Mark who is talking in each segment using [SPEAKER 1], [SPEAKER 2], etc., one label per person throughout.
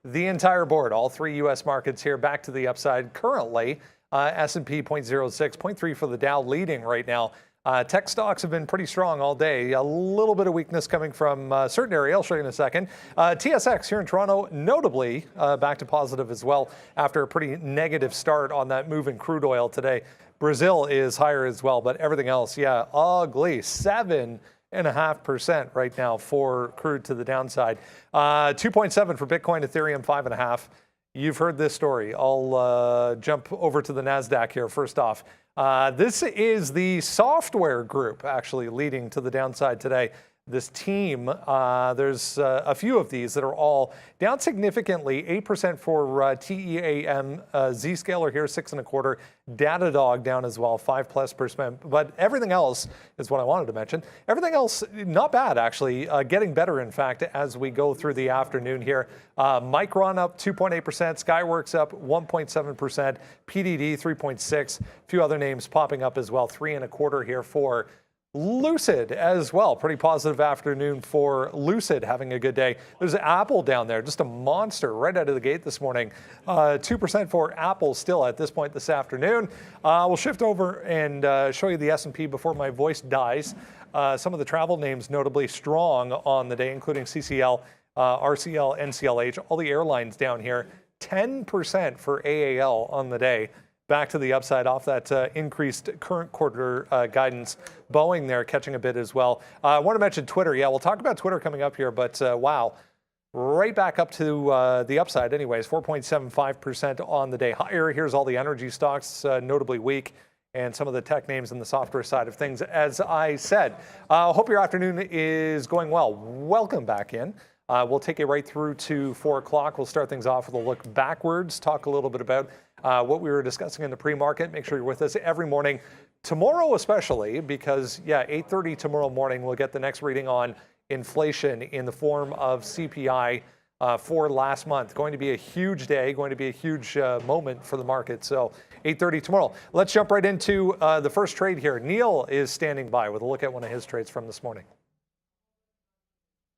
[SPEAKER 1] the entire board. All three U.S. markets here back to the upside currently. S&P 0.06, 0.3 for the Dow leading right now. Tech stocks have been pretty strong all day. A little bit of weakness coming from a certain area. I'll show you in a second. TSX here in Toronto, notably back to positive as well after a pretty negative start on that move in crude oil today. Brazil is higher as well, but everything else, yeah, ugly. 7.5% right now for crude to the downside. 2.7 for Bitcoin, Ethereum, 5.5. You've heard this story. I'll jump over to the NASDAQ here first off. This is the software group actually leading to the downside today. This team, there's a few of these that are all down significantly. 8% for TEAM, Zscaler here, 6.25. Datadog down as well, 5+%. But everything else is what I wanted to mention. Everything else, not bad actually, getting better in fact as we go through the afternoon here. Micron up 2.8%, Skyworks up 1.7%, PDD 3.6. A few other names popping up as well, 3.25 here for Lucid as well. Pretty positive afternoon for Lucid, having a good day. There's Apple down there, just a monster right out of the gate this morning. 2% for Apple still at this point this afternoon. We'll shift over and show you the S&P before my voice dies. Some of the travel names notably strong on the day, including CCL, RCL, NCLH, all the airlines down here. 10% for AAL on the day. Back to the upside off that increased current quarter guidance. Boeing there catching a bit as well. I want to mention Twitter. Yeah, we'll talk about Twitter coming up here, but wow. Right back up to the upside anyways, 4.75% on the day higher. Here's all the energy stocks, notably weak, and some of the tech names in the software side of things. As I said, hope your afternoon is going well. Welcome back in. We'll take you right through to 4 o'clock. We'll start things off with a look backwards, talk a little bit about what we were discussing in the pre-market. Make sure you're with us every morning. Tomorrow especially, because, yeah, 8:30 tomorrow morning, we'll get the next reading on inflation in the form of CPI for last month. Going to be a huge day, going to be a huge moment for the market. So 8:30 tomorrow. Let's jump right into the first trade here. Neil is standing by with a look at one of his trades from this morning.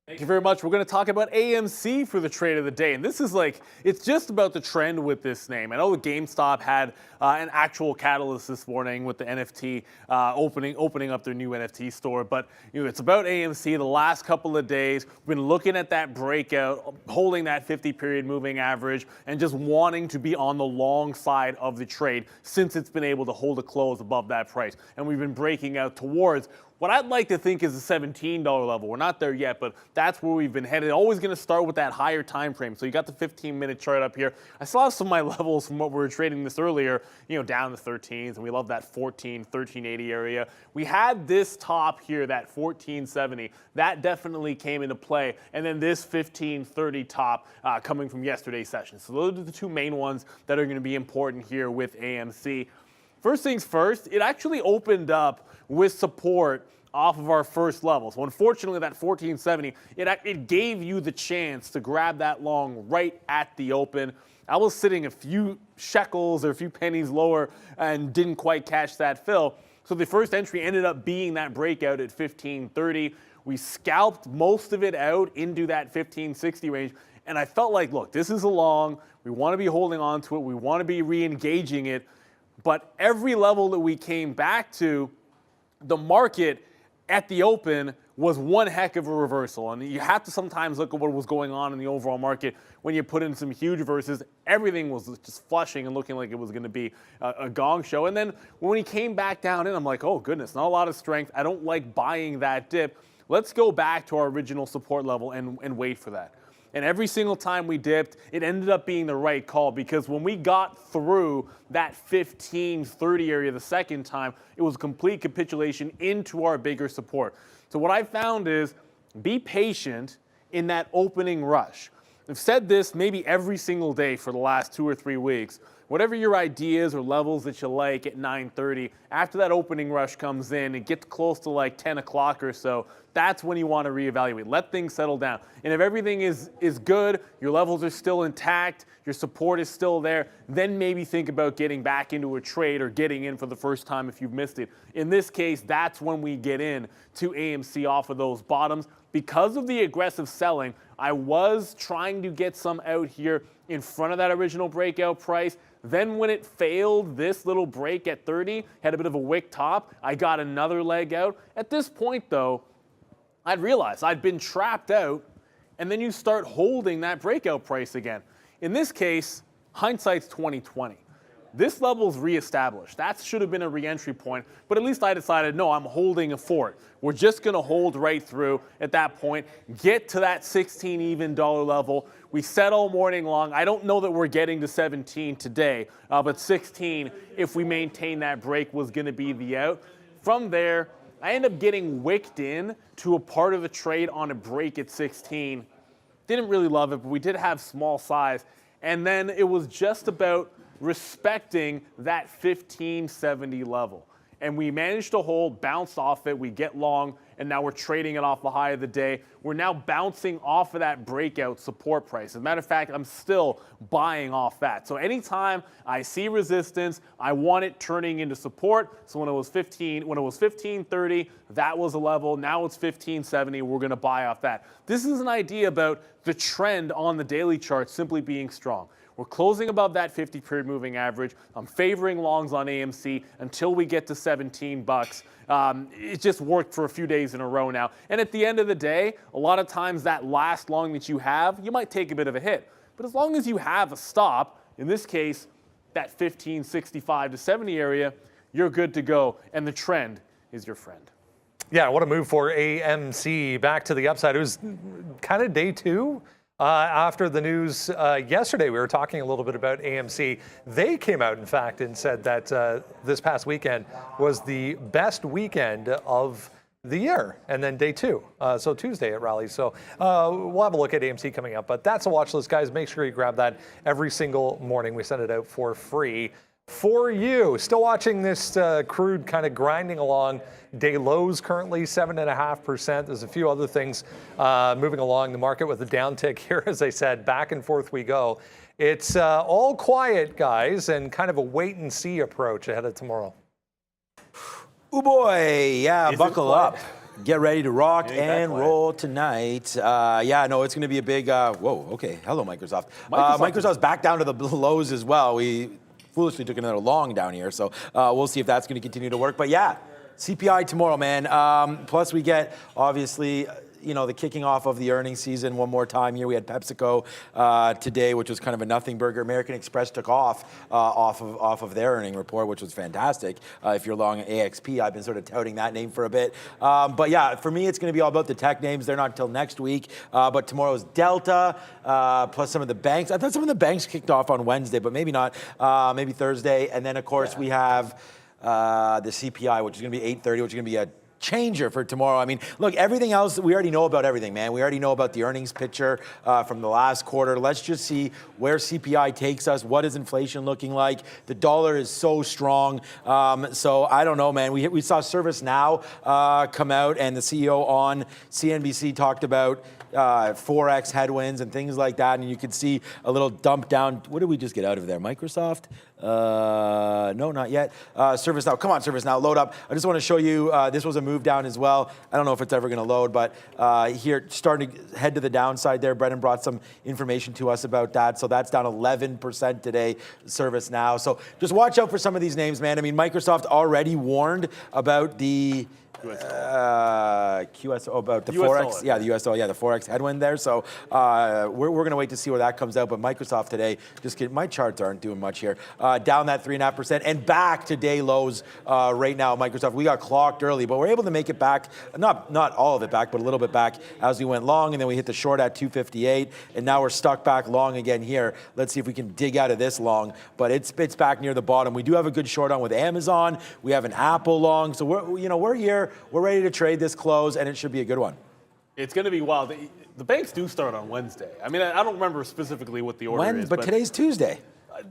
[SPEAKER 2] Thank you very much. We're going to talk about AMC for the trade of the day. And this is like, it's just about the trend with this name. I know GameStop had an actual catalyst this morning with the NFT opening up their new NFT store. But it's about AMC the last couple of days. We've been looking at that breakout, holding that 50-period moving average, and just wanting to be on the long side of the trade since it's been able to hold a close above that price. And we've been breaking out towards what I'd like to think is a $17 level. We're not there yet, but that's where we've been headed. Always going to start with that higher time frame. So you got the 15-minute chart up here. I saw some of my levels from what we were trading this earlier, down to 13s, and we love that 1380 area. We had this top here, that 1470. That definitely came into play. And then this 1530 top coming from yesterday's session. So those are the two main ones that are going to be important here with AMC. First things first, it actually opened up with support off of our first level. So unfortunately, that 1470, it gave you the chance to grab that long right at the open. I was sitting a few shekels or a few pennies lower and didn't quite catch that fill. So the first entry ended up being that breakout at 1530. We scalped most of it out into that 1560 range. And I felt like, look, this is a long. We want to be holding on to it. We want to be re-engaging it. But every level that we came back to, the market at the open was one heck of a reversal. And you have to sometimes look at what was going on in the overall market. When you put in some huge reverses, everything was just flushing and looking like it was going to be a gong show. And then when he came back down in, I'm like, oh, goodness, not a lot of strength. I don't like buying that dip. Let's go back to our original support level and wait for that. And every single time we dipped, it ended up being the right call, because when we got through that 1530 area the second time, it was a complete capitulation into our bigger support. So what I found is, be patient in that opening rush. I've said this maybe every single day for the last 2 or 3 weeks. Whatever your ideas or levels that you like at 9:30, after that opening rush comes in, it gets close to like 10 o'clock or so, that's when you want to reevaluate. Let things settle down. And if everything is good, your levels are still intact, your support is still there, then maybe think about getting back into a trade or getting in for the first time if you've missed it. In this case, that's when we get in to AMC off of those bottoms. because of the aggressive selling, I was trying to get some out here in front of that original breakout price. Then when it failed this little break at 30, had a bit of a wick top, I got another leg out. At this point, though, I'd realized I'd been trapped out, and then you start holding that breakout price again. In this case, hindsight's 20/20. This level's reestablished. That should have been a re-entry point, but at least I decided, no, I'm holding a fort. We're just gonna hold right through at that point, get to that 16 even dollar level. We set all morning long. I don't know that we're getting to 17 today, but 16, if we maintain that break, was gonna be the out. From there, I end up getting wicked in to a part of the trade on a break at 16. Didn't really love it, but we did have small size. And then it was just about respecting that 1570 level. And we managed to hold, bounced off it, we get long, and now we're trading it off the high of the day. We're now bouncing off of that breakout support price. As a matter of fact, I'm still buying off that. So anytime I see resistance, I want it turning into support. So when it was 1530, that was a level. Now it's 1570, we're gonna buy off that. This is an idea about the trend on the daily chart simply being strong. We're closing above that 50-period moving average. I'm favoring longs on AMC until we get to 17 bucks. It just worked for a few days in a row now. And at the end of the day, a lot of times that last long that you have, you might take a bit of a hit. But as long as you have a stop, in this case, that 1565 to 70 area, you're good to go. And the trend is your friend.
[SPEAKER 1] Yeah, what a move for AMC. Back to the upside. It was kind of day two. After the news yesterday, we were talking a little bit about AMC. They came out, in fact, and said that this past weekend was the best weekend of the year. And then day two, so Tuesday it rallies. So we'll have a look at AMC coming up. But that's a watch list, guys. Make sure you grab that every single morning. We send it out for free for you. Still watching this crude kind of grinding along. Day lows currently 7.5%. There's a few other things moving along the market with a downtick here. As I said, back and forth we go. It's all quiet, guys, and kind of a wait and see approach ahead of tomorrow.
[SPEAKER 3] Oh boy, yeah, buckle up. Get ready to rock and roll tonight. Yeah, no, it's going to be a big, whoa, okay. Hello, Microsoft. Microsoft's back down to the lows as well. We foolishly took another long down here, so we'll see if that's going to continue to work. But yeah, CPI tomorrow, man. Plus we get, obviously, you know, the kicking off of the earnings season one more time here. We had PepsiCo today, which was kind of a nothing burger. American Express took off of their earning report, which was fantastic. If you're long AXP, I've been sort of touting that name for a bit. But yeah, for me, it's going to be all about the tech names. They're not until next week. But tomorrow's Delta, plus some of the banks. I thought some of the banks kicked off on Wednesday, but maybe not. Maybe Thursday. And then, of course, we have the CPI, which is going to be 8:30, which is going to be a changer for tomorrow. I mean, look, everything else, we already know about everything, man. We already know about the earnings picture from the last quarter. Let's just see where CPI takes us. What is inflation looking like? The dollar is so strong. So I don't know, man. We saw ServiceNow come out, and the CEO on CNBC talked about Forex headwinds and things like that, and you could see a little dump down. What did we just get out of there? Microsoft? No, not yet. ServiceNow. Come on, ServiceNow, load up. I just want to show you, this was a move down as well. I don't know if it's ever going to load, but here, starting to head to the downside there. Brendan brought some information to us about that. So that's down 11% today, ServiceNow. So just watch out for some of these names, man. I mean, Microsoft already warned about the QSO, about the Forex, yeah, the USO, yeah, the Forex headwind there. So we're going to wait to see where that comes out. But Microsoft today, just kidding, my charts aren't doing much here. Down that 3.5% and back to day lows right now. Microsoft, we got clocked early, but we're able to make it back. Not all of it back, but a little bit back as we went long, and then we hit the short at 258, and now we're stuck back long again here. Let's see if we can dig out of this long, but it's back near the bottom. We do have a good short on with Amazon. We have an Apple long, so we're here. We're ready to trade this close, and it should be a good one.
[SPEAKER 2] It's going to be wild. The banks do start on Wednesday. I mean, I don't remember specifically what the order is.
[SPEAKER 3] But today's Tuesday.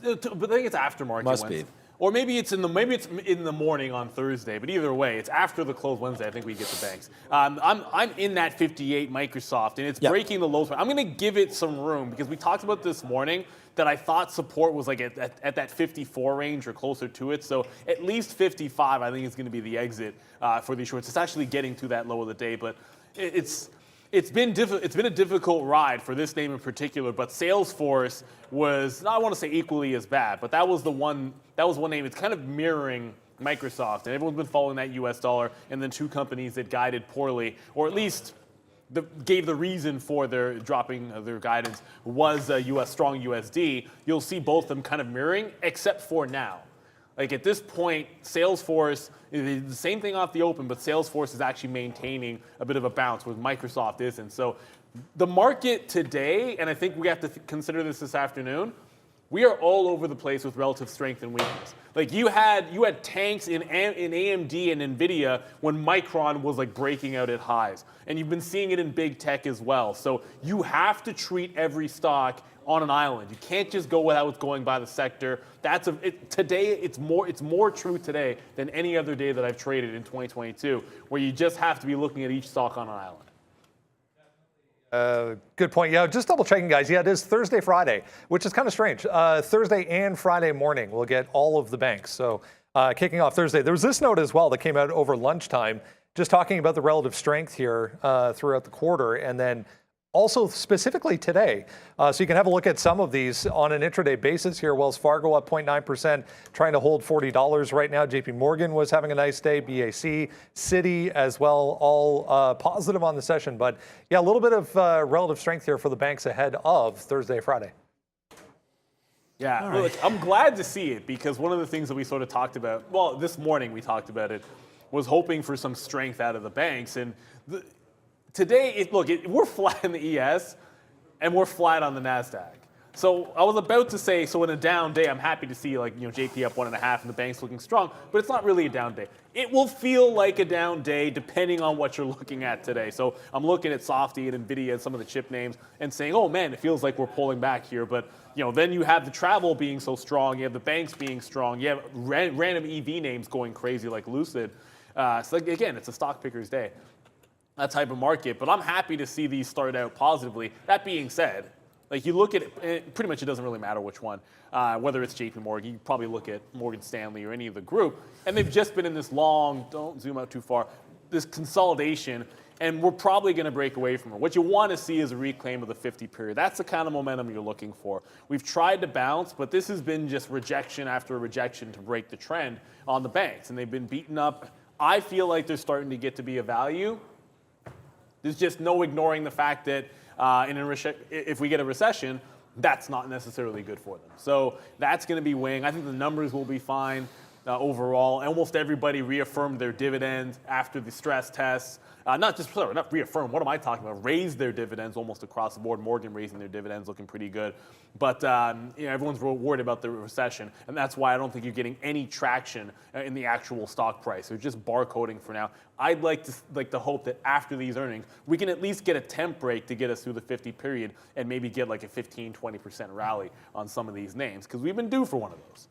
[SPEAKER 2] But I think it's after market
[SPEAKER 3] Must
[SPEAKER 2] Wednesday.
[SPEAKER 3] be.
[SPEAKER 2] Or maybe it's in the morning on Thursday. But either way, it's after the close Wednesday. I think we get the banks. I'm in that 58 Microsoft, and it's breaking the lows. I'm going to give it some room because we talked about this morning that I thought support was like at that 54 range or closer to it. So at least 55, I think is going to be the exit for these shorts. It's actually getting to that low of the day, but it's It's been a difficult ride for this name in particular, but Salesforce was, I want to say equally as bad, but that was one name. It's kind of mirroring Microsoft, and everyone's been following that US dollar, and then two companies that guided poorly, or at least gave the reason for their dropping their guidance was a strong USD. You'll see both of them kind of mirroring, except for now. Like at this point, Salesforce, the same thing off the open, but Salesforce is actually maintaining a bit of a bounce where Microsoft isn't. So the market today, and I think we have to consider this afternoon, we are all over the place with relative strength and weakness. Like you had tanks in AMD and NVIDIA when Micron was like breaking out at highs. And you've been seeing it in big tech as well. So you have to treat every stock on an island. You can't just go with how it's going by the sector. Today, it's more true today than any other day that I've traded in 2022, where you just have to be looking at each stock on an island.
[SPEAKER 1] Good point. Yeah, just double checking, guys. Yeah, it is Thursday, Friday, which is kind of strange. Thursday and Friday morning, we'll get all of the banks. So kicking off Thursday. There was this note as well that came out over lunchtime, just talking about the relative strength here throughout the quarter, and then also specifically today. So you can have a look at some of these on an intraday basis here. Wells Fargo up 0.9%, trying to hold $40 right now. JP Morgan was having a nice day. BAC, Citi as well, all positive on the session. But yeah, a little bit of relative strength here for the banks ahead of Thursday, Friday.
[SPEAKER 2] Yeah, right. Look, I'm glad to see it because one of the things that we sort of talked about, well, this morning we talked about it, was hoping for some strength out of the banks. And today, we're flat in the ES, and we're flat on the NASDAQ. So I was about to say, so in a down day, I'm happy to see JP up 1.5 and the bank's looking strong, but it's not really a down day. It will feel like a down day depending on what you're looking at today. So I'm looking at Softy and NVIDIA and some of the chip names and saying, oh man, it feels like we're pulling back here. But then you have the travel being so strong, you have the banks being strong, you have random EV names going crazy like Lucid. So again, it's a stock picker's day. That type of market, but I'm happy to see these start out positively. That being said, like you look at it, pretty much it doesn't really matter which one, whether it's JP Morgan, you probably look at Morgan Stanley or any of the group, and they've just been in this long, don't zoom out too far, this consolidation, and we're probably going to break away from it. What you want to see is a reclaim of the 50 period. That's the kind of momentum you're looking for. We've tried to bounce, but this has been just rejection after rejection to break the trend on the banks, and they've been beaten up. I feel like they're starting to get to be a value. There's just no ignoring the fact that if we get a recession, that's not necessarily good for them. So that's going to be weighing. I think the numbers will be fine overall. Almost everybody reaffirmed their dividend after the stress tests. Not reaffirm, what am I talking about? Raised their dividends almost across the board. Morgan raising their dividends, looking pretty good. But everyone's worried about the recession, and that's why I don't think you're getting any traction in the actual stock price. They're just barcoding for now. I'd like to hope that after these earnings, we can at least get a temp break to get us through the 50 period and maybe get like a 15-20% rally on some of these names, because we've been due for one of those.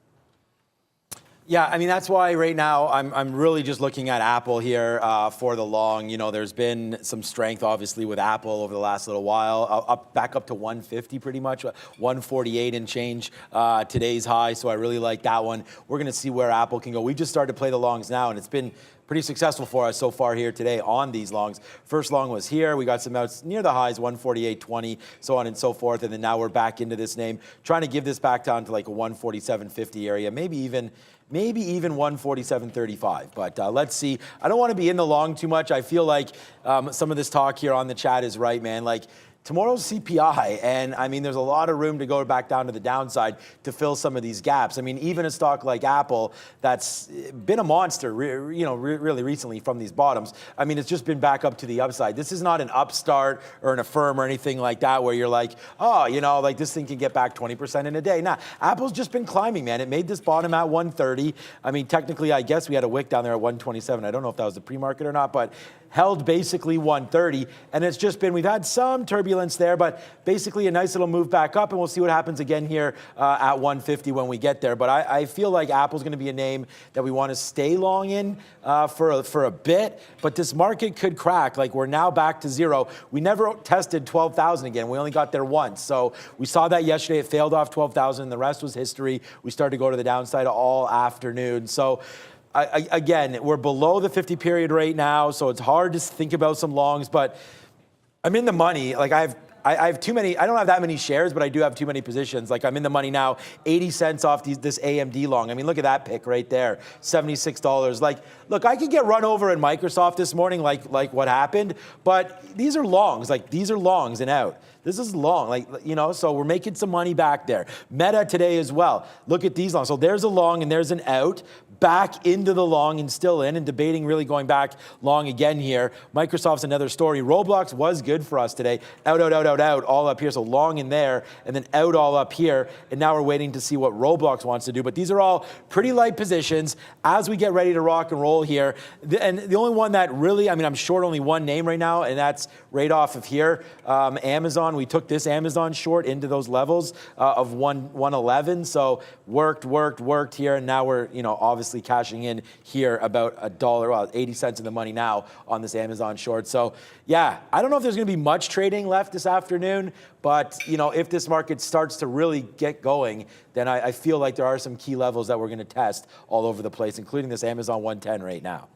[SPEAKER 3] Yeah, I mean, that's why right now I'm really just looking at Apple here for the long. There's been some strength, obviously, with Apple over the last little while, back up to 150 pretty much, 148 and change today's high. So I really like that one. We're going to see where Apple can go. We just started to play the longs now, and it's been pretty successful for us so far here today on these longs. First long was here. We got some outs near the highs, 148.20, so on and so forth. And then now we're back into this name, trying to give this back down to like a 147.50 area, maybe even 147.35. But let's see. I don't want to be in the long too much. I feel like some of this talk here on the chat is right, man. Like, tomorrow's CPI, and I mean, there's a lot of room to go back down to the downside to fill some of these gaps. I mean, even a stock like Apple that's been a monster, really recently from these bottoms. I mean, it's just been back up to the upside. This is not an upstart or an Affirm or anything like that where you're like, oh, like this thing can get back 20% in a day. Nah, Apple's just been climbing, man. It made this bottom at 130. I mean, technically, I guess we had a wick down there at 127. I don't know if that was the pre-market or not, but held basically 130, and it's just been, we've had some turbulence there, but basically a nice little move back up, and we'll see what happens again here at 150 when we get there. But I feel like Apple's going to be a name that we want to stay long in for a bit, but this market could crack. Like, we're now back to zero. We never tested 12,000 again. We only got there once. So we saw that yesterday. It failed off 12,000. The rest was history. We started to go to the downside all afternoon. So again, we're below the 50 period right now, so it's hard to think about some longs, but I'm in the money. Like I have too many. I don't have that many shares, but I do have too many positions. Like I'm in the money now, 80 cents off this AMD long. I mean, look at that pick right there, $76. Like, look, I could get run over in Microsoft this morning, like what happened. But these are longs. Like these are longs and out. This is long, like, you know, so we're making some money back there. Meta today as well. Look at these longs. So there's a long and there's an out, back into the long and still in, and debating really going back long again here. Microsoft's another story. Roblox was good for us today. Out, all up here. So long in there and then out all up here. And now we're waiting to see what Roblox wants to do. But these are all pretty light positions as we get ready to rock and roll here. And the only one that really, I mean, I'm short only one name right now, and that's right off of here, Amazon. We took this Amazon short into those levels of 111. So worked here, and now we're, you know, obviously cashing in here about $1, well, 80 cents in the money now on this Amazon short. So yeah, I don't know if there's going to be much trading left this afternoon, but you know, if this market starts to really get going, then I feel like there are some key levels that we're going to test all over the place, including this Amazon 110 right now.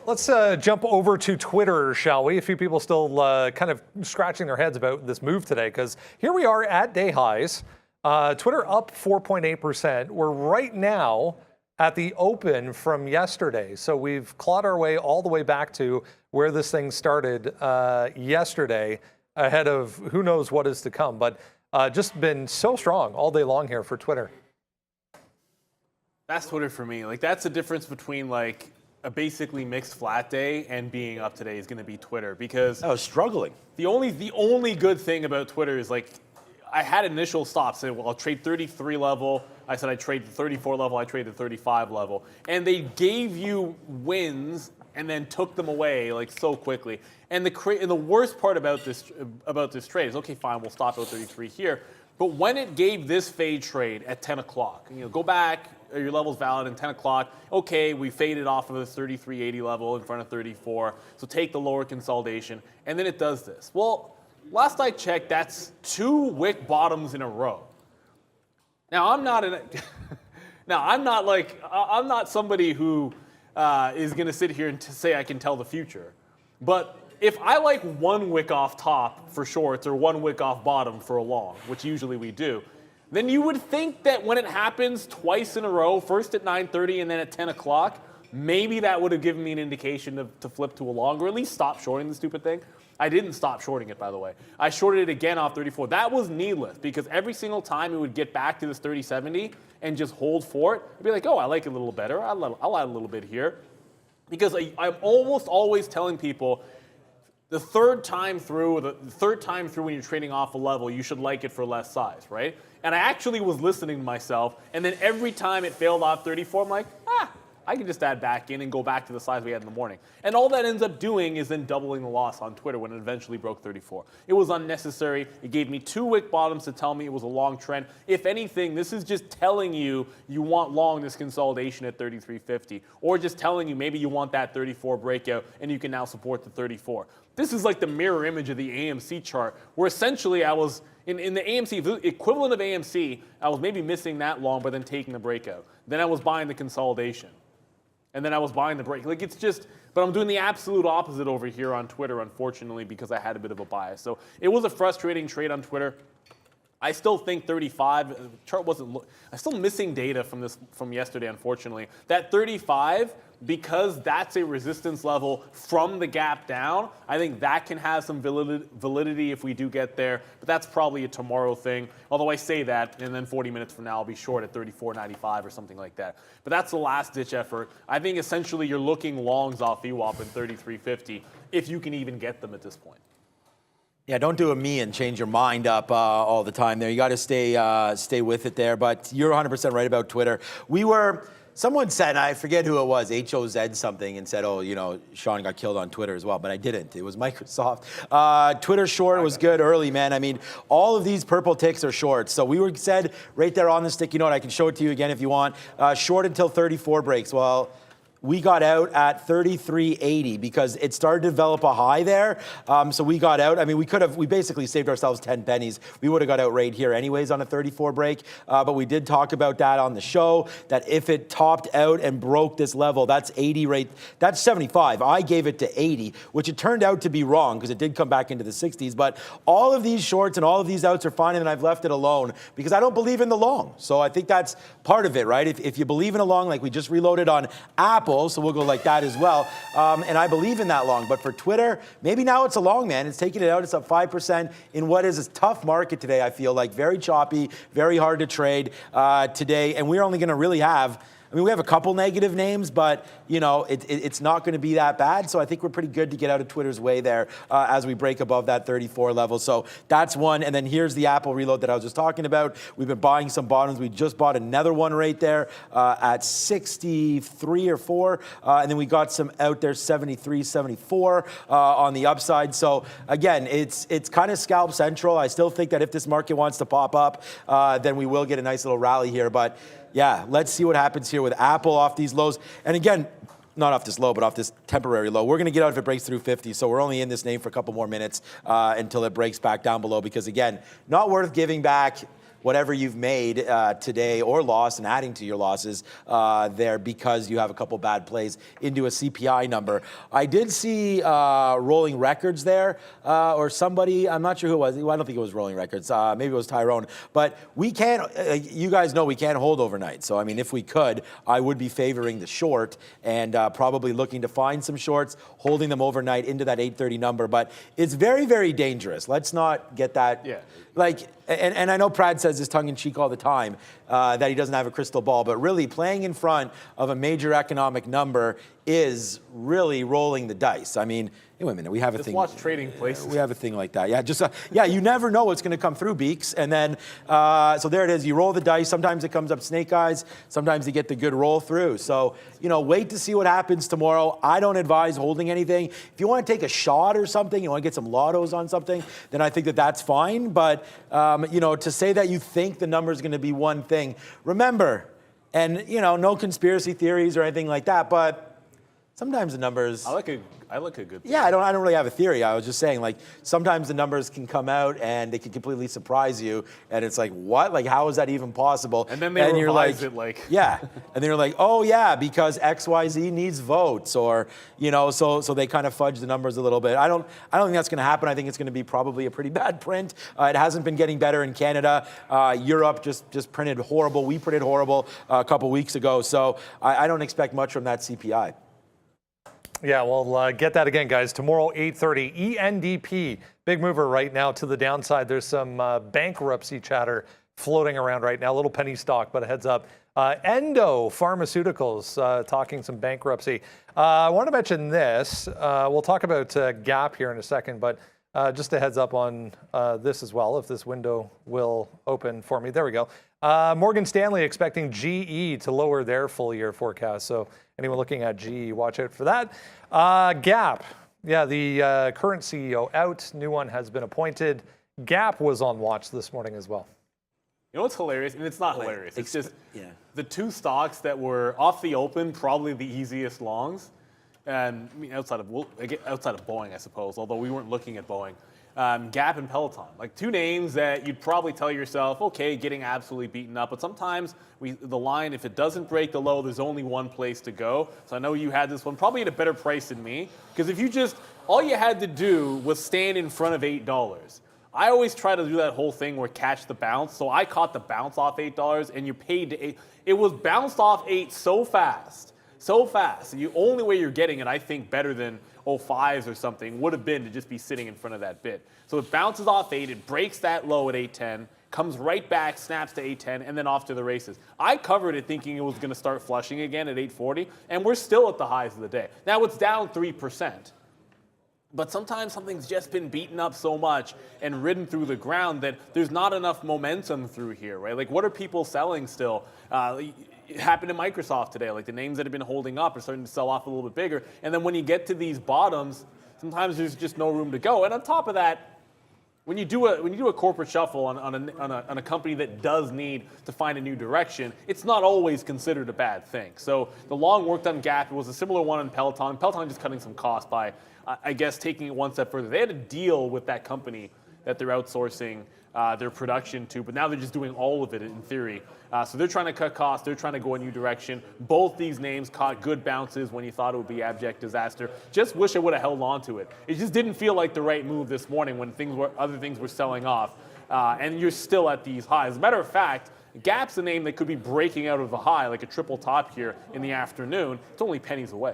[SPEAKER 1] Let's jump over to Twitter, shall we? A few people still kind of scratching their heads about this move today, because here we are at day highs. Twitter up 4.8%. We're right now at the open from yesterday. So we've clawed our way all the way back to where this thing started yesterday, ahead of who knows what is to come. But just been so strong all day long here for Twitter.
[SPEAKER 2] That's Twitter for me. Like, that's the difference between like a basically mixed flat day and being up today is going to be Twitter, because
[SPEAKER 3] I was struggling.
[SPEAKER 2] The only good thing about Twitter is, like, I had initial stops saying, well, I'll trade 33 level. I said I'd trade the 34 level. I traded the 35 level. And they gave you wins and then took them away like so quickly. And the worst part about this trade is, okay, fine, we'll stop at 33 here. But when it gave this fade trade at 10 o'clock, you know, go back, your level's valid in 10 o'clock. Okay, we faded off of the 33.80 level in front of 34. So take the lower consolidation. And then it does this. Well, last I checked, that's 2 wick bottoms in a row. Now I'm not somebody who is going to sit here and say I can tell the future. But if I like 1 wick off top for shorts or 1 wick off bottom for a long, which usually we do, then you would think that when it happens twice in a row, first at 9:30 and then at 10 o'clock, maybe that would have given me an indication to flip to a long, or at least stop shorting the stupid thing. I didn't stop shorting it, by the way. I shorted it again off 34. That was needless, because every single time it would get back to this 30.70 and just hold for it, I'd be like, oh, I like it a little better. I'll add a little bit here. Because I'm almost always telling people, the third time through when you're trading off a level, you should like it for less size, right? And I actually was listening to myself, and then every time it failed off 34, I'm like, I can just add back in and go back to the size we had in the morning. And all that ends up doing is then doubling the loss on Twitter when it eventually broke 34. It was unnecessary. It gave me 2 wick bottoms to tell me it was a long trend. If anything, this is just telling you want long this consolidation at 33.50, or just telling you maybe you want that 34 breakout and you can now support the 34. This is like the mirror image of the AMC chart, where essentially I was in the AMC, the equivalent of AMC, I was maybe missing that long, but then taking the breakout. Then I was buying the consolidation. And then I was buying the break. Like, it's just, but I'm doing the absolute opposite over here on Twitter, unfortunately, because I had a bit of a bias. So it was a frustrating trade on Twitter. I still think 35, the chart wasn't, I'm still missing data from yesterday, unfortunately. That 35, because that's a resistance level from the gap down, I think that can have some validity if we do get there, but that's probably a tomorrow thing. Although I say that, and then 40 minutes from now I'll be short at 34.95 or something like that. But that's the last ditch effort. I think essentially you're looking longs off VWAP in 33.50 if you can even get them at this point.
[SPEAKER 3] Yeah, don't do a me and change your mind up all the time there. You got to stay with it there. But you're 100% right about Twitter. Someone said, I forget who it was, HOZ something, and said, oh, you know, Sean got killed on Twitter as well, but I didn't. It was Microsoft. Twitter short was good early, man. I mean, all of these purple ticks are shorts. So we were said right there on the sticky note, I can show it to you again if you want, short until 34 breaks. Well, we got out at 33.80 because it started to develop a high there. So we got out. I mean, we basically saved ourselves 10 pennies. We would have got out right here anyways on a 34 break. But we did talk about that on the show, that if it topped out and broke this level, that's 80 right. That's 75. I gave it to 80, which it turned out to be wrong because it did come back into the 60s. But all of these shorts and all of these outs are fine, and I've left it alone because I don't believe in the long. So I think that's part of it, right? If you believe in a long, like we just reloaded on Apple, so we'll go like that as well. And I believe in that long. But for Twitter, maybe now it's a long, man. It's taking it out. It's up 5% in what is a tough market today, I feel like. Very choppy, very hard to trade today. And we're only going to really have, I mean, we have a couple negative names, but, you know, it's not going to be that bad. So I think we're pretty good to get out of Twitter's way there as we break above that 34 level. So that's one. And then here's the Apple reload that I was just talking about. We've been buying some bottoms. We just bought another one right there at 63 or 4. And then we got some out there, 73, 74 on the upside. So again, it's kind of scalp central. I still think that if this market wants to pop up, then we will get a nice little rally here. But yeah, let's see what happens here with Apple off these lows. And again, not off this low, but off this temporary low. We're going to get out if it breaks through 50. So we're only in this name for a couple more minutes until it breaks back down below. Because again, not worth giving back whatever you've made today or lost and adding to your losses there because you have a couple bad plays into a CPI number. I did see Rolling Records there or somebody, I'm not sure who it was. I don't think it was Rolling Records. Maybe it was Tyrone. But we can't, you guys know we can't hold overnight. So, I mean, if we could, I would be favoring the short and probably looking to find some shorts, holding them overnight into that 830 number. But it's very, very dangerous. Let's not get that.
[SPEAKER 2] Yeah.
[SPEAKER 3] Like, and I know Prad says this tongue-in-cheek all the time, that he doesn't have a crystal ball, but really playing in front of a major economic number is really rolling the dice. I mean, hey, wait a minute, we have a thing.
[SPEAKER 2] Just watch Trading Places.
[SPEAKER 3] We have a thing like that. Yeah, just yeah, you never know what's going to come through, Beaks. And then, so there it is. You roll the dice. Sometimes it comes up snake eyes. Sometimes you get the good roll through. So, you know, wait to see what happens tomorrow. I don't advise holding anything. If you want to take a shot or something, you want to get some lottos on something, then I think that that's fine. But, you know, to say that you think the number is going to be one thing, remember, and, you know, no conspiracy theories or anything like that, but sometimes the numbers.
[SPEAKER 2] I like a good thing.
[SPEAKER 3] Yeah, I don't really have a theory. I was just saying, like, sometimes the numbers can come out and they can completely surprise you, and it's like, what? Like, how is that even possible?
[SPEAKER 2] And then they revise it like.
[SPEAKER 3] Yeah, and then you're like, oh yeah, because XYZ needs votes, or, you know, so they kind of fudge the numbers a little bit. I don't think that's going to happen. I think it's going to be probably a pretty bad print. It hasn't been getting better in Canada. Europe just printed horrible. We printed horrible a couple weeks ago, so I don't expect much from that CPI.
[SPEAKER 1] Yeah, well, get that again, guys. Tomorrow, 8:30, ENDP. Big mover right now to the downside. There's some bankruptcy chatter floating around right now. A little penny stock, but a heads up. Endo Pharmaceuticals talking some bankruptcy. I want to mention this. We'll talk about Gap here in a second, but just a heads up on this as well, if this window will open for me. There we go. Morgan Stanley expecting GE to lower their full year forecast. So anyone looking at GE, watch out for that. Gap, yeah, the current CEO out, new one has been appointed. Gap was on watch this morning as well.
[SPEAKER 2] You know what's hilarious? And it's not hilarious. It's just the two stocks that were off the open, probably the easiest longs. And I mean, outside of Boeing, I suppose, although we weren't looking at Boeing. Gap and Peloton, like two names that you'd probably tell yourself, okay, getting absolutely beaten up. But sometimes the line, if it doesn't break the low, there's only one place to go. So I know you had this one probably at a better price than me, because if you just, all you had to do was stand in front of $8. I always try to do that whole thing where catch the bounce. So I caught the bounce off $8 and you paid to $8. It was bounced off $8 so fast. The only way you're getting it, I think, better than 05s or something would have been to just be sitting in front of that bid. So it bounces off 8, it breaks that low at 810, comes right back, snaps to 810, and then off to the races. I covered it thinking it was going to start flushing again at 840, and we're still at the highs of the day. Now it's down 3%. But sometimes something's just been beaten up so much and ridden through the ground that there's not enough momentum through here, right? Like, what are people selling still? It happened in Microsoft today. Like, the names that have been holding up are starting to sell off a little bit bigger. And then when you get to these bottoms, sometimes there's just no room to go. And on top of that, When you do a corporate shuffle on a company that does need to find a new direction, it's not always considered a bad thing. So the long work done gap, it was a similar one in Peloton. Peloton just cutting some costs by, I guess, taking it one step further. They had a deal with that company that they're outsourcing their production to, but now they're just doing all of it in theory. So they're trying to cut costs. They're trying to go a new direction. Both these names caught good bounces when you thought it would be abject disaster. Just wish I would have held on to it. It just didn't feel like the right move this morning when other things were selling off. And you're still at these highs. As a matter of fact, Gap's a name that could be breaking out of the high, like a triple top here in the afternoon. It's only pennies away.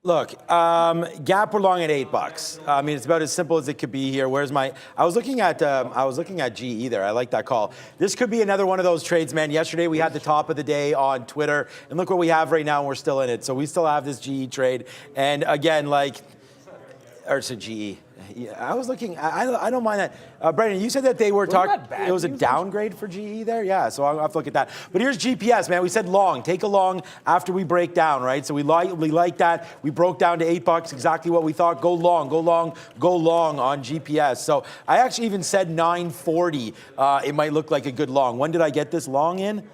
[SPEAKER 3] Look, Gap we're long at $8. I mean, it's about as simple as it could be here. Where's my? I was looking at GE there. I like that call. This could be another one of those trades, man. Yesterday we had the top of the day on Twitter, and look what we have right now, and we're still in it. So we still have this GE trade, and again, or it's a GE. Yeah, I was looking. I don't mind that. Brendan, you said that they were talking. It was a downgrade for GE there. Yeah, so I'll have to look at that. But here's GPS, man. We said long. Take a long after we break down, right? So we like that. We broke down to $8. Exactly what we thought. Go long. Go long. Go long on GPS. So I actually even said 940. It might look like a good long. When did I get this long in?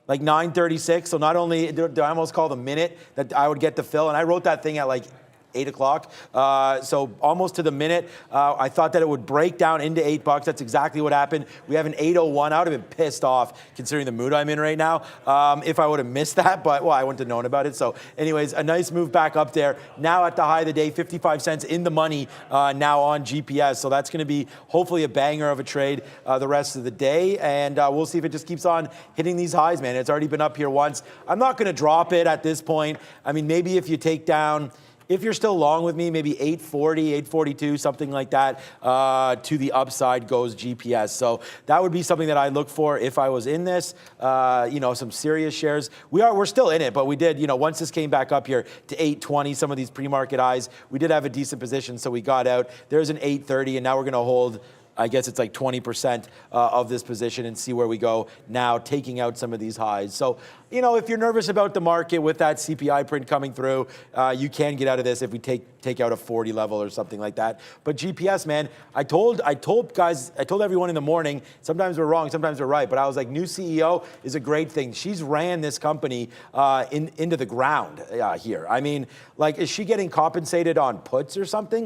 [SPEAKER 3] Like 9:36. So not only did I almost call the minute that I would get the fill, and I wrote that thing at like 8 o'clock, so almost to the minute. I thought that it would break down into $8. That's exactly what happened. We have an 8:01. I would have been pissed off considering the mood I'm in right now if I would have missed that, but well, I wouldn't have known about it. So anyways, a nice move back up there. Now at the high of the day, 55 cents in the money now on GPS. So that's going to be hopefully a banger of a trade the rest of the day, and we'll see if it just keeps on hitting these highs, man. It's already been up here once. I'm not going to drop it at this point. I mean, maybe if you take down, if you're still long with me, maybe 840, 842, something like that, to the upside goes GPS. So that would be something that I look for if I was in this, some serious shares. We're still in it, but we did, once this came back up here to 820, some of these pre-market highs, we did have a decent position, so we got out. There's an 830, and now we're going to hold, I guess it's like 20% of this position and see where we go now, taking out some of these highs. So, if you're nervous about the market with that CPI print coming through, you can get out of this if we take out a 40 level or something like that. But GPS, man, I told everyone in the morning, sometimes we're wrong, sometimes we're right, but I was like, new CEO is a great thing. She's ran this company into the ground here. I mean, is she getting compensated on puts or something?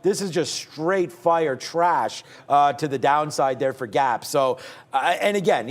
[SPEAKER 3] This is just straight fire trash to the downside there for Gap. So, and again,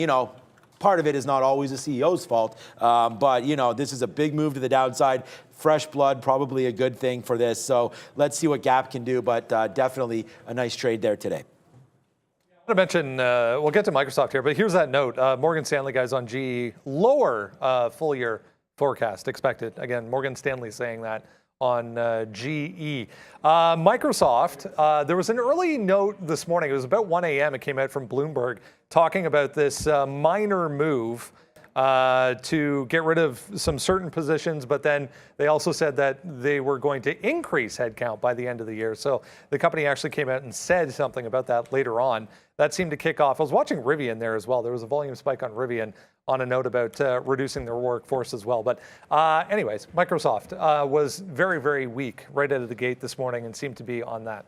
[SPEAKER 3] part of it is not always the CEO's fault, but this is a big move to the downside. Fresh blood, probably a good thing for this. So let's see what Gap can do, but definitely a nice trade there today.
[SPEAKER 1] I want to mention, we'll get to Microsoft here, but here's that note. Morgan Stanley guys on GE, lower full year forecast expected. Again, Morgan Stanley saying that on GE. Microsoft, there was an early note this morning. It was about 1 a.m. It came out from Bloomberg talking about this minor move to get rid of some certain positions, but then they also said that they were going to increase headcount by the end of the year. So the company actually came out and said something about that later on. That seemed to kick off. I was watching Rivian there as well. There was a volume spike on Rivian on a note about reducing their workforce as well. But anyways, Microsoft was very, very weak right out of the gate this morning and seemed to be on that.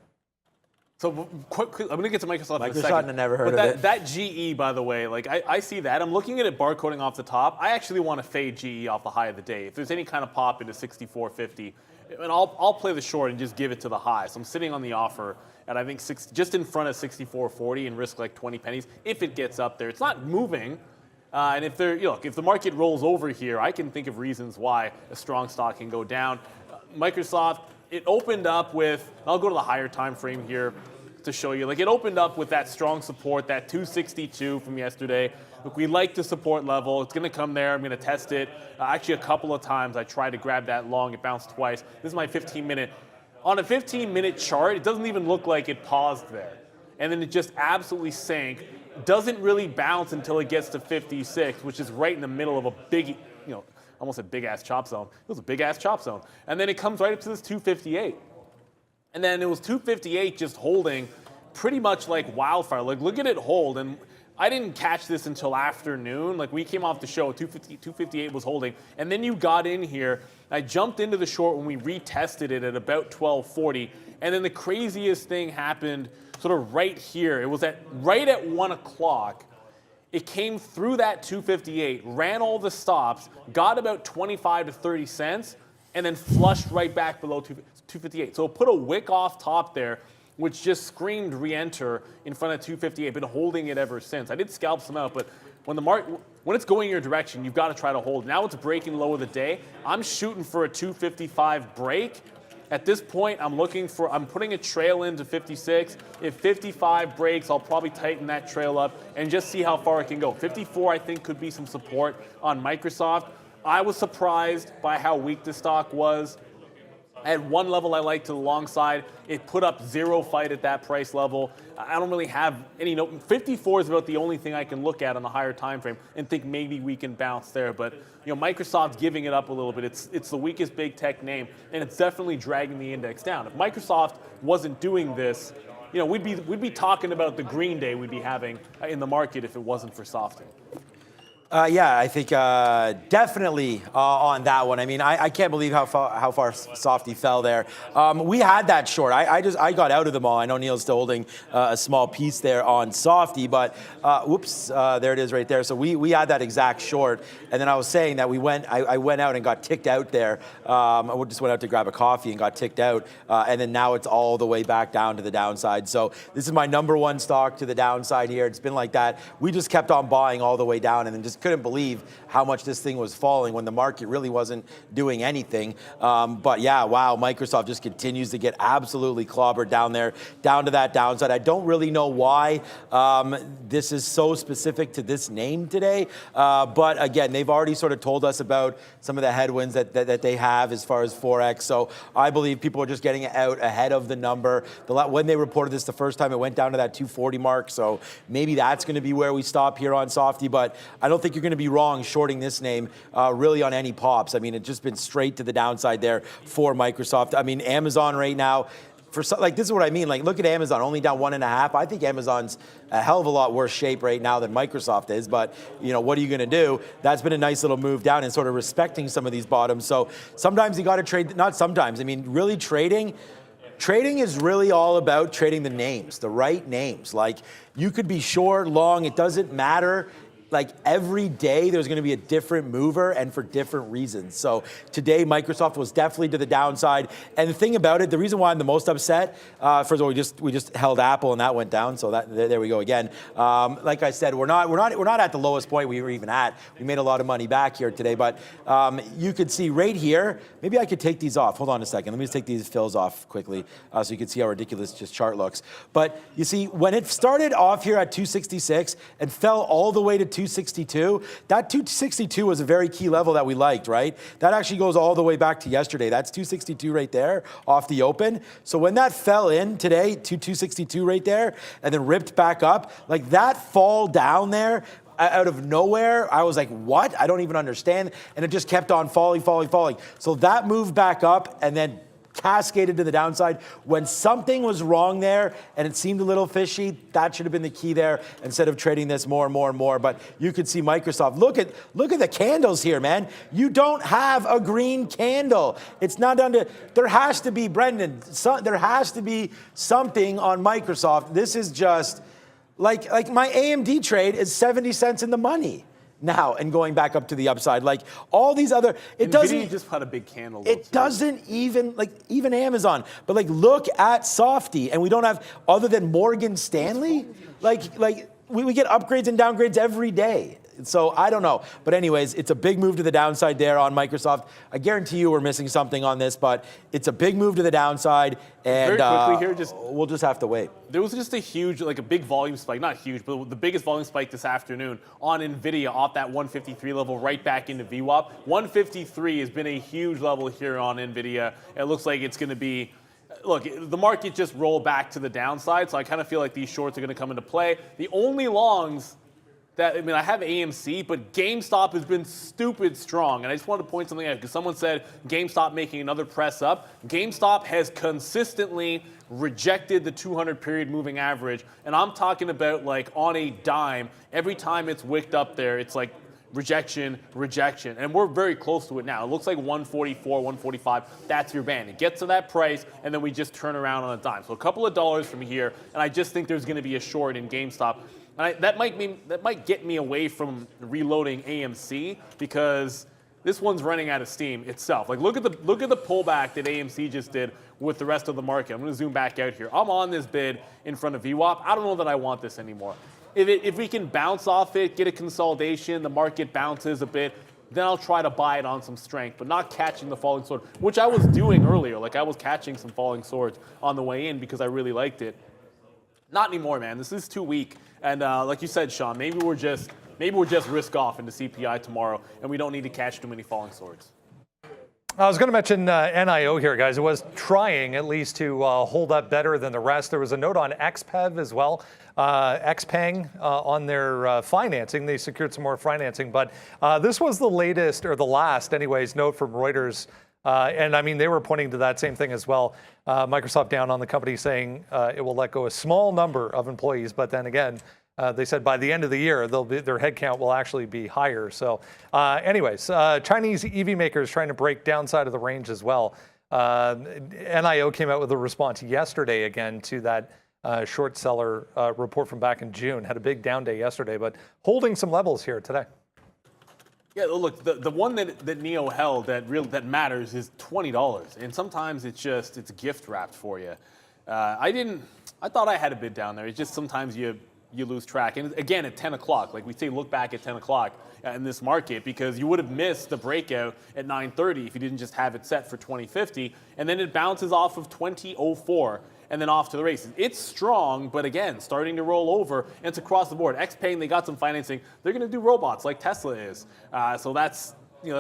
[SPEAKER 2] So quickly, I'm going to get to Microsoft in a second.
[SPEAKER 3] I never heard of it.
[SPEAKER 2] That GE, by the way, I see that. I'm looking at it barcoding off the top. I actually want to fade GE off the high of the day. If there's any kind of pop into 64.50, and I'll play the short and just give it to the high. So I'm sitting on the offer at, I think, just in front of 64.40 and risk like 20 pennies if it gets up there. It's not moving. And if the market rolls over here, I can think of reasons why a strong stock can go down. Microsoft, it opened up with, I'll go to the higher time frame here to show you. It opened up with that strong support, that 262 from yesterday. Look, we like the support level. It's going to come there. I'm going to test it. Actually, a couple of times I tried to grab that long. It bounced twice. This is my 15-minute. On a 15-minute chart, it doesn't even look like it paused there. And then it just absolutely sank. Doesn't really bounce until it gets to 56, which is right in the middle of a big, almost a big-ass chop zone. It was a big-ass chop zone. And then it comes right up to this 258. And then it was 258 just holding pretty much like wildfire. Look at it hold. And I didn't catch this until afternoon. Like we came off the show, 250, 258 was holding, and then you got in here. I jumped into the short when we retested it at about 1240, and then the craziest thing happened sort of right here. It was right at 1 o'clock. It came through that 258, ran all the stops, got about 25 to 30 cents, and then flushed right back below 258. So it put a wick off top there, which just screamed re-enter in front of 258, been holding it ever since. I did scalp some out, but when it's going your direction, you've got to try to hold. Now it's breaking low of the day. I'm shooting for a 255 break. At this point, I'm putting a trail into 56. If 55 breaks, I'll probably tighten that trail up and just see how far it can go. 54, I think, could be some support on Microsoft. I was surprised by how weak the stock was. At one level I liked to the long side. It put up zero fight at that price level. I don't really have any note. 54 is about the only thing I can look at on a higher time frame and think maybe we can bounce there. But Microsoft's giving it up a little bit. It's the weakest big tech name, and it's definitely dragging the index down. If Microsoft wasn't doing this, we'd be talking about the green day we'd be having in the market if it wasn't for Softy.
[SPEAKER 3] Yeah, I think definitely on that one. I mean, I can't believe how far Softy fell there. We had that short. I got out of them all. I know Neil's still holding a small piece there on Softy, but whoops, there it is right there. So we had that exact short, and then I was saying that I went out and got ticked out there. I just went out to grab a coffee and got ticked out, and then now it's all the way back down to the downside. So this is my number one stock to the downside here. It's been like that. We just kept on buying all the way down, and then just couldn't believe how much this thing was falling when the market really wasn't doing anything. But yeah, wow, Microsoft just continues to get absolutely clobbered down there, down to that downside. I don't really know why this is so specific to this name today. But again, they've already sort of told us about some of the headwinds that they have as far as Forex. So I believe people are just getting it out ahead of the number. When they reported this the first time, it went down to that 240 mark. So maybe that's going to be where we stop here on Softy. But I don't think you're going to be wrong shorting this name really on any pops. I mean, it's just been straight to the downside there for Microsoft. I mean, Amazon right now, this is what I mean. Like, look at Amazon, only down 1.5. I think Amazon's a hell of a lot worse shape right now than Microsoft is. But what are you going to do? That's been a nice little move down and sort of respecting some of these bottoms. So sometimes you got to trade. Not sometimes. I mean, really trading. Trading is really all about trading the names, the right names. Like, you could be short, long. It doesn't matter. Like, every day there's going to be a different mover and for different reasons. So today Microsoft was definitely to the downside. And the thing about it, the reason why I'm the most upset, first of all, we just held Apple and that went down. So there we go again. Like I said, we're not at the lowest point we were even at. We made a lot of money back here today, but you could see right here. Maybe I could take these off. Hold on a second. Let me just take these fills off quickly so you can see how ridiculous this chart looks. But you see, when it started off here at 266 and fell all the way to 262, that 262 was a very key level that we liked, right? That actually goes all the way back to yesterday. That's 262 right there off the open. So when that fell in today to 262 right there and then ripped back up, like that fall down there out of nowhere, I was like, what? I don't even understand. And it just kept on falling. So that moved back up and then cascaded to the downside. When something was wrong there and it seemed a little fishy, that should have been the key there instead of trading this more and more. But you could see Microsoft. Look at the candles here, man. You don't have a green candle. It's not done to. There has to be, Brendan. There has to be something on Microsoft. This is just like my AMD trade is 70 cents in the money now and going back up to the upside. Like all these other, it doesn't
[SPEAKER 2] just put a big candle.
[SPEAKER 3] It doesn't even Amazon. But like look at Softy, and we don't have other than Morgan Stanley. Like we get upgrades and downgrades every day. So I don't know. But anyways, it's a big move to the downside there on Microsoft. I guarantee you we're missing something on this, but it's a big move to the downside. And
[SPEAKER 2] very quickly here,
[SPEAKER 3] we'll just have to wait.
[SPEAKER 2] There was just a huge, a big volume spike, not huge, but the biggest volume spike this afternoon on NVIDIA off that 153 level right back into VWAP. 153 has been a huge level here on NVIDIA. It looks like it's going to be, look, the market just rolled back to the downside, so I kind of feel like these shorts are going to come into play. The only longs I have AMC, but GameStop has been stupid strong. And I just wanted to point something out because someone said GameStop making another press up. GameStop has consistently rejected the 200 period moving average. And I'm talking about like on a dime. Every time it's wicked up there, it's like rejection, rejection. And we're very close to it now. It looks like 144, 145. That's your band. It gets to that price, and then we just turn around on a dime. So a couple of dollars from here, and I just think there's going to be a short in GameStop. And that might get me away from reloading AMC because this one's running out of steam itself. Like look at the pullback that AMC just did with the rest of the market. I'm going to zoom back out here. I'm on this bid in front of VWAP. I don't know that I want this anymore. If we can bounce off it, get a consolidation, the market bounces a bit, then I'll try to buy it on some strength, but not catching the falling sword, which I was doing earlier. Like I was catching some falling swords on the way in because I really liked it. Not anymore, man. This is too weak. And like you said, Sean, maybe we're just risk off into CPI tomorrow, and we don't need to catch too many falling swords.
[SPEAKER 1] I was going to mention NIO here, guys. It was trying at least to hold up better than the rest. There was a note on XPEV as well, XPeng on their financing. They secured some more financing, but this was the latest, or the last anyways, note from Reuters. And I mean, they were pointing to that same thing as well. Microsoft down on the company saying it will let go a small number of employees, but then again, they said by the end of the year, their headcount will actually be higher. So anyways, Chinese EV makers trying to break downside of the range as well. NIO came out with a response yesterday again to that short seller report from back in June. Had a big down day yesterday, but holding some levels here today.
[SPEAKER 2] Yeah, look, the one that Neo held that matters is $20, and sometimes it's gift wrapped for you. I thought I had a bid down there. It's just sometimes you lose track. And again, at 10 o'clock, like we say, look back at 10 o'clock in this market because you would have missed the breakout at 9:30 if you didn't just have it set for 2050, and then it bounces off of 2004. And then off to the races. It's strong, but again, starting to roll over, and it's across the board. XPeng, they got some financing. They're going to do robots like Tesla is. So that's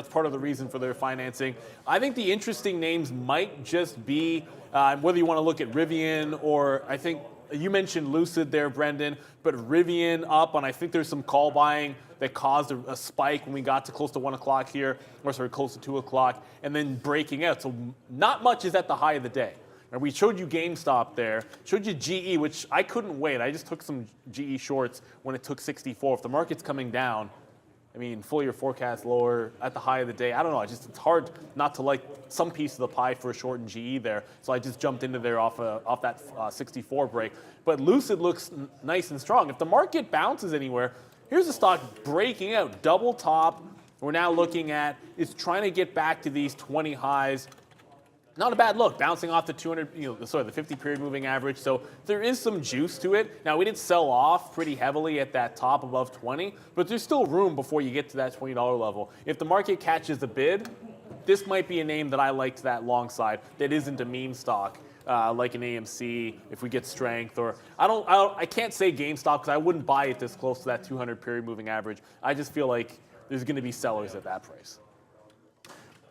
[SPEAKER 2] part of the reason for their financing. I think the interesting names might just be whether you want to look at Rivian or I think you mentioned Lucid there, Brendan, but Rivian up, and I think there's some call buying that caused a spike when we got to close to 1 o'clock here, or sorry, close to 2 o'clock, and then breaking out. So not much is at the high of the day. And we showed you GameStop there, showed you GE, which I couldn't wait. I just took some GE shorts when it took 64. If the market's coming down, I mean, full year forecast lower at the high of the day. I don't know. It's hard not to like some piece of the pie for a short in GE there. So I just jumped into there off that 64 break. But Lucid looks nice and strong. If the market bounces anywhere, here's a stock breaking out, double top. We're now looking at is trying to get back to these 20 highs. Not a bad look, bouncing off the 50 period moving average. So there is some juice to it. Now we did sell off pretty heavily at that top above 20, but there's still room before you get to that $20 level. If the market catches the bid, this might be a name that I like to that long side that isn't a meme stock. Like an AMC, if we get strength, or I can't say GameStop because I wouldn't buy it this close to that 200 period moving average. I just feel like there's going to be sellers at that price.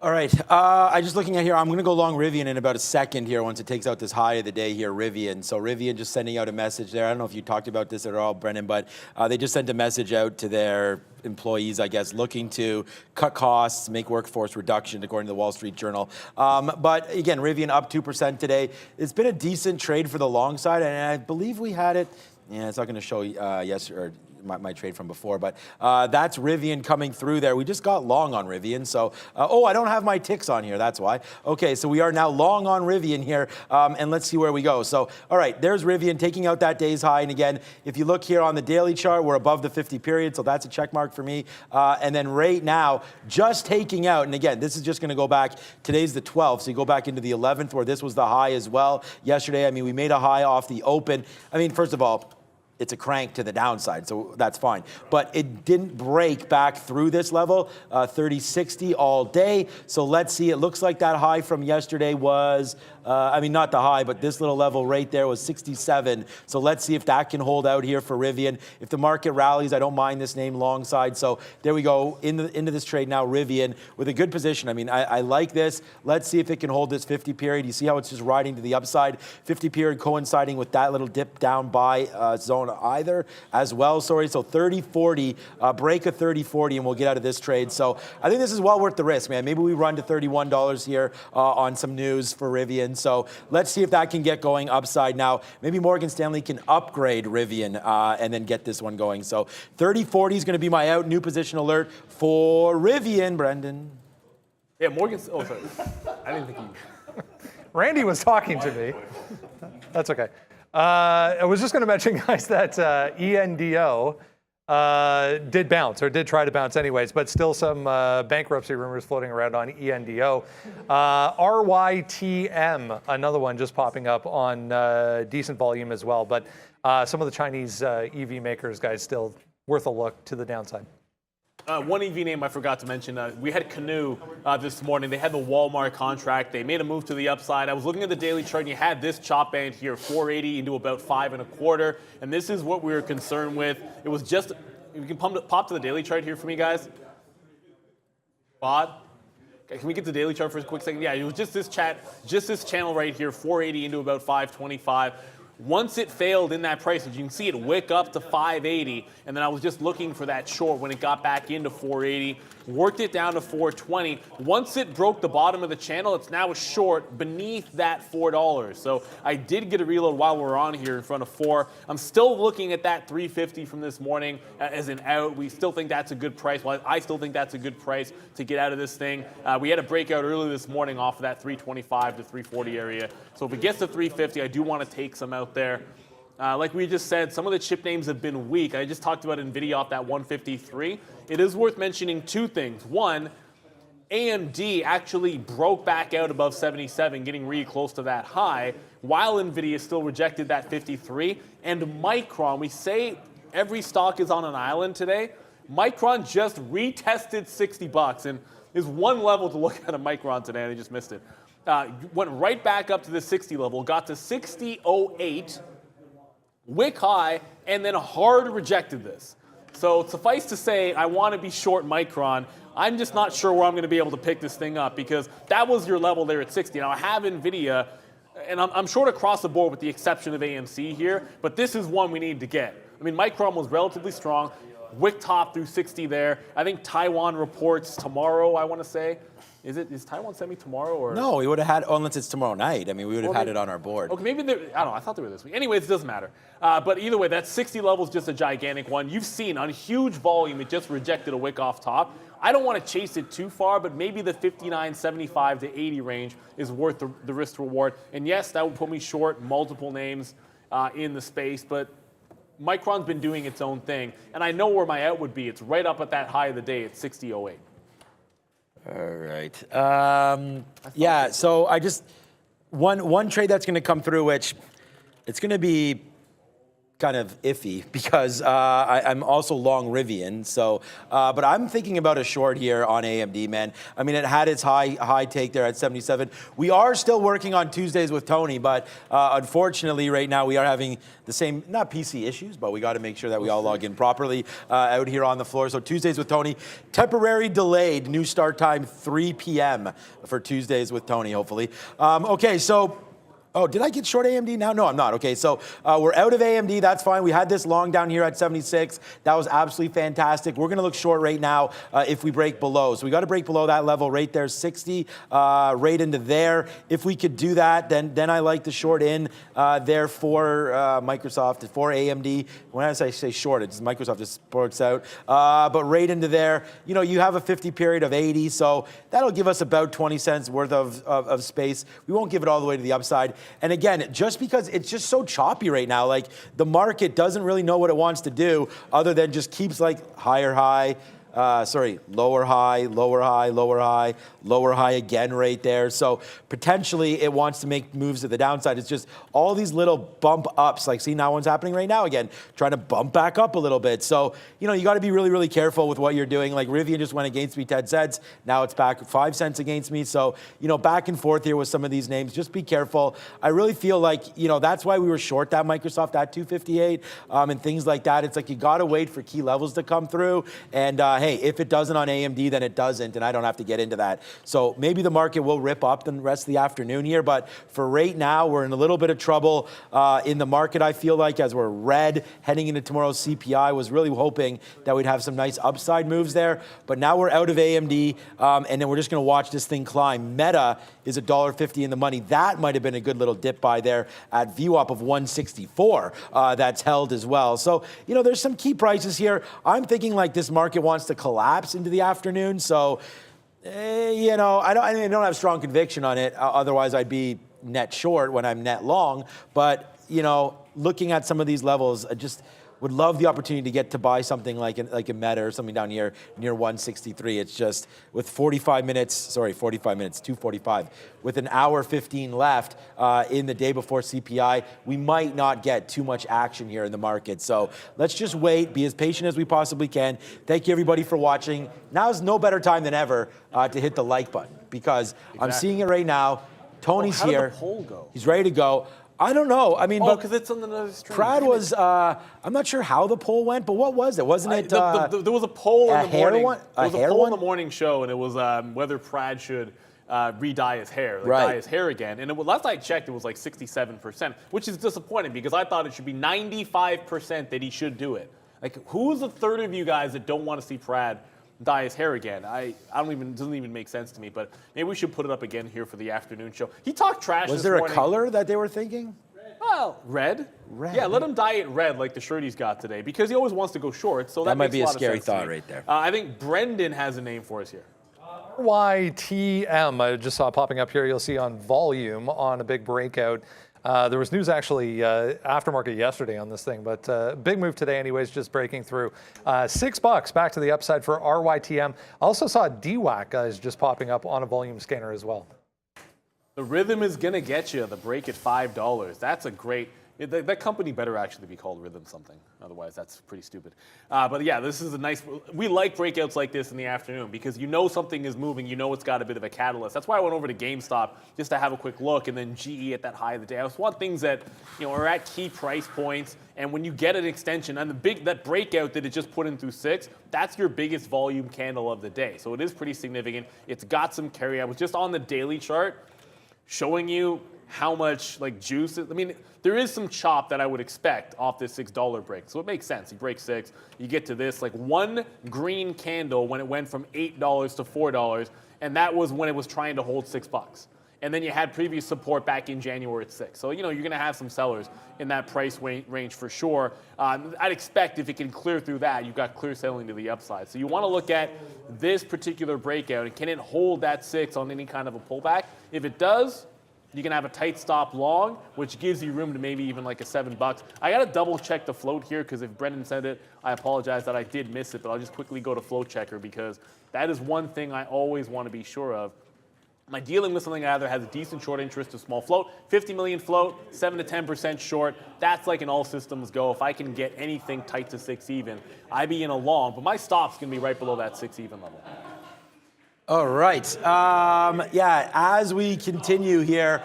[SPEAKER 3] All right, I'm just looking at here. I'm going to go long Rivian in about a second here once it takes out this high of the day here, Rivian. So Rivian just sending out a message there. I don't know if you talked about this at all, Brendan, but they just sent a message out to their employees, I guess, looking to cut costs, make workforce reduction, according to the Wall Street Journal. But again, Rivian up 2% today. It's been a decent trade for the long side, and I believe we had it. Yeah, it's not going to show yesterday. My trade from before, but that's Rivian coming through there. We just got long on Rivian, so I don't have my ticks on here, that's why. Okay, so we are now long on Rivian here, and let's see where we go. So, all right, there's Rivian taking out that day's high, and again, if you look here on the daily chart, we're above the 50 period, so that's a check mark for me. And then right now, just taking out, and again, this is just going to go back, today's the 12th, so you go back into the 11th, where this was the high as well. Yesterday, I mean, we made a high off the open. I mean, first of all, it's a crank to the downside, so that's fine. But it didn't break back through this level, 30.60 all day. So let's see, it looks like that high from yesterday was I mean, not the high, but this little level right there was 67. So let's see if that can hold out here for Rivian. If the market rallies, I don't mind this name long side. So there we go into this trade now, Rivian, with a good position. I mean, I like this. Let's see if it can hold this 50 period. You see how it's just riding to the upside. 50 period coinciding with that little dip down by zone either as well. Sorry, so 30-40, break a 30-40, and we'll get out of this trade. So I think this is well worth the risk, man. Maybe we run to $31 here on some news for Rivian. So let's see if that can get going upside now. Maybe Morgan Stanley can upgrade Rivian and then get this one going. So 30-40 is going to be my out. New position alert for Rivian, Brendan.
[SPEAKER 2] Yeah, Morgan. Oh, sorry. I didn't think you.
[SPEAKER 1] Randy was talking to me. That's okay. I was just going to mention, guys, that ENDO did bounce, or did try to bounce anyways, but still some bankruptcy rumors floating around on ENDO. RYTM, another one just popping up on decent volume as well. But some of the Chinese EV makers, guys, still worth a look to the downside.
[SPEAKER 2] One EV name I forgot to mention, we had Canoe this morning. They had the Walmart contract. They made a move to the upside. I was looking at the daily chart, and you had this chop band here, 480 into about 5.25. And this is what we were concerned with. It was just, you can pop to the daily chart here for me, guys. Bod? Okay, can we get the daily chart for a quick second? Yeah, it was just this channel right here, 480 into about 525. Once it failed in that price, as you can see, it wick up to 580, and then I was just looking for that short when it got back into 480, worked it down to 420. Once it broke the bottom of the channel, it's now a short beneath that $4. So I did get a reload while we're on here in front of 4. I'm still looking at that 350 from this morning as an out. We still think that's a good price. Well, I still think that's a good price to get out of this thing. We had a breakout early this morning off of that 325 to 340 area. So if it gets to 350, I do want to take some out there. Like we just said, some of the chip names have been weak. I just talked about NVIDIA off that 153. It is worth mentioning two things. One, AMD actually broke back out above 77, getting really close to that high, while NVIDIA still rejected that 53. And Micron, we say every stock is on an island today. Micron just retested 60 bucks, and there's one level to look at a Micron today, and I just missed it. Went right back up to the 60 level, got to 60.08, wick high, and then hard rejected this. So suffice to say, I want to be short Micron. I'm just not sure where I'm going to be able to pick this thing up, because that was your level there at 60. Now I have NVIDIA, and I'm short across the board with the exception of AMC here, but this is one we need to get. I mean, Micron was relatively strong, wick top through 60 there. I think Taiwan reports tomorrow, I want to say. Is Taiwan semi tomorrow? Or?
[SPEAKER 3] No, we would have had, unless it's tomorrow night. I mean, we would have had it on our board.
[SPEAKER 2] Okay, maybe I don't know. I thought they were this week. Anyways, it doesn't matter. But either way, that 60 level is just a gigantic one. You've seen on huge volume, it just rejected a wick off top. I don't want to chase it too far, but maybe the 59, 75 to 80 range is worth the risk to reward. And yes, that would put me short multiple names in the space, but Micron's been doing its own thing. And I know where my out would be. It's right up at that high of the day at 60.08.
[SPEAKER 3] All right. Yeah, so I just, one trade that's going to come through, which it's going to be kind of iffy because I'm also long Rivian. So, but I'm thinking about a short here on AMD, man. I mean, it had its high take there at 77. We are still working on Tuesdays with Tony, but unfortunately right now we are having the same, not PC issues, but we got to make sure that we all log in properly out here on the floor. So Tuesdays with Tony, temporary delayed, new start time 3 p.m. for Tuesdays with Tony, hopefully. Okay, so, oh, did I get short AMD now? No, I'm not. Okay, so we're out of AMD. That's fine. We had this long down here at 76. That was absolutely fantastic. We're going to look short right now if we break below. So we got to break below that level right there, 60, right into there. If we could do that, then I like the short in there for Microsoft, for AMD. When I say short, it's Microsoft just works out. But right into there, you know, you have a 50 period of 80, so that'll give us about 20 cents worth of space. We won't give it all the way to the upside. And again, just because it's just so choppy right now, like the market doesn't really know what it wants to do other than just keeps like higher high, lower high, lower high, lower high, lower high again right there. So potentially it wants to make moves to the downside. It's just all these little bump ups, like see now one's happening right now again, trying to bump back up a little bit. So, you know, you got to be really, really careful with what you're doing. Like Rivian just went against me 10 cents. Now it's back 5 cents against me. So, you know, back and forth here with some of these names. Just be careful. I really feel like, you know, that's why we were short that Microsoft at 258 and things like that. It's like you got to wait for key levels to come through. And hey, if it doesn't on AMD, then it doesn't, and I don't have to get into that. So maybe the market will rip up the rest of the afternoon here, but for right now, we're in a little bit of trouble in the market, I feel like, as we're red heading into tomorrow's CPI. Was really hoping that we'd have some nice upside moves there, but now we're out of AMD, and then we're just going to watch this thing climb. Meta is $1.50 in the money. That might have been a good little dip by there at VWAP of 164. That's held as well. So, you know, there's some key prices here. I'm thinking like this market wants to collapse into the afternoon. So, you know, I don't have strong conviction on it. Otherwise, I'd be net short when I'm net long. But, you know, looking at some of these levels, I just would love the opportunity to get to buy something like a Meta or something down here near 163. It's just with 245, with an hour 15 left in the day before CPI, we might not get too much action here in the market. So let's just wait, be as patient as we possibly can. Thank you everybody for watching. Now's no better time than ever to hit the like button, because I'm seeing it right now. Tony's here.
[SPEAKER 2] How did the poll go?
[SPEAKER 3] He's ready to go. I don't know. I mean,
[SPEAKER 2] because it's on another stream.
[SPEAKER 3] Brad was, I'm not sure how the poll went, but what was it? Wasn't it?
[SPEAKER 2] There was a poll in the morning.
[SPEAKER 3] One?
[SPEAKER 2] There was a poll in the morning show, and it was whether Brad should re-dye his hair, dye his hair again. And last I checked, it was like 67%, which is disappointing because I thought it should be 95% that he should do it. Like, who's the third of you guys that don't want to see Brad dye his hair again? It doesn't even make sense to me, but maybe we should put it up again here for the afternoon show. He talked trash
[SPEAKER 3] Was
[SPEAKER 2] this
[SPEAKER 3] there
[SPEAKER 2] morning.
[SPEAKER 3] a color that they were thinking?
[SPEAKER 2] Well, red.
[SPEAKER 3] Red.
[SPEAKER 2] Yeah, let him dye it red like the shirt he's got today, because he always wants to go short. So that
[SPEAKER 3] might
[SPEAKER 2] makes
[SPEAKER 3] be a
[SPEAKER 2] lot of
[SPEAKER 3] scary
[SPEAKER 2] sense to
[SPEAKER 3] thought
[SPEAKER 2] me.
[SPEAKER 3] right there.
[SPEAKER 2] I think Brendan has a name for us here.
[SPEAKER 1] RYTM, I just saw popping up here. You'll see on volume on a big breakout. There was news actually aftermarket yesterday on this thing, but big move today anyways, just breaking through. $6 back to the upside for RYTM. Also saw DWAC is just popping up on a volume scanner as well.
[SPEAKER 2] The rhythm is going to get you. The break at $5. That's a great... That company better actually be called Rhythm something. Otherwise, that's pretty stupid. But yeah, this is a nice... We like breakouts like this in the afternoon because you know something is moving. You know it's got a bit of a catalyst. That's why I went over to GameStop just to have a quick look, and then GE at that high of the day. I just want things that, you know, are at key price points. And when you get an extension, and that breakout that it just put in through 6, that's your biggest volume candle of the day. So it is pretty significant. It's got some carry. I was just on the daily chart showing you how much like juice. I mean, there is some chop that I would expect off this $6 break. So it makes sense. You break 6, you get to this, like one green candle when it went from $8 to $4, and that was when it was trying to hold $6. And then you had previous support back in January at 6. So, you know, you're going to have some sellers in that price range for sure. I'd expect if it can clear through that, you've got clear selling to the upside. So you want to look at this particular breakout, and can it hold that 6 on any kind of a pullback? If it does, you can have a tight stop long, which gives you room to maybe even like a $7. I got to double check the float here, because if Brendan said it, I apologize that I did miss it, but I'll just quickly go to float checker, because that is one thing I always want to be sure of. Am I dealing with something that either has a decent short interest or small float? 50 million float, 7 to 10% short. That's like an all systems go. If I can get anything tight to 6 even, I'd be in a long, but my stop's going to be right below that 6 even level.
[SPEAKER 3] All right. Yeah, as we continue here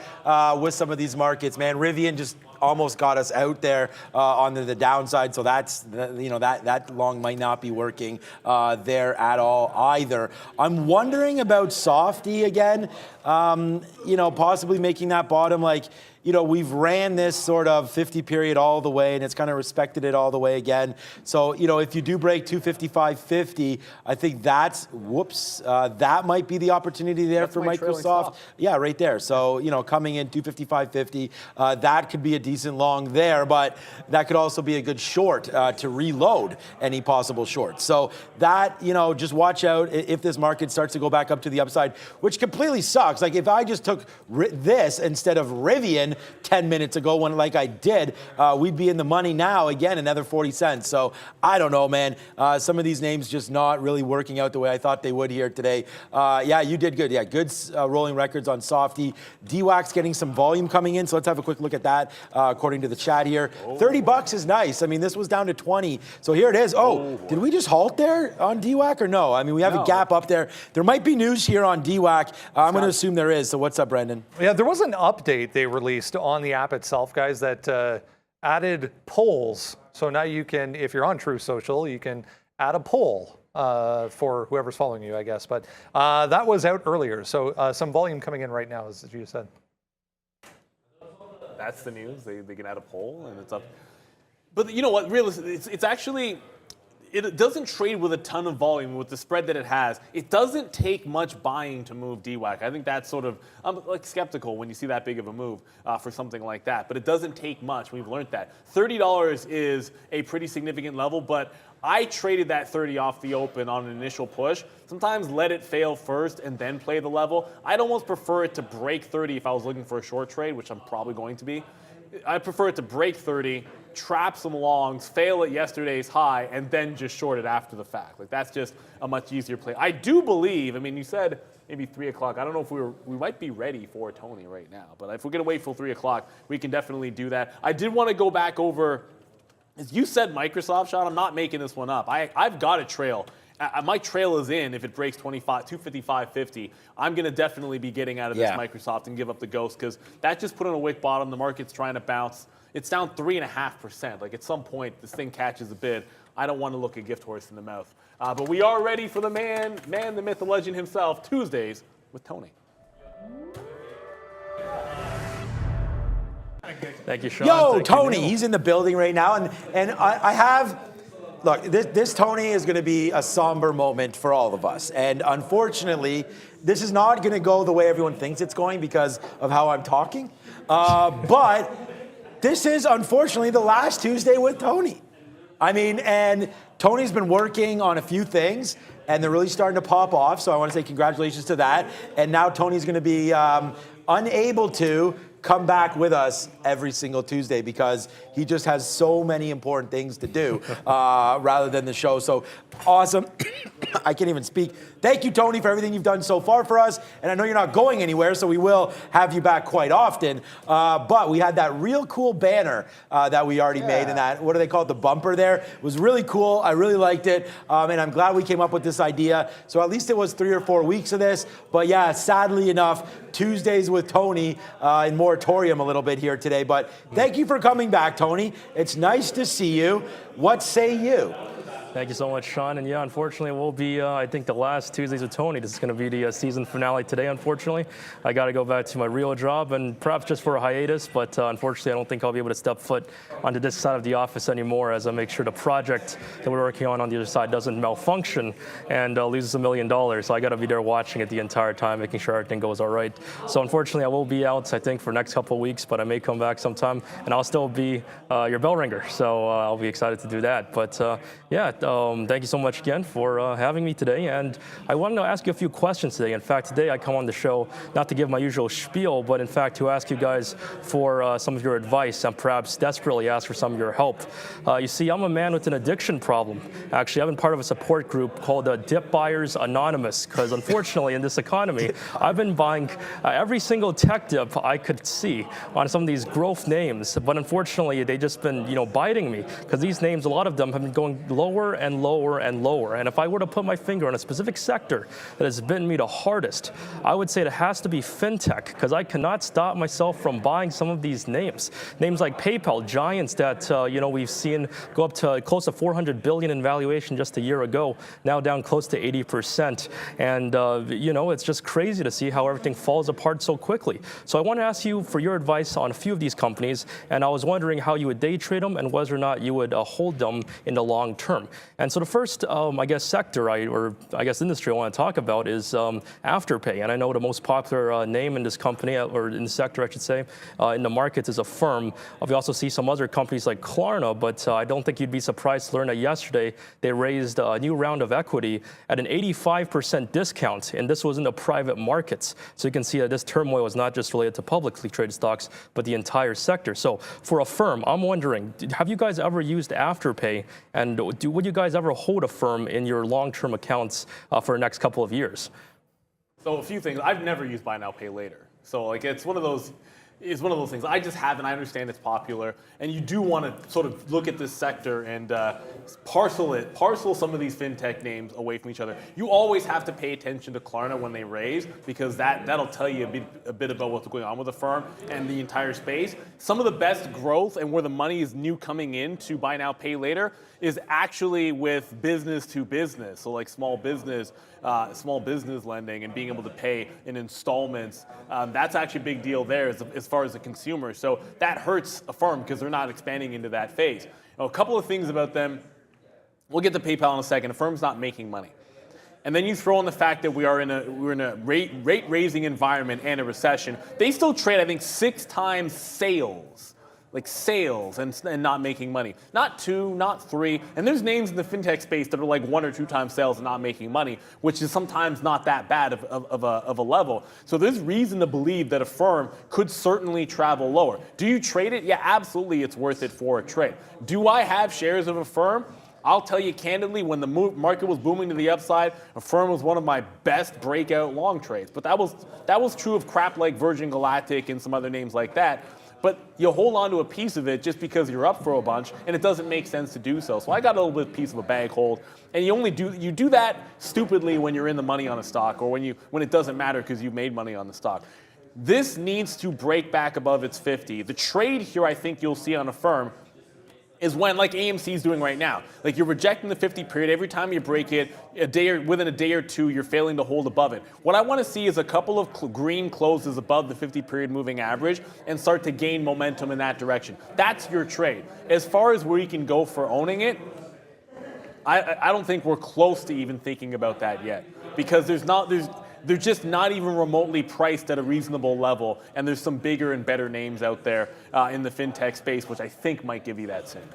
[SPEAKER 3] with some of these markets, man, Rivian just almost got us out there on the downside. So that's, you know, that long might not be working there at all either. I'm wondering about Softy again, you know, possibly making that bottom. Like, you know, we've ran this sort of 50 period all the way, and it's kind of respected it all the way again. So, you know, if you do break 255.50, I think that's, that might be the opportunity there for Microsoft. Yeah, right there. So, you know, coming in 255.50, that could be a decent long there, but that could also be a good short to reload any possible short. So that, you know, just watch out if this market starts to go back up to the upside, which completely sucks. Like if I just took this instead of Rivian, in 10 minutes ago when, like I did, we'd be in the money now, again, another 40 cents. So I don't know, man. Some of these names just not really working out the way I thought they would here today. Yeah, you did good. Yeah, good rolling records on Softy. DWAC's getting some volume coming in, so let's have a quick look at that according to the chat here. $30 is nice. I mean, this was down to 20. So here it is. Oh, did we just halt there on DWAC or no? I mean, we have a gap up there. There might be news here on DWAC. I'm going to assume there is. So what's up, Brendan?
[SPEAKER 1] Yeah, there was an update they released on the app itself, guys, that added polls. So now you can, if you're on True Social, you can add a poll for whoever's following you, I guess. But that was out earlier. So some volume coming in right now, as you said.
[SPEAKER 2] That's the news. They can add a poll, and it's up. But you know what? Realistically, it's actually, it doesn't trade with a ton of volume with the spread that it has. It doesn't take much buying to move DWAC. I think that's sort of, I'm like skeptical when you see that big of a move for something like that. But it doesn't take much. We've learned that. $30 is a pretty significant level, but I traded that 30 off the open on an initial push. Sometimes let it fail first and then play the level. I'd almost prefer it to break 30 if I was looking for a short trade, which I'm probably going to be. I prefer it to break 30, trap some longs, fail at yesterday's high, and then just short it after the fact. Like, that's just a much easier play. I do believe, I mean, you said maybe 3 o'clock. I don't know if we might be ready for Tony right now, but if we're going to wait till 3 o'clock, we can definitely do that. I did want to go back over, as you said, Microsoft, Sean, I'm not making this one up. I've got a trail. My trail is in if it breaks 255.50. I'm going to definitely be getting out of this Microsoft and give up the ghost because that just put on a wick bottom. The market's trying to bounce. It's down 3.5%. Like, at some point, this thing catches a bid. I don't want to look a gift horse in the mouth. But we are ready for the man, the myth, the legend himself, Tuesdays with Tony.
[SPEAKER 4] Thank you, Sean.
[SPEAKER 3] Yo,
[SPEAKER 4] Thank
[SPEAKER 3] Tony,
[SPEAKER 4] you,
[SPEAKER 3] he's in the building right now. And I have, look, this Tony is going to be a somber moment for all of us. And unfortunately, this is not going to go the way everyone thinks it's going because of how I'm talking. But this is, unfortunately, the last Tuesday with Tony. I mean, and Tony's been working on a few things, and they're really starting to pop off. So I want to say congratulations to that. And now Tony's going to be unable to come back with us every single Tuesday because he just has so many important things to do rather than the show. So awesome. I can't even speak. Thank you, Tony, for everything you've done so far for us. And I know you're not going anywhere, so we will have you back quite often. But we had that real cool banner that we already made, and that, what do they call it, the bumper there? It was really cool. I really liked it. And I'm glad we came up with this idea. So at least it was 3 or 4 weeks of this. But yeah, sadly enough, Tuesdays with Tony in moratorium a little bit here today. But thank you for coming back, Tony. It's nice to see you. What say you?
[SPEAKER 4] Thank you so much, Sean. And yeah, unfortunately, it will be, I think, the last Tuesdays with Tony. This is going to be the season finale today, unfortunately. I got to go back to my real job and perhaps just for a hiatus. But unfortunately, I don't think I'll be able to step foot onto this side of the office anymore as I make sure the project that we're working on the other side doesn't malfunction and loses $1 million. So I got to be there watching it the entire time, making sure everything goes all right. So unfortunately, I will be out, I think, for the next couple of weeks, but I may come back sometime. And I'll still be your bell ringer. So I'll be excited to do that. But yeah. Thank you so much again for having me today. And I wanted to ask you a few questions today. In fact, today I come on the show not to give my usual spiel, but in fact to ask you guys for some of your advice and perhaps desperately ask for some of your help. You see, I'm a man with an addiction problem. Actually, I've been part of a support group called Dip Buyers Anonymous because unfortunately in this economy, I've been buying every single tech dip I could see on some of these growth names. But unfortunately, they've just been, biting me because these names, a lot of them have been going lower and lower and lower. And if I were to put my finger on a specific sector that has bitten me the hardest, I would say it has to be fintech because I cannot stop myself from buying some of these names. Names like PayPal, giants that we've seen go up to close to 400 billion in valuation just a year ago, now down close to 80%. And it's just crazy to see how everything falls apart so quickly. So I want to ask you for your advice on a few of these companies, and I was wondering how you would day trade them and whether or not you would hold them in the long term. And so the first, I guess, sector or industry I want to talk about is Afterpay. And I know the most popular name in this company, or in the sector, I should say, in the markets is Affirm. We also see some other companies like Klarna, but I don't think you'd be surprised to learn that yesterday they raised a new round of equity at an 85% discount, and this was in the private markets. So you can see that this turmoil is not just related to publicly traded stocks, but the entire sector. So for Affirm, I'm wondering, have you guys ever used Afterpay, and would you guys ever hold Affirm in your long-term accounts for the next couple of years?
[SPEAKER 2] So a few things. I've never used buy now, pay later. So like it's one of those things. I just haven't. I understand it's popular, and you do want to sort of look at this sector and parcel some of these fintech names away from each other. You always have to pay attention to Klarna when they raise, because that'll tell you a bit about what's going on with the firm and the entire space. Some of the best growth and where the money is new coming in to buy now, pay later is actually with business to business. So like small business lending and being able to pay in installments. That's actually a big deal there as far as the consumer. So that hurts a firm because they're not expanding into that phase. Now, a couple of things about them. We'll get to PayPal in a second. A firm's not making money. And then you throw in the fact that we're in a rate raising environment and a recession. They still trade, I think, 6 times sales. Like sales and not making money. Not 2, not 3. And there's names in the fintech space that are like 1 or 2 times sales and not making money, which is sometimes not that bad of a level. So there's reason to believe that a firm could certainly travel lower. Do you trade it? Yeah, absolutely, it's worth it for a trade. Do I have shares of a firm? I'll tell you candidly, when the market was booming to the upside, Affirm was one of my best breakout long trades. But that was true of crap like Virgin Galactic and some other names like that. But you hold on to a piece of it just because you're up for a bunch, and it doesn't make sense to do so. So I got a little bit piece of a bag hold, and you do that stupidly when you're in the money on a stock, or when it doesn't matter because you've made money on the stock. This needs to break back above its 50. The trade here, I think you'll see on Affirm, is when, like AMC is doing right now, like you're rejecting the 50 period. Every time you break it, within a day or two, you're failing to hold above it. What I want to see is a couple of green closes above the 50 period moving average and start to gain momentum in that direction. That's your trade. As far as where you can go for owning it, I don't think we're close to even thinking about that yet, because they're just not even remotely priced at a reasonable level, and there's some bigger and better names out there in the fintech space, which I think might give you that same.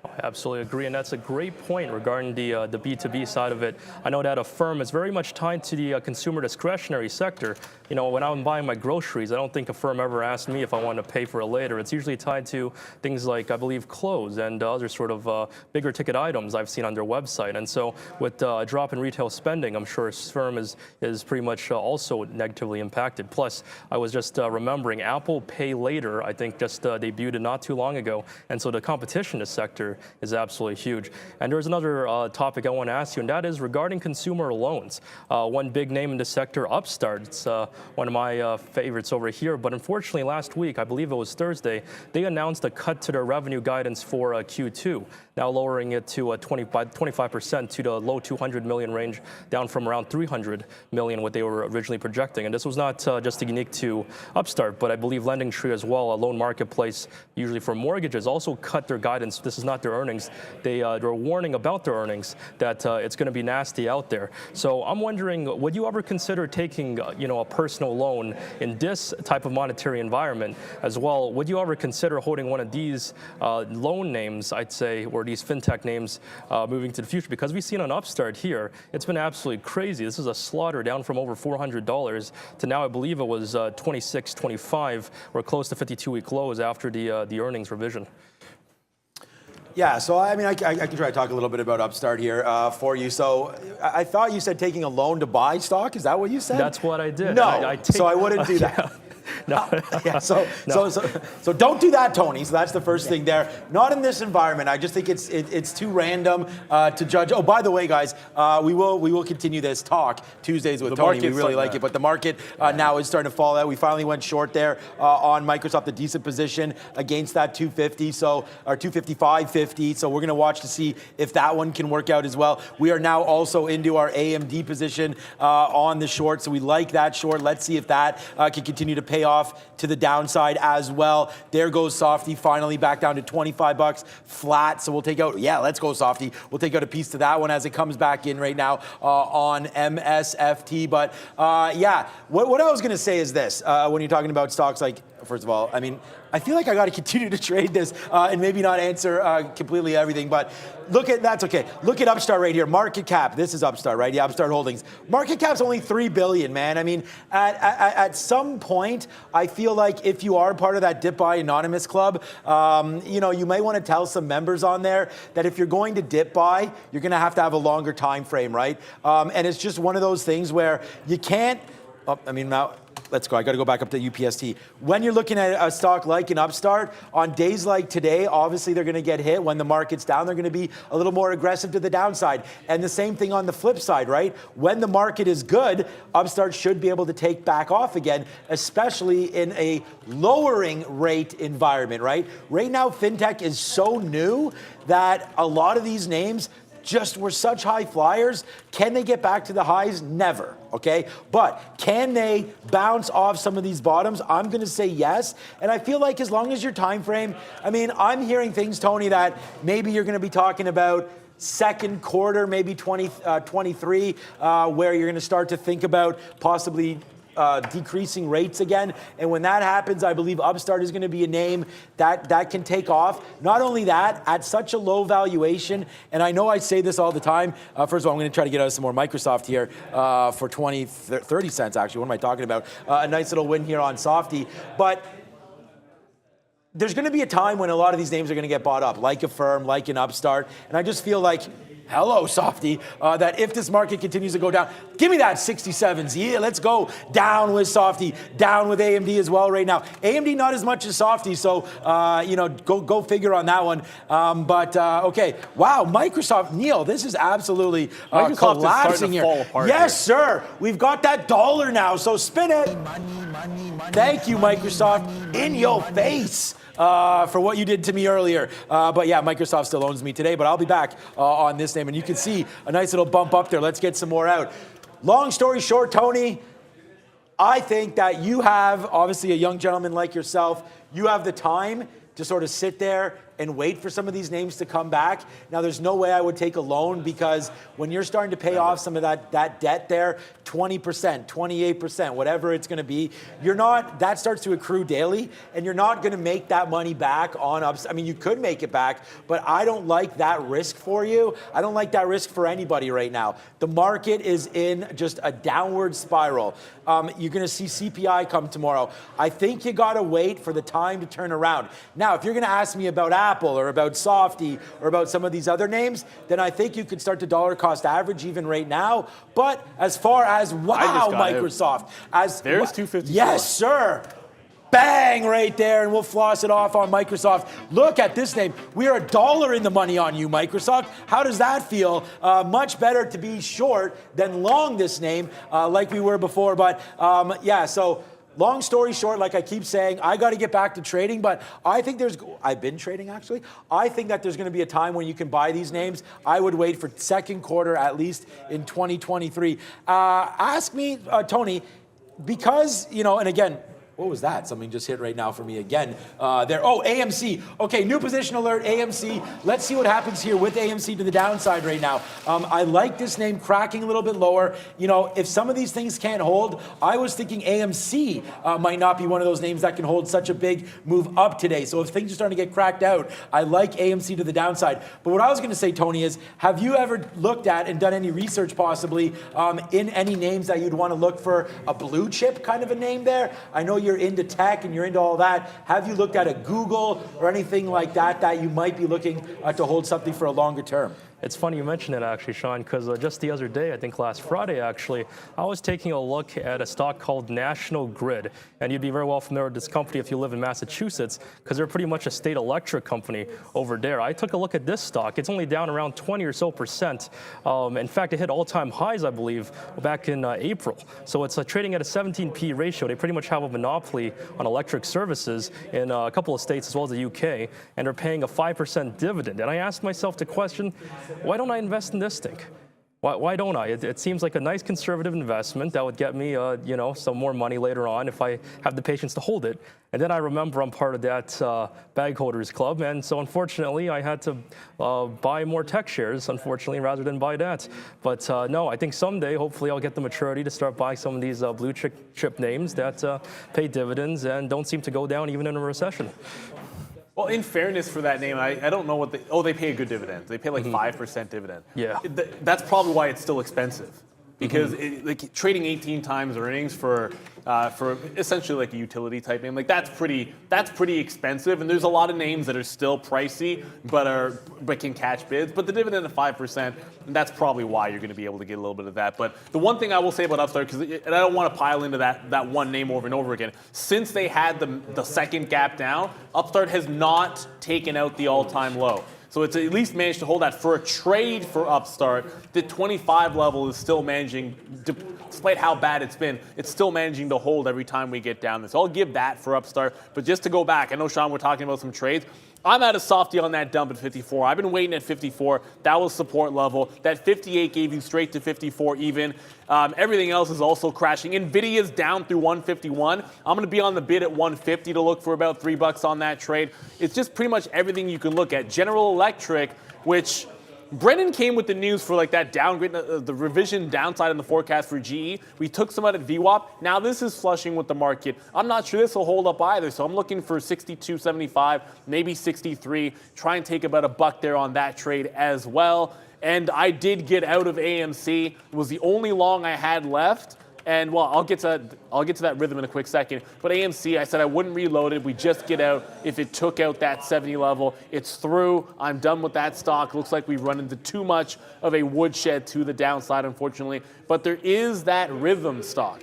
[SPEAKER 4] I absolutely agree, and that's a great point regarding the B2B side of it. I know that Affirm is very much tied to the consumer discretionary sector. You know, when I'm buying my groceries, I don't think Affirm ever asked me if I want to pay for it later. It's usually tied to things like, I believe, clothes and other sort of bigger ticket items I've seen on their website. And so with a drop in retail spending, I'm sure Affirm is pretty much also negatively impacted. Plus, I was just remembering Apple Pay Later, I think, just debuted it not too long ago. And so the competition in this sector is absolutely huge. And there's another topic I want to ask you, and that is regarding consumer loans. One big name in this sector, Upstart. It's one of my favorites over here. But unfortunately, last week, I believe it was Thursday, they announced a cut to their revenue guidance for Q2, now lowering it to 25% to the low 200 million range, down from around 300 million, what they were originally projecting. And this was not just unique to Upstart, but I believe LendingTree as well, a loan marketplace usually for mortgages, also cut their guidance. This is not their earnings. They're warning about their earnings that it's going to be nasty out there. So I'm wondering, would you ever consider taking a personal loan in this type of monetary environment as well? Would you ever consider holding one of these loan names, I'd say, or these fintech names moving to the future? Because we've seen on Upstart here, it's been absolutely crazy. This is a slaughter, down from over $400 to now I believe it was $26.25, or close to 52-week lows after the earnings revision.
[SPEAKER 3] Yeah, so I mean, I can try to talk a little bit about Upstart here for you. So I thought you said taking a loan to buy stock. Is that what you said?
[SPEAKER 4] That's what I did.
[SPEAKER 3] No, so I wouldn't do that.
[SPEAKER 4] Yeah. No.
[SPEAKER 3] Yeah, so don't do that, Tony. So that's the first thing there. Not in this environment. I just think it's too random to judge. Oh, by the way, guys, we will continue this talk Tuesdays with Tony. We really like it, but the market now is starting to fall out. We finally went short there on Microsoft, a decent position against that 250, or 255.50. So we're going to watch to see if that one can work out as well. We are now also into our AMD position on the short, so we like that short. Let's see if that can continue to pay off off to the downside as well. There goes Softy, finally back down to 25 bucks flat. So we'll take out, yeah, let's go Softy. We'll take out a piece to that one as it comes back in right now on MSFT. But yeah, what I was going to say is this, when you're talking about stocks, like, first of all, I mean, I feel like I got to continue to trade this and maybe not answer completely everything, but that's okay. Look at Upstart right here. Market cap, this is Upstart, right? Yeah, Upstart Holdings. Market cap's only $3 billion, man. I mean, at some point, I feel like if you are part of that Dip Buy Anonymous Club, you know, you might want to tell some members on there that if you're going to dip buy, you're going to have a longer time frame, right? And it's just one of those things where you can't, now, let's go. I got to go back up to UPST. When you're looking at a stock like an Upstart, on days like today, obviously they're going to get hit. When the market's down, they're going to be a little more aggressive to the downside. And the same thing on the flip side, right? When the market is good, Upstart should be able to take back off again, especially in a lowering rate environment, right? Right now, fintech is so new that a lot of these names just were such high flyers. Can they get back to the highs? Never, okay? But can they bounce off some of these bottoms? I'm gonna say yes. And I feel like as long as your time frame, I mean, I'm hearing things, Tony, that maybe you're gonna be talking about second quarter, maybe 2023, where you're gonna start to think about possibly decreasing rates again. And when that happens, I believe Upstart is going to be a name that can take off. Not only that, at such a low valuation, and I know I say this all the time. First of all, I'm going to try to get out some more Microsoft here for 30 cents, actually. What am I talking about? A nice little win here on Softy. But there's going to be a time when a lot of these names are going to get bought up, like a Firm, like an Upstart. And I just feel like, hello, Softy, that if this market continues to go down, give me that 67s. Yeah, let's go down with Softy, down with AMD as well right now. AMD not as much as Softy, so, you know, go figure on that one. Okay, wow, Microsoft, Neil, this is absolutely collapsing here.
[SPEAKER 2] Fall apart
[SPEAKER 3] yes, sir. We've got that dollar now, so spin it. Thank you, Microsoft. In your face. For what you did to me earlier. But yeah, Microsoft still owns me today, but I'll be back on this name. And you can see a nice little bump up there. Let's get some more out. Long story short, Tony, I think that you have, obviously a young gentleman like yourself, you have the time to sort of sit there and wait for some of these names to come back. Now, there's no way I would take a loan because when you're starting to pay off some of that debt there, 20%, 28%, whatever it's going to be, that starts to accrue daily, and you're not going to make that money back on ups. I mean, you could make it back, but I don't like that risk for you. I don't like that risk for anybody right now. The market is in just a downward spiral. You're going to see CPI come tomorrow. I think you got to wait for the time to turn around. Now, if you're going to ask me about Apple or about Softy or about some of these other names, then I think you could start to dollar cost average even right now. But as far as, wow, Microsoft.
[SPEAKER 2] There's 254.
[SPEAKER 3] Yes, sir. Bang right there, and we'll floss it off on Microsoft. Look at this name. We are $1 in the money on you, Microsoft. How does that feel? Much better to be short than long this name, like we were before. But yeah, so long story short, like I keep saying, I got to get back to trading, but I think I've been trading actually. I think that there's going to be a time when you can buy these names. I would wait for second quarter, at least in 2023. Ask me, Tony, because, you know, and again, what was that? Something just hit right now for me again. There. Oh, AMC. Okay, new position alert, AMC. Let's see what happens here with AMC to the downside right now. I like this name cracking a little bit lower. You know, if some of these things can't hold, I was thinking AMC might not be one of those names that can hold such a big move up today. So if things are starting to get cracked out, I like AMC to the downside. But what I was going to say, Tony, is have you ever looked at and done any research possibly in any names that you'd want to look for a blue chip kind of a name there? I know you're into tech and you're into all that. Have you looked at a Google or anything like that you might be looking to hold something for a longer term?
[SPEAKER 4] It's funny you mention it, actually, Sean, because just the other day, I think last Friday, actually, I was taking a look at a stock called National Grid. And you'd be very well familiar with this company if you live in Massachusetts, because they're pretty much a state electric company over there. I took a look at this stock. It's only down around 20 or so percent. In fact, it hit all-time highs, I believe, back in April. So it's trading at a 17p ratio. They pretty much have a monopoly on electric services in a couple of states as well as the UK, and they're paying a 5% dividend. And I asked myself the question, why don't I invest in this thing? why don't I? It seems like a nice conservative investment that would get me, you know, some more money later on if I have the patience to hold it. And then I remember I'm part of that bag holders club, and so unfortunately I had to buy more tech shares, unfortunately, rather than buy that. But no, I think someday, hopefully, I'll get the maturity to start buying some of these blue chip names that pay dividends and don't seem to go down even in a recession.
[SPEAKER 2] Well, in fairness for that name, I don't know what they pay a good dividend. They pay like 5% dividend.
[SPEAKER 4] Yeah.
[SPEAKER 2] That's probably why it's still expensive. Because like trading 18 times earnings for essentially like a utility type name, like that's pretty expensive. And there's a lot of names that are still pricey, but can catch bids. But the dividend of 5%, that's probably why you're going to be able to get a little bit of that. But the one thing I will say about Upstart, and I don't want to pile into that one name over and over again, since they had the second gap down, Upstart has not taken out the all-time low. So it's at least managed to hold that. For a trade for Upstart, the 25 level is still managing, despite how bad it's been, it's still managing to hold every time we get down this. So I'll give that for Upstart. But just to go back, I know, Sean, we're talking about some trades. I'm at a softie on that dump at 54. I've been waiting at 54. That was support level. That 58 gave you straight to 54 even. Everything else is also crashing. NVIDIA's down through 151. I'm going to be on the bid at 150 to look for about $3 on that trade. It's just pretty much everything you can look at. General Electric, which Brendan came with the news for like that downgrade, the revision downside in the forecast for GE. We took some out at VWAP. Now this is flushing with the market. I'm not sure this will hold up either, so I'm looking for 62.75, maybe 63. Try and take about $1 there on that trade as well. And I did get out of AMC. It was the only long I had left. And well, I'll get to that rhythm in a quick second. But AMC, I said I wouldn't reload it. We just get out if it took out that 70 level. It's through. I'm done with that stock. Looks like we've run into too much of a woodshed to the downside, unfortunately. But there is that rhythm stock.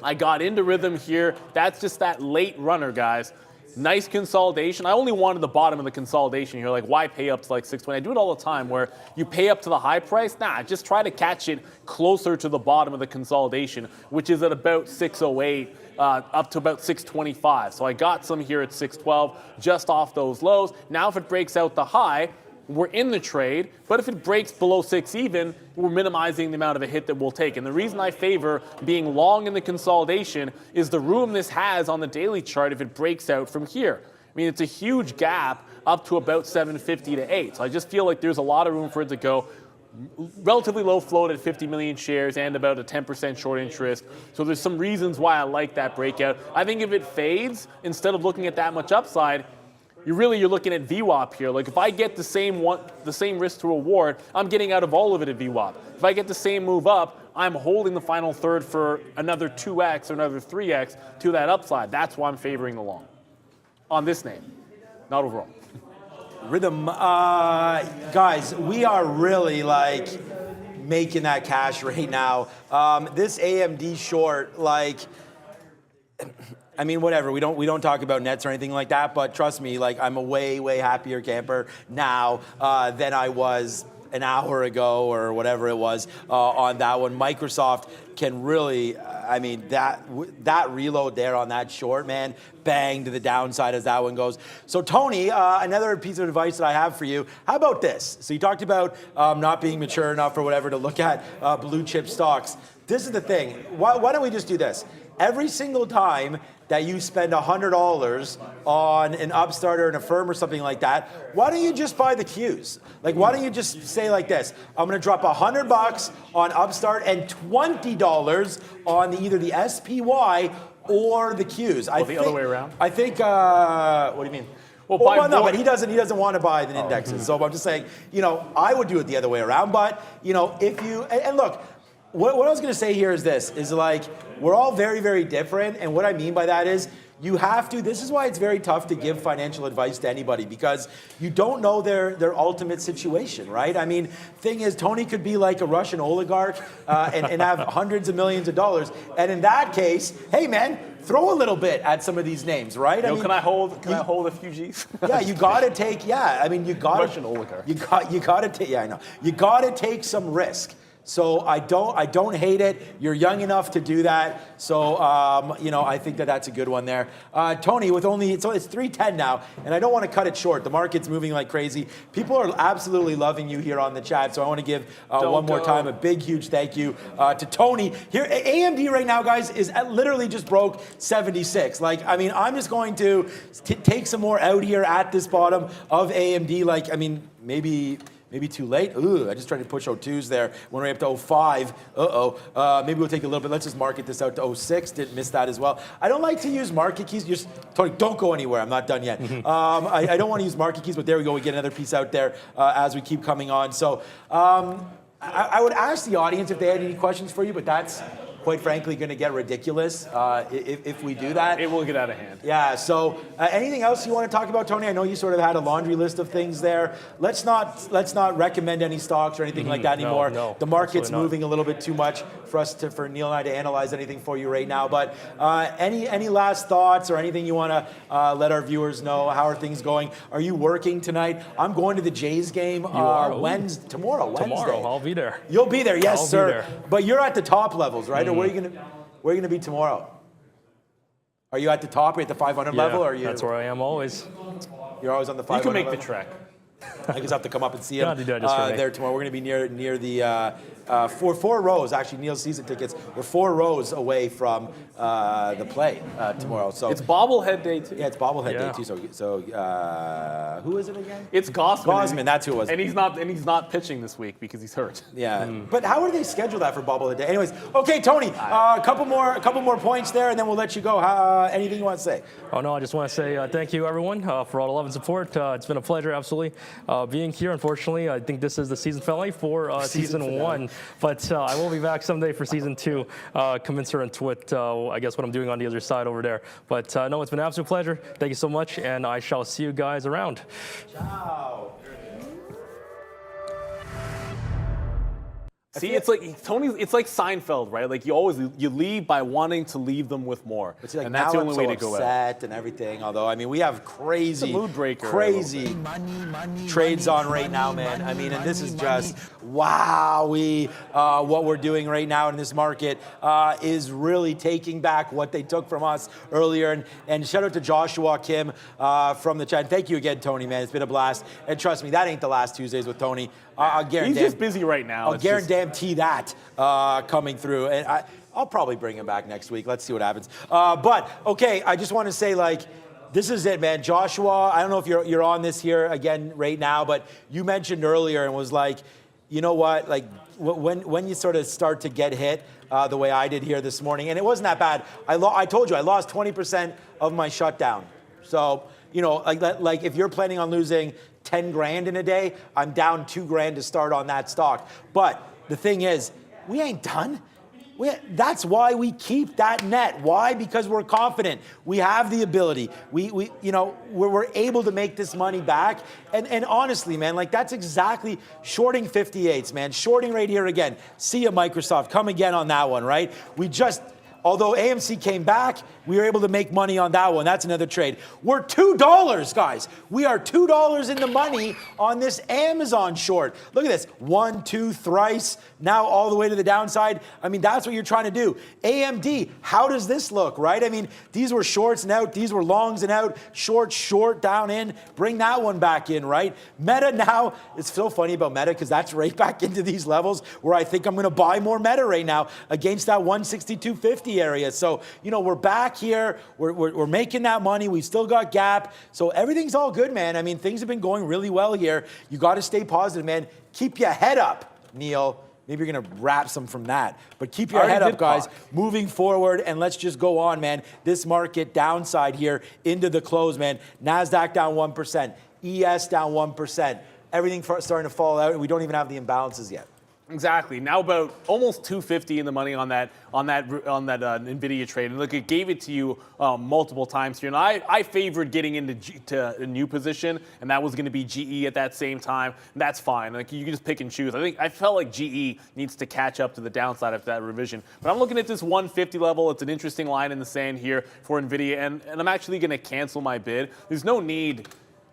[SPEAKER 2] I got into rhythm here. That's just that late runner, guys. Nice consolidation. I only wanted the bottom of the consolidation here. Like, why pay up to like 620? I do it all the time where you pay up to the high price. Nah, just try to catch it closer to the bottom of the consolidation, which is at about 608 up to about 625. So I got some here at 612, just off those lows. Now if it breaks out the high, we're in the trade, but if it breaks below 6 even, we're minimizing the amount of a hit that we'll take. And the reason I favor being long in the consolidation is the room this has on the daily chart if it breaks out from here. I mean, it's a huge gap up to about 750 to 8. So I just feel like there's a lot of room for it to go. Relatively low float at 50 million shares and about a 10% short interest. So there's some reasons why I like that breakout. I think if it fades, instead of looking at that much upside, you're looking at VWAP here. Like if I get the same risk to reward, I'm getting out of all of it at VWAP. If I get the same move up, I'm holding the final third for another 2x or another 3x to that upside. That's why I'm favoring the long on this name, not overall.
[SPEAKER 3] Rhythm, guys, we are really like making that cash right now. This AMD short, like, I mean, whatever. We don't talk about nets or anything like that, but trust me, like I'm a way happier camper now than I was an hour ago or whatever it was on that one. Microsoft can really, I mean, that reload there on that short, man, bang to the downside as that one goes. So Tony, another piece of advice that I have for you. How about this? So you talked about not being mature enough or whatever to look at blue chip stocks. This is the thing. Why don't we just do this? Every single time that you spend $100 on an Upstart or an Affirm or something like that, why don't you just buy the Qs? Like, why don't you just say like this? I'm going to drop $100 on Upstart and $20 on either the SPY or the Qs.
[SPEAKER 2] Well, the other way around?
[SPEAKER 3] I think, what do you mean? Well, no, but he doesn't want to buy the indexes. So I'm just saying, I would do it the other way around. But, if you, and look, what I was going to say here is this, is like, we're all very different. And what I mean by that is you have to, this is why it's very tough to give financial advice to anybody, because you don't know their ultimate situation, right? I mean, thing is, Tony could be like a Russian oligarch and have hundreds of millions of dollars. And in that case, hey man, throw a little bit at some of these names, right?
[SPEAKER 2] Can I hold a few G's?
[SPEAKER 3] Yeah, you got to take, I mean, you got to.
[SPEAKER 2] Russian oligarch.
[SPEAKER 3] You got to take, I know. You got to take some risk. So I don't hate it. You're young enough to do that. So I think that's a good one there. Tony, with it's 3:10 now, and I don't want to cut it short. The market's moving like crazy. People are absolutely loving you here on the chat. So I want to give one more time a big, huge thank you to Tony. Here, AMD right now, guys, is literally just broke 76. Like, I mean, I'm just going to take some more out here at this bottom of AMD. Like, I mean, maybe too late. Ooh, I just tried to push 02s there. Went right up to 05. Maybe we'll take a little bit. Let's just market this out to 06. Didn't miss that as well. I don't like to use market keys. Tony, don't go anywhere. I'm not done yet. I don't want to use market keys, but there we go. We get another piece out there as we keep coming on. So I would ask the audience if they had any questions for you, but that's quite frankly going to get ridiculous if we do that.
[SPEAKER 2] It will get out of hand.
[SPEAKER 3] Yeah, so anything else you want to talk about, Tony? I know you sort of had a laundry list of things there. Let's not recommend any stocks or anything like that anymore.
[SPEAKER 4] No,
[SPEAKER 3] the market's moving a little bit too much for Neil and I to analyze anything for you right now. But any last thoughts or anything you want to let our viewers know? How are things going? Are you working tonight? I'm going to the Jays game tomorrow, Wednesday.
[SPEAKER 4] Tomorrow, I'll be there.
[SPEAKER 3] You'll be there, yes,
[SPEAKER 4] I'll
[SPEAKER 3] sir.
[SPEAKER 4] be there.
[SPEAKER 3] But you're at the top levels, right? Or where are you gonna be tomorrow? Are you at the top? Are you at the 500 level? Or are you?
[SPEAKER 4] That's where I am always.
[SPEAKER 3] You're always on the 500
[SPEAKER 2] You can make
[SPEAKER 3] level?
[SPEAKER 2] the trek.
[SPEAKER 3] I just have to come up and see him
[SPEAKER 4] do that just for me.
[SPEAKER 3] there tomorrow. We're going to be near the four rows. Actually, Neil's season tickets. We're 4 rows away from the play tomorrow. So
[SPEAKER 2] It's bobblehead day too.
[SPEAKER 3] yeah, it's bobblehead day too. So who is it again?
[SPEAKER 2] It's Gossman.
[SPEAKER 3] Gossman, that's who it was.
[SPEAKER 2] And he's not pitching this week because he's hurt.
[SPEAKER 3] Yeah, but how would they schedule that for bobblehead day? Anyways, okay, Tony, a couple more points there, and then we'll let you go. Anything you want to say?
[SPEAKER 4] Oh no, I just want to say thank you everyone for all the love and support. It's been a pleasure, absolutely, being here. Unfortunately, I think this is the season finale for season 1, but I will be back someday for season 2, commensurate with I guess what I'm doing on the other side over there. But no, it's been an absolute pleasure. Thank you so much, and I shall see you guys around.
[SPEAKER 3] Ciao.
[SPEAKER 2] See, it's like Tony's. It's like Seinfeld, right? Like you leave by wanting to leave them with more,
[SPEAKER 3] It's like
[SPEAKER 2] and that's
[SPEAKER 3] now
[SPEAKER 2] the only
[SPEAKER 3] I'm
[SPEAKER 2] way
[SPEAKER 3] so
[SPEAKER 2] to go out.
[SPEAKER 3] upset and everything. Although I mean, we have crazy,
[SPEAKER 2] It's a mood breaker
[SPEAKER 3] crazy trades on right now, man. I mean, and this is just wow. What we're doing right now in this market is really taking back what they took from us earlier. And shout out to Joshua Kim from the chat. Thank you again, Tony, man. It's been a blast. And trust me, that ain't the last Tuesdays with Tony. I'll guarantee.
[SPEAKER 2] He's just busy right now.
[SPEAKER 3] I'll guarantee that coming through. And I'll probably bring him back next week. Let's see what happens. But, okay, I just want to say, like, this is it, man. Joshua, I don't know if you're on this here again right now, but you mentioned earlier and was like, you know what, like, when you sort of start to get hit the way I did here this morning, and it wasn't that bad. I told you, I lost 20% of my shutdown. So, you know, like if you're planning on losing 10 grand in a day, I'm down 2 grand to start on that stock. But the thing is, we ain't done. That's why we keep that net. Why? Because we're confident. We have the ability. We're able to make this money back. And honestly, man, like that's exactly shorting 58s, man. Shorting right here again. See ya, Microsoft. Come again on that one, right? Although AMC came back, we were able to make money on that one. That's another trade. We're $2, guys. We are $2 in the money on this Amazon short. Look at this. 1, 2, thrice. Now all the way to the downside. I mean, that's what you're trying to do. AMD, how does this look, right? I mean, these were shorts and out. These were longs and out. Short, down in. Bring that one back in, right? Meta now, it's so funny about Meta because that's right back into these levels where I think I'm going to buy more Meta right now against that 162.50 area. So, we're back here. We're making that money. We've still got gap. So everything's all good, man. I mean, things have been going really well here. You got to stay positive, man. Keep your head up, Neil. Maybe you're going to wrap some from that. But keep your head up, guys. Moving forward, and let's just go on, man. This market downside here into the close, man. NASDAQ down 1%. ES down 1%. Everything starting to fall out, and we don't even have the imbalances yet.
[SPEAKER 2] Exactly. Now about almost 250 in the money on that Nvidia trade, and look, it gave it to you multiple times here. And I favored getting into a new position, and that was going to be GE at that same time. And that's fine. Like you can just pick and choose. I felt like GE needs to catch up to the downside after that revision. But I'm looking at this 150 level. It's an interesting line in the sand here for Nvidia, and I'm actually going to cancel my bid. There's no need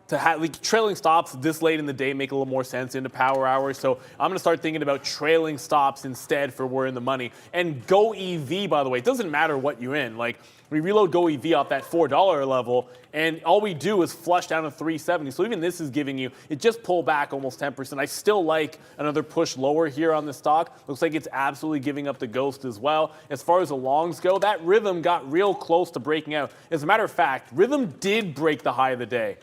[SPEAKER 2] to have like, trailing stops this late in the day make a little more sense into power hours. So I'm going to start thinking about trailing stops instead for we're in the money. And Go EV, by the way, it doesn't matter what you're in. Like we reload Go EV off that $4 level, and all we do is flush down to 370. So even this is giving you, it just pulled back almost 10%. I still like another push lower here on the stock. Looks like it's absolutely giving up the ghost as well. As far as the longs go, that rhythm got real close to breaking out. As a matter of fact, rhythm did break the high of the day.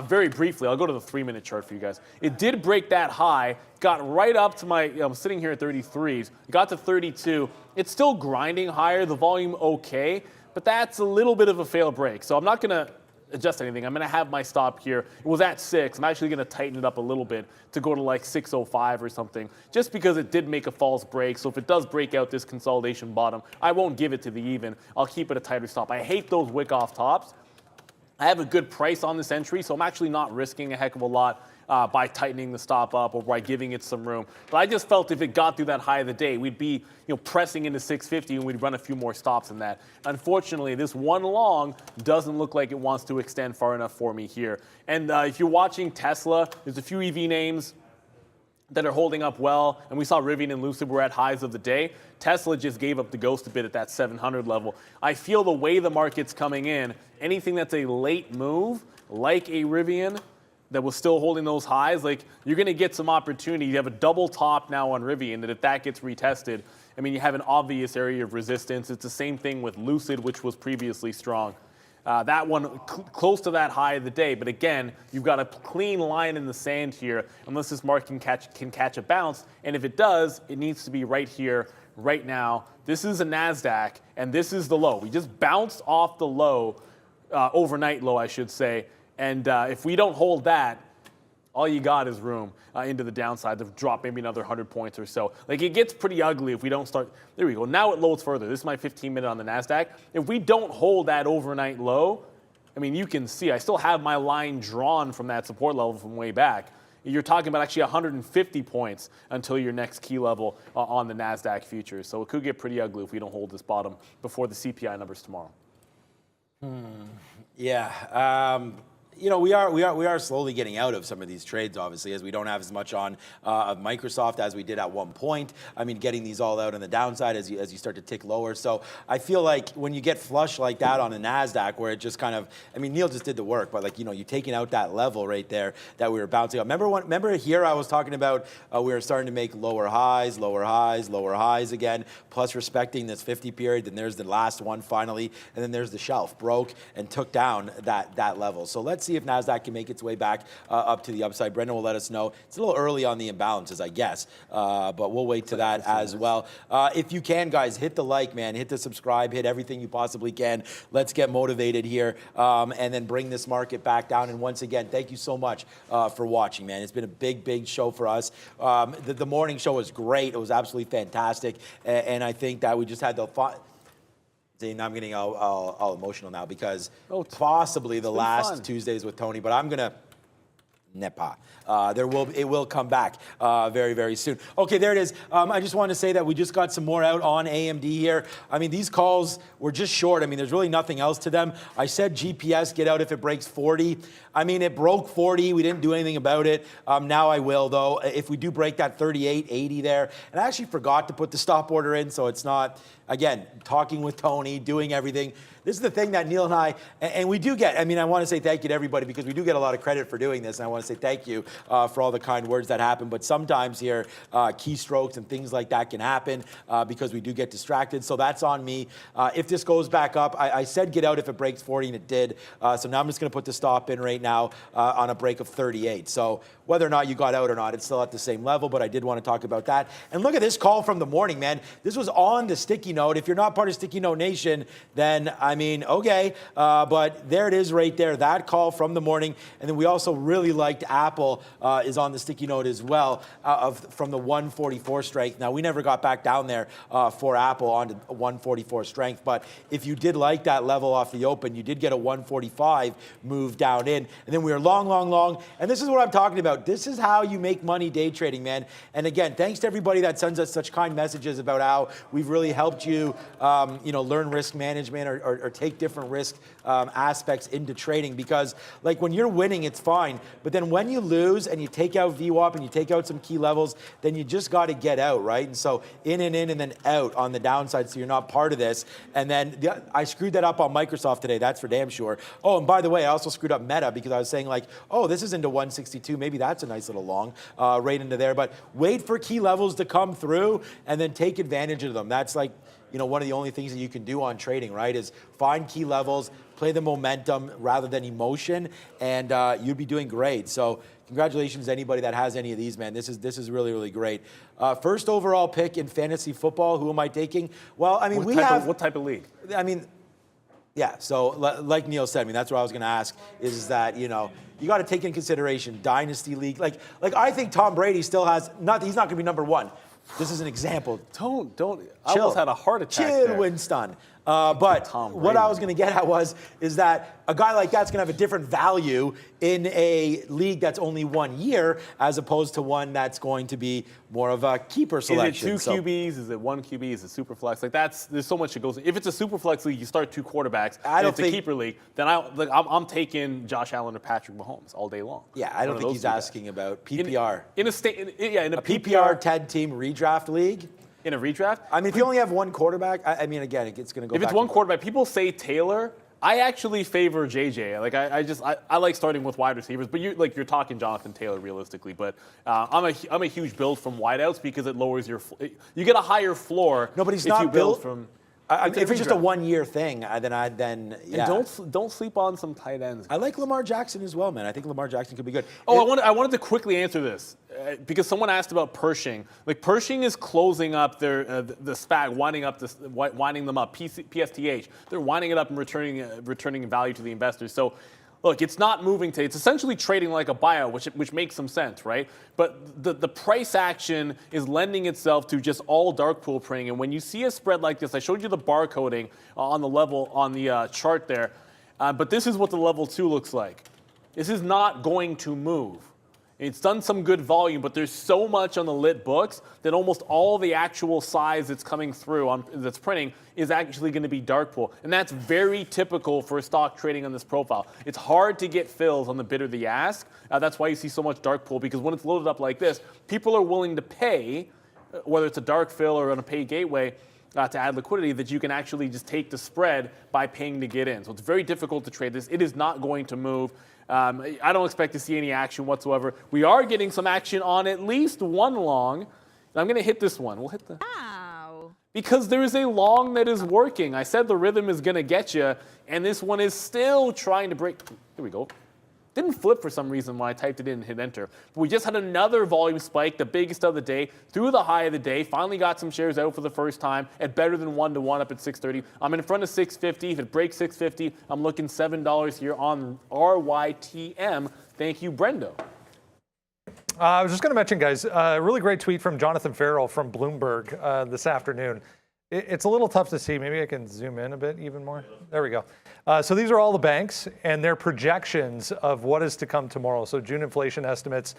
[SPEAKER 2] Very briefly, I'll go to the 3-minute chart for you guys. It did break that high, got right up to my, I'm sitting here at 33s, got to 32. It's still grinding higher, the volume okay, but that's a little bit of a fail break. So I'm not going to adjust anything. I'm going to have my stop here. It was at 6. I'm actually going to tighten it up a little bit to go to like 605 or something, just because it did make a false break. So if it does break out this consolidation bottom, I won't give it to the even. I'll keep it a tighter stop. I hate those wick off tops. I have a good price on this entry, so I'm actually not risking a heck of a lot by tightening the stop up or by giving it some room. But I just felt if it got through that high of the day, we'd be pressing into 650 and we'd run a few more stops in that. Unfortunately, this one long doesn't look like it wants to extend far enough for me here. And if you're watching Tesla, there's a few EV names that are holding up well, and we saw Rivian and Lucid were at highs of the day. Tesla just gave up the ghost a bit at that 700 level. I feel the way the market's coming in, anything that's a late move, like a Rivian, that was still holding those highs, like you're going to get some opportunity. You have a double top now on Rivian that if that gets retested, I mean, you have an obvious area of resistance. It's the same thing with Lucid, which was previously strong. That one close to that high of the day, but again, you've got a clean line in the sand here, unless this market can catch a bounce, and if it does, it needs to be right here, right now. This is a NASDAQ, and this is the low. We just bounced off the low, overnight low, I should say, and if we don't hold that, all you got is room into the downside to drop maybe another 100 points or so. Like it gets pretty ugly if we don't start. There we go. Now it loads further. This is my 15-minute on the NASDAQ. If we don't hold that overnight low, I mean, you can see I still have my line drawn from that support level from way back. You're talking about actually 150 points until your next key level on the NASDAQ futures. So it could get pretty ugly if we don't hold this bottom before the CPI numbers tomorrow.
[SPEAKER 3] Yeah. We are slowly getting out of some of these trades, obviously, as we don't have as much on of Microsoft as we did at one point. I mean, getting these all out on the downside as you start to tick lower. So I feel like when you get flush like that on the NASDAQ, where it just kind of, I mean, Neil just did the work, but like, you're taking out that level right there that we were bouncing up. Remember here I was talking about we were starting to make lower highs again, plus respecting this 50 period. Then there's the last one finally, and then there's the shelf. Broke and took down that level. So let's see if NASDAQ can make its way back up to the upside. Brendan will let us know. It's a little early on the imbalances, I guess, but we'll wait to that as well. If you can, guys, hit the like, man. Hit the subscribe. Hit everything you possibly can. Let's get motivated here and then bring this market back down. And once again, thank you so much for watching, man. It's been a big show for us. The morning show was great. It was absolutely fantastic. And I think that we just had the fun. Zane, I'm getting all emotional now because possibly the last fun. Tuesdays with Tony, but I'm gonna Nepa. It will come back very soon. Okay, there it is. I just wanted to say that we just got some more out on AMD here. I mean, these calls were just short. I mean, there's really nothing else to them. I said GPS, get out if it breaks 40. I mean, it broke 40. We didn't do anything about it. Now I will, though. If we do break that 38.80 there, and I actually forgot to put the stop order in, so it's not, again, talking with Tony, doing everything. This is the thing that Neil and and we do get, I mean, I want to say thank you to everybody because we do get a lot of credit for doing this, and I want to say thank you for all the kind words that happen. But sometimes here, keystrokes and things like that can happen because we do get distracted. So that's on me. If this goes back up, I said get out if it breaks 40, and it did. So now I'm just going to put the stop in right now on a break of 38. So whether or not you got out or not, it's still at the same level, but I did want to talk about that. And look at this call from the morning, man. This was on the Sticky Note. If you're not part of Sticky Note Nation, then, I mean, okay. But there it is right there, that call from the morning. And then we also really liked Apple is on the Sticky Note as well from the 144 strength. Now, we never got back down there for Apple on to 144 strength, but if you did like that level off the open, you did get a 145 move down in. And then we were long. And this is what I'm talking about out. This is how you make money day trading, man. And again, thanks to everybody that sends us such kind messages about how we've really helped you, learn risk management or take different risk aspects into trading. Because like when you're winning, it's fine. But then when you lose and you take out VWAP and you take out some key levels, then you just got to get out, right? And so in and then out on the downside, so you're not part of this. And then I screwed that up on Microsoft today. That's for damn sure. Oh, and by the way, I also screwed up Meta because I was saying like, oh, this is into 162. Maybe that's a nice little long right into there. But wait for key levels to come through and then take advantage of them. That's like, one of the only things that you can do on trading, right, is find key levels, play the momentum rather than emotion, and you'd be doing great. So congratulations to anybody that has any of these, man. This is really, really great. First overall pick in fantasy football. Who am I taking? Well, I mean,
[SPEAKER 2] what type of league?
[SPEAKER 3] I mean, yeah. So like Neil said, I mean, that's what I was going to ask. Is that you got to take in consideration dynasty league. Like I think Tom Brady still has not. He's not going to be number one. This is an example.
[SPEAKER 2] Don't.
[SPEAKER 3] Chill.
[SPEAKER 2] I almost had a heart attack
[SPEAKER 3] Chill,
[SPEAKER 2] there.
[SPEAKER 3] Winston. But what I was going to get at is that a guy like that's going to have a different value in a league that's only 1 year as opposed to one that's going to be more of a keeper selection.
[SPEAKER 2] Is it two QBs? Is it one QB? Is it super flex? Like there's so much that goes. If it's a super flex league, you start two quarterbacks. And it's a keeper league. Then I'm taking Josh Allen or Patrick Mahomes all day long.
[SPEAKER 3] Yeah, I don't think he's asking about PPR.
[SPEAKER 2] In a
[SPEAKER 3] PPR 10 team redraft league.
[SPEAKER 2] In a redraft?
[SPEAKER 3] I mean, if you only have one quarterback, I mean, again, it's going to go
[SPEAKER 2] back. If it's one quarterback, people say Taylor. I actually favor JJ. Like I like starting with wide receivers, but you're talking Jonathan Taylor realistically. But I'm a huge build from wideouts because it lowers you get a higher floor.
[SPEAKER 3] No, but he's not built
[SPEAKER 2] from.
[SPEAKER 3] If it's just a 1 year thing, then yeah.
[SPEAKER 2] And don't sleep on some tight ends.
[SPEAKER 3] I like Lamar Jackson as well, man. I think Lamar Jackson could be good.
[SPEAKER 2] Oh, I wanted to quickly answer this because someone asked about Pershing. Like Pershing is closing up their the SPAC, winding them up. PSTH, they're winding it up and returning value to the investors. So. Look, it's not moving today. It's essentially trading like a buyout, which makes some sense, right? But the price action is lending itself to just all dark pool printing. And when you see a spread like this, I showed you the bar coding on the level on the chart there. But this is what the level 2 looks like. This is not going to move. It's done some good volume, but there's so much on the lit books that almost all the actual size that's coming through that's printing is actually going to be dark pool. And that's very typical for stock trading on this profile. It's hard to get fills on the bid or the ask. That's why you see so much dark pool, because when it's loaded up like this, people are willing to pay, whether it's a dark fill or on a pay gateway, to add liquidity, that you can actually just take the spread by paying to get in. So it's very difficult to trade this. It is not going to move. I don't expect to see any action whatsoever. We are getting some action on at least one long. And I'm going to hit this one. We'll hit the...
[SPEAKER 5] Ow.
[SPEAKER 2] Because there is a long that is working. I said the rhythm is going to get you, and this one is still trying to break. Here we go. Didn't flip for some reason when I typed it in and hit enter. But we just had another volume spike, the biggest of the day, through the high of the day. Finally got some shares out for the first time at better than 1-to-1 up at 630. I'm in front of 650. If it breaks 650, I'm looking $7 here on RYTM. Thank you, Brendo.
[SPEAKER 1] I was just going to mention, guys, a really great tweet from Jonathan Farrell from Bloomberg this afternoon. It's a little tough to see. Maybe I can zoom in a bit even more. There we go. So these are all the banks and their projections of what is to come tomorrow. So June inflation estimates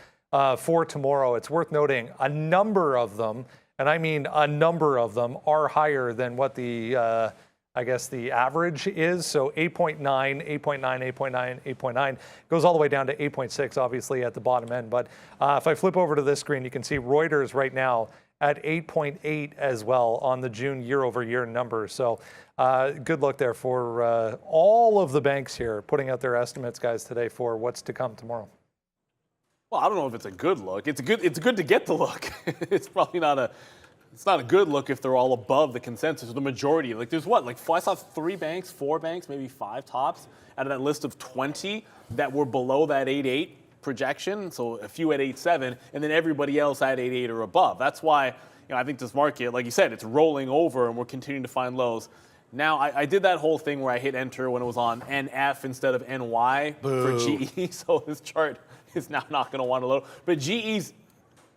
[SPEAKER 1] for tomorrow. It's worth noting a number of them, and I mean a number of them, are higher than what the, I guess, the average is. So 8.9, 8.9, 8.9, 8.9 goes all the way down to 8.6, obviously, at the bottom end. But if I flip over to this screen, you can see Reuters right now at 8.8 as well on the June year-over-year numbers. So good look there for all of the banks here putting out their estimates, guys, today for what's to come tomorrow.
[SPEAKER 2] Well, I don't know if it's a good look. It's good to get the look. It's probably not a. It's not a good look if they're all above the consensus or the majority. Like there's what? Like I saw 3 banks, 4 banks, maybe 5 tops out of that list of 20 that were below that 8.8 projection. So a few at 8.7, and then everybody else at 8.8 or above. That's why I think this market, like you said, it's rolling over, and we're continuing to find lows. Now, I did that whole thing where I hit enter when it was on NF instead of NY for GE. So this chart is now not going to want to load. But GE's,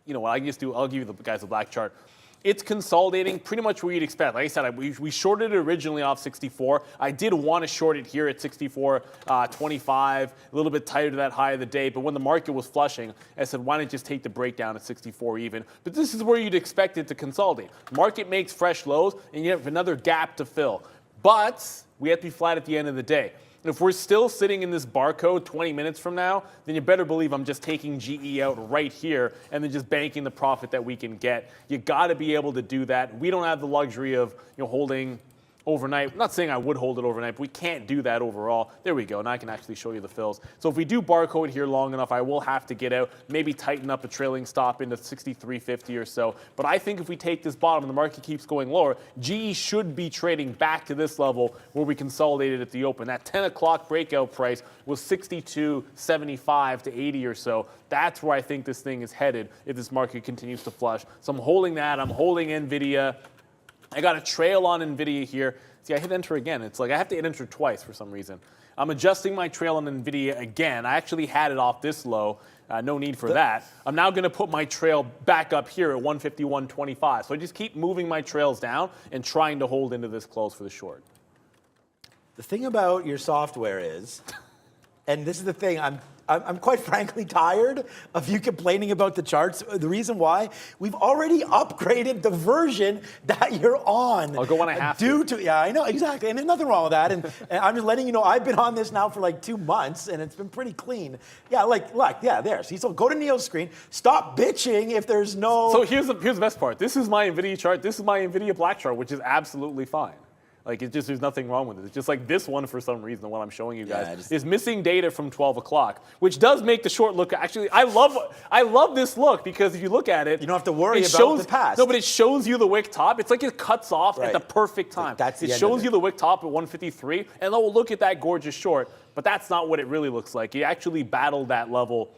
[SPEAKER 2] you know what I just do? I'll give you the guys a black chart. It's consolidating pretty much where you'd expect. Like I said, we shorted it originally off 64. I did want to short it here at 64.25, a little bit tighter to that high of the day. But when the market was flushing, I said, why not just take the breakdown at 64 even? But this is where you'd expect it to consolidate. Market makes fresh lows, and you have another gap to fill. But we have to be flat at the end of the day. If we're still sitting in this barcode 20 minutes from now, then you better believe I'm just taking GE out right here and then just banking the profit that we can get. You got to be able to do that. We don't have the luxury of holding overnight. I'm not saying I would hold it overnight, but we can't do that overall. There we go. Now I can actually show you the fills. So if we do barcode here long enough, I will have to get out, maybe tighten up a trailing stop into 63.50 or so. But I think if we take this bottom and the market keeps going lower, GE should be trading back to this level where we consolidated at the open. That 10 o'clock breakout price was 62.75 to 80 or so. That's where I think this thing is headed if this market continues to flush. So I'm holding that. I'm holding NVIDIA. I got a trail on NVIDIA here. See, I hit enter again. It's like I have to hit enter twice for some reason. I'm adjusting my trail on NVIDIA again. I actually had it off this low. No need for that. I'm now going to put my trail back up here at 151.25. So I just keep moving my trails down and trying to hold into this close for the short.
[SPEAKER 3] The thing about your software is, and this is the thing, I'm quite frankly tired of you complaining about the charts. The reason why, we've already upgraded the version that you're on.
[SPEAKER 2] I'll go when I have to.
[SPEAKER 3] Yeah, I know, exactly. And there's nothing wrong with that. And I'm just letting you know, I've been on this now for like 2 months, and it's been pretty clean. Yeah, look, yeah, there. See, so go to Neil's screen. Stop bitching if there's no...
[SPEAKER 2] So here's the best part. This is my NVIDIA chart. This is my NVIDIA black chart, which is absolutely fine. Like, it's just, there's nothing wrong with it. It's just like this one, for some reason, the one I'm showing you guys, is missing data from 12 o'clock, which does make the short look, actually, I love this look, because if you look at it,
[SPEAKER 3] you don't have to worry about the past.
[SPEAKER 2] No, but it shows you the wick top. It's like it cuts off at the perfect time. It shows you the wick top at 153, and oh, look at that gorgeous short, but that's not what it really looks like. You actually battled that level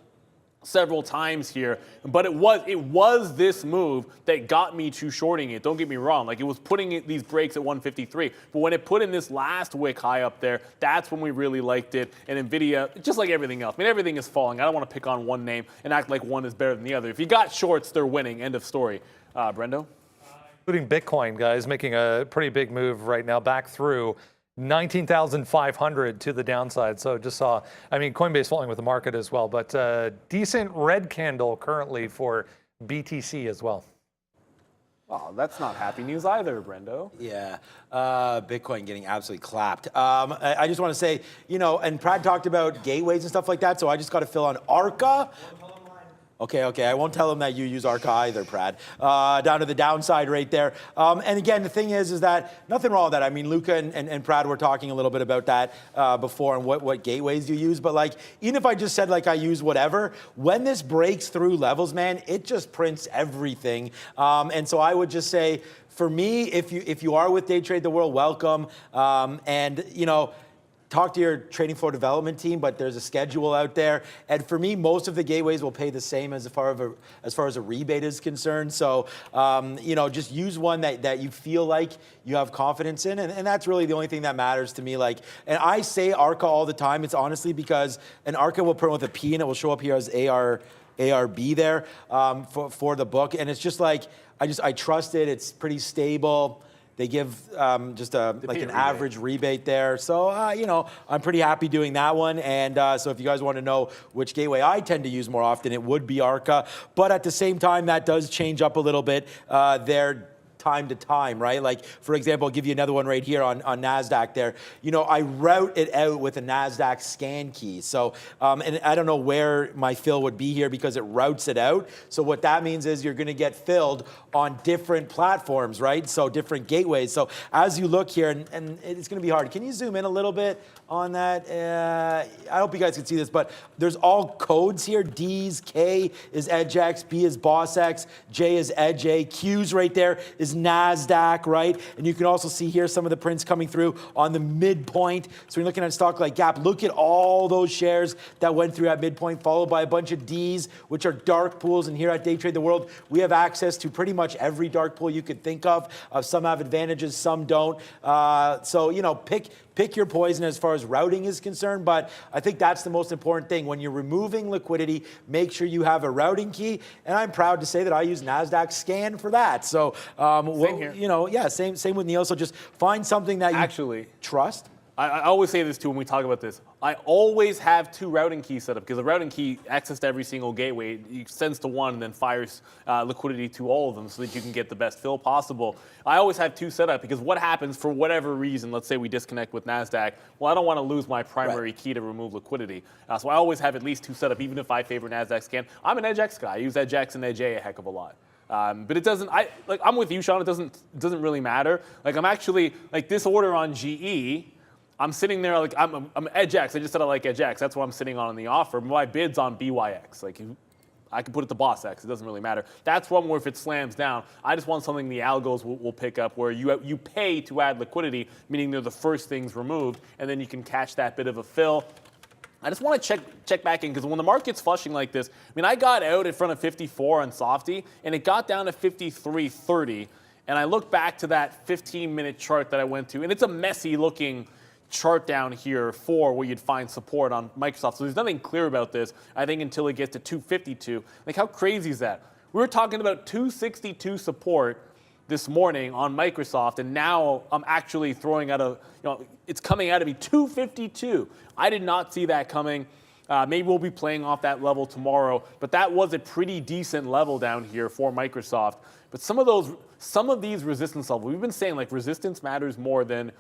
[SPEAKER 2] several times here, but it was this move that got me to shorting it. Don't get me wrong, like it was putting these breaks at 153, but when it put in this last wick high up there, that's when we really liked it. And NVIDIA, just like everything else, I mean, everything is falling. I don't want to pick on one name and act like one is better than the other. If you got shorts, they're winning. End of story. Brendo?
[SPEAKER 1] Including Bitcoin, guys, making a pretty big move right now, back through 19,500 to the downside. So just saw, I mean, Coinbase falling with the market as well, but decent red candle currently for BTC as well.
[SPEAKER 2] Oh, that's not happy news either, Brendo.
[SPEAKER 3] Yeah, Bitcoin getting absolutely clapped. I just want to say, and Brad talked about gateways and stuff like that, so I just got to fill on ARCA. Okay, I won't tell him that you use ARCA either, Brad. Down to the downside right there. And again, the thing is that nothing wrong with that. I mean, Luca and Brad were talking a little bit about that before and what gateways you use. But like, even if I just said like I use whatever, when this breaks through levels, man, it just prints everything. And so I would just say, for me, if you are with Day Trade the World, welcome. And talk to your trading floor development team, but there's a schedule out there. And for me, most of the gateways will pay the same as far as a rebate is concerned. So, just use one that you feel like you have confidence in. And that's really the only thing that matters to me. Like, and I say ARCA all the time. It's honestly because an ARCA will print with a P and it will show up here as ARB there for the book. And it's just like, I trust it. It's pretty stable. They give just an average rebate there. So, I'm pretty happy doing that one. And so if you guys want to know which gateway I tend to use more often, it would be ARCA. But at the same time, that does change up a little bit there time to time, right? Like, for example, I'll give you another one right here on NASDAQ there. I route it out with a NASDAQ scan key. So, and I don't know where my fill would be here because it routes it out. So what that means is you're going to get filled on different platforms, right? So different gateways. So as you look here, and it's going to be hard. Can you zoom in a little bit on that? I hope you guys can see this, but there's all codes here. D's, K is EdgeX, B is BossX, J is EdgeA, Q's right there is NASDAQ, right? And you can also see here some of the prints coming through on the midpoint. So you're looking at a stock like Gap. Look at all those shares that went through at midpoint, followed by a bunch of D's, which are dark pools. And here at Day Trade the World, we have access to pretty much every dark pool you could think of. Some have advantages, some don't. So, pick your poison as far as routing is concerned, but I think that's the most important thing. When you're removing liquidity, make sure you have a routing key, and I'm proud to say that I use NASDAQ Scan for that. So,
[SPEAKER 2] Same here.
[SPEAKER 3] you know, yeah, same with Neil. So just find something that you
[SPEAKER 2] Actually
[SPEAKER 3] trust.
[SPEAKER 2] I always say this too when we talk about this. I always have 2 routing keys set up because a routing key access to every single gateway. It sends to one and then fires liquidity to all of them so that you can get the best fill possible. I always have 2 set up because what happens for whatever reason, let's say we disconnect with NASDAQ, well, I don't want to lose my primary key to remove liquidity. So I always have at least 2 set up even if I favor NASDAQ Scan. I'm an EdgeX guy. I use EdgeX and Edge A heck of a lot. But it doesn't, I'm with you, Sean, it doesn't really matter. Like I'm actually, like this order on GE, I'm sitting there like I'm EdgeX. I just said I like EdgeX. That's what I'm sitting on the offer. My bid's on BYX. Like I can put it to Boss X. It doesn't really matter. That's one where if it slams down, I just want something the algos will pick up where you pay to add liquidity, meaning they're the first things removed, and then you can catch that bit of a fill. I just want to check back in because when the market's flushing like this, I mean, I got out in front of 54 on Softy, and it got down to 53.30, and I look back to that 15-minute chart that I went to, and it's a messy-looking chart down here for where you'd find support on Microsoft. So there's nothing clear about this, I think, until it gets to 252. Like, how crazy is that? We were talking about 262 support this morning on Microsoft, and now I'm actually throwing out it's coming out of me 252. I did not see that coming. Maybe we'll be playing off that level tomorrow, but that was a pretty decent level down here for Microsoft. But some of these resistance levels, we've been saying like resistance matters more than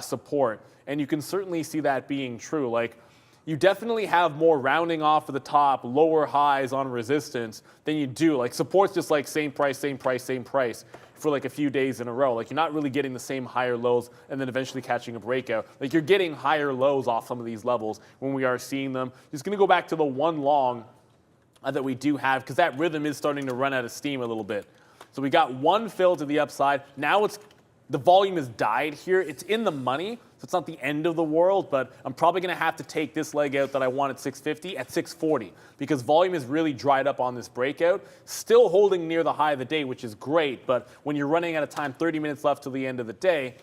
[SPEAKER 2] support, and you can certainly see that being true. Like you definitely have more rounding off of the top, lower highs on resistance than you do. Like support's just like same price, same price, same price for like a few days in a row. Like you're not really getting the same higher lows and then eventually catching a breakout. Like you're getting higher lows off some of these levels when we are seeing them. Just going to go back to the one long that we do have because that rhythm is starting to run out of steam a little bit. So we got one fill to the upside. Now the volume has died here. It's in the money, so it's not the end of the world, but I'm probably going to have to take this leg out that I want at 650 at 640 because volume has really dried up on this breakout. Still holding near the high of the day, which is great, but when you're running out of time, 30 minutes left till the end of the day,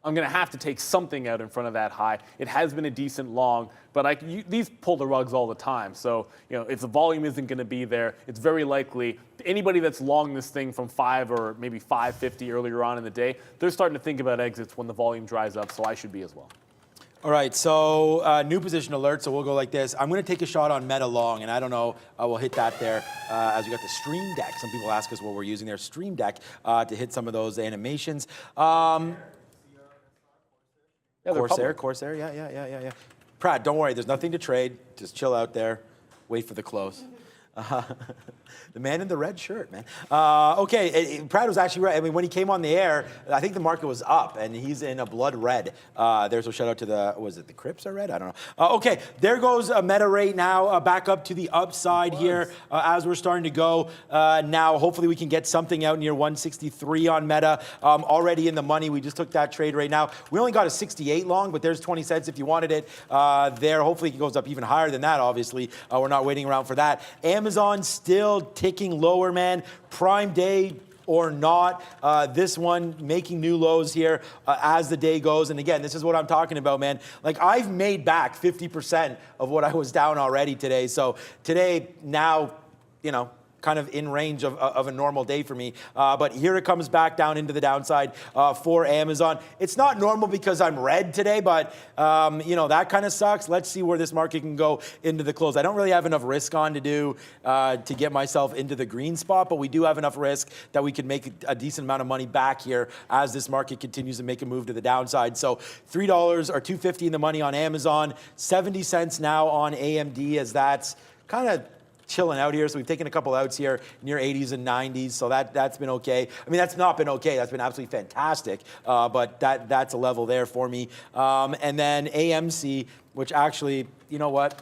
[SPEAKER 2] I'm going to have to take something out in front of that high. It has been a decent long, but these pull the rugs all the time. So, if the volume isn't going to be there, it's very likely anybody that's long this thing from 5 or maybe 550 earlier on in the day, they're starting to think about exits when the volume dries up, so I should be as well.
[SPEAKER 3] All right, so new position alert, so we'll go like this. I'm going to take a shot on Meta long, and I don't know, we'll hit that there as we got the Stream Deck. Some people ask us what we're using there, Stream Deck, to hit some of those animations. Corsair, yeah. Pratt, don't worry, there's nothing to trade. Just chill out there, wait for the close. The man in the red shirt, man. Okay, Pratt was actually right. I mean, when he came on the air, I think the market was up, and he's in a blood red. There's a shout out to the Crips are red? I don't know. Okay, there goes a Meta rate now, back up to the upside here as we're starting to go. Now, hopefully we can get something out near 163 on Meta. Already in the money. We just took that trade right now. We only got a 68 long, but there's 20 cents if you wanted it there. Hopefully it goes up even higher than that, obviously. We're not waiting around for that. Amazon still ticking lower, man. Prime day or not. This one making new lows here as the day goes. And again, this is what I'm talking about, man. Like I've made back 50% of what I was down already today. So today now, kind of in range of a normal day for me. But here it comes back down into the downside for Amazon. It's not normal because I'm red today, but that kind of sucks. Let's see where this market can go into the close. I don't really have enough risk on to get myself into the green spot, but we do have enough risk that we can make a decent amount of money back here as this market continues to make a move to the downside. So $3 or $2.50 in the money on Amazon, 70 cents now on AMD as that's kind of chilling out here. So we've taken a couple outs here near 80s and 90s. So that's been okay. I mean, that's not been okay. That's been absolutely fantastic. But that's a level there for me. And then AMC, which actually, you know what?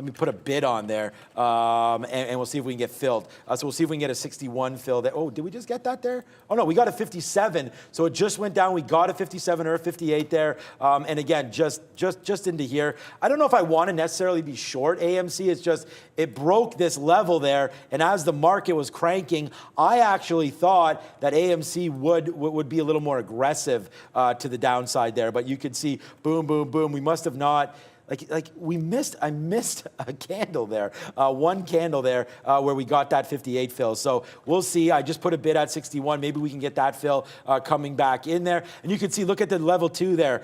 [SPEAKER 3] Let me put a bid on there, and we'll see if we can get filled. So we'll see if we can get a 61 fill there. Oh, did we just get that there? Oh no, we got a 57. So it just went down. We got a 57 or a 58 there. And again, just into here. I don't know if I want to necessarily be short AMC. It's just it broke this level there, and as the market was cranking, I actually thought that AMC would be a little more aggressive to the downside there. But you could see boom, boom, boom. We must have not. I missed a candle there, one candle there where we got that 58 fill. So we'll see. I just put a bid at 61. Maybe we can get that fill coming back in there. And you can see, look at the level 2 there.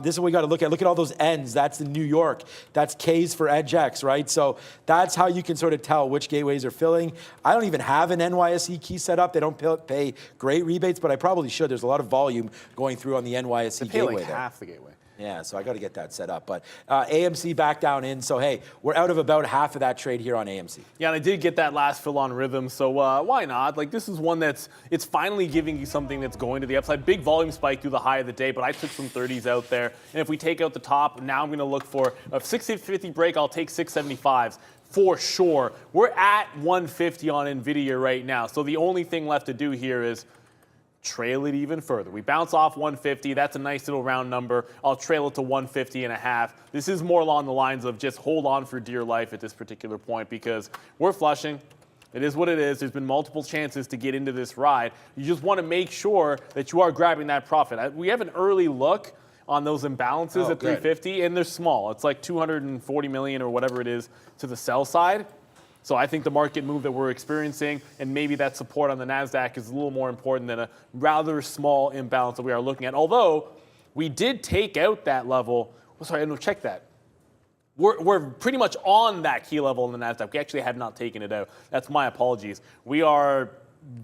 [SPEAKER 3] This is what we got to look at. Look at all those N's. That's the New York. That's K's for EdgeX, right? So that's how you can sort of tell which gateways are filling. I don't even have an NYSE key set up. They don't pay great rebates, but I probably should. There's a lot of volume going through on the NYSE gateway
[SPEAKER 2] like
[SPEAKER 3] there.
[SPEAKER 2] half the gateway.
[SPEAKER 3] Yeah, so I got to get that set up. But AMC back down in. So, hey, we're out of about half of that trade here on AMC.
[SPEAKER 2] Yeah, and I did get that last fill on rhythm, so why not? Like, this is one it's finally giving you something that's going to the upside. Big volume spike through the high of the day, but I took some 30s out there. And if we take out the top, now I'm going to look for a 650 break. I'll take 675s. For sure. We're at 150 on NVIDIA right now, so the only thing left to do here is trail it even further. We bounce off 150. That's a nice little round number. I'll trail it to 150 and a half. This is more along the lines of just hold on for dear life at this particular point because we're flushing. It is what it is. There's been multiple chances to get into this ride. You just want to make sure that you are grabbing that profit. We have an early look on those imbalances at 350, and they're small. It's like 240 million or whatever it is to the sell side. So I think the market move that we're experiencing and maybe that support on the NASDAQ is a little more important than a rather small imbalance that we are looking at. Although we did take out that level. Sorry, no, check that. We're pretty much on that key level in the NASDAQ. We actually have not taken it out. That's my apologies. We are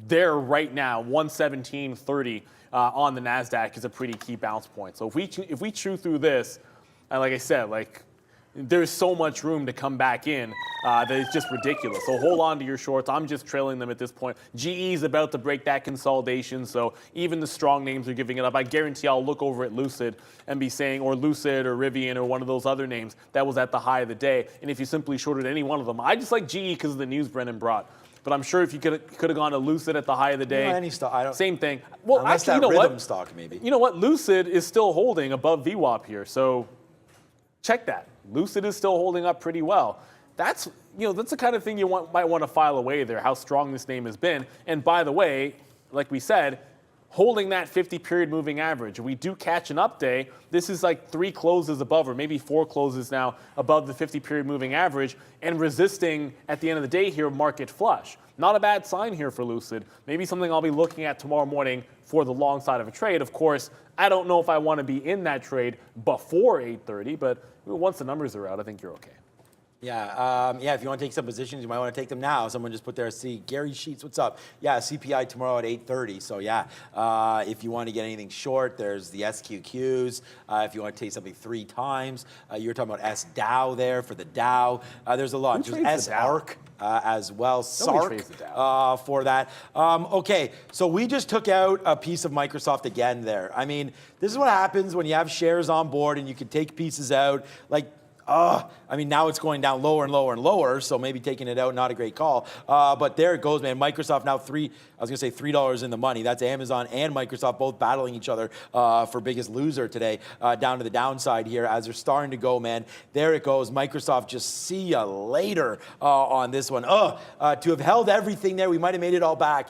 [SPEAKER 2] there right now, 117.30 on the NASDAQ is a pretty key bounce point. So if we chew through this, and like I said, there's so much room to come back in that it's just ridiculous. So hold on to your shorts. I'm just trailing them at this point. GE is about to break that consolidation, so even the strong names are giving it up. I guarantee I'll look over at Lucid and be saying, or Lucid or Rivian or one of those other names that was at the high of the day. And if you simply shorted any one of them, I just like GE because of the news Brennan brought. But I'm sure if you could have gone to Lucid at the high of the day,
[SPEAKER 3] any stock,
[SPEAKER 2] same thing. Well,
[SPEAKER 3] unless
[SPEAKER 2] actually,
[SPEAKER 3] that
[SPEAKER 2] you know
[SPEAKER 3] rhythm
[SPEAKER 2] what?
[SPEAKER 3] stock maybe.
[SPEAKER 2] You know what? Lucid is still holding above VWAP here, so check that. Lucid is still holding up pretty well. That's the kind of thing you might want to file away there, how strong this name has been. And by the way, like we said, holding that 50-period moving average. If we do catch an up day, this is like 3 closes above, or maybe 4 closes now above the 50-period moving average, and resisting at the end of the day here, market flush. Not a bad sign here for Lucid. Maybe something I'll be looking at tomorrow morning for the long side of a trade. Of course, I don't know if I want to be in that trade before 8:30, but once the numbers are out, I think you're okay.
[SPEAKER 3] Yeah, if you want to take some positions, you might want to take them now. Someone just put there, see, Gary Sheets, what's up? Yeah, CPI tomorrow at 8:30. So yeah, if you want to get anything short, there's the SQQs. If you want to take something 3 times, you're talking about SDOW there for the Dow. There's a lot. There's SARC as well, SARC for that. Okay, so we just took out a piece of Microsoft again there. I mean, this is what happens when you have shares on board and you can take pieces out. I mean, now it's going down lower and lower and lower, so maybe taking it out, not a great call. But there it goes, man. Microsoft now $3 in the money. That's Amazon and Microsoft both battling each other for biggest loser today, down to the downside here as they're starting to go, man. There it goes. Microsoft, just see ya later on this one. To have held everything there, we might have made it all back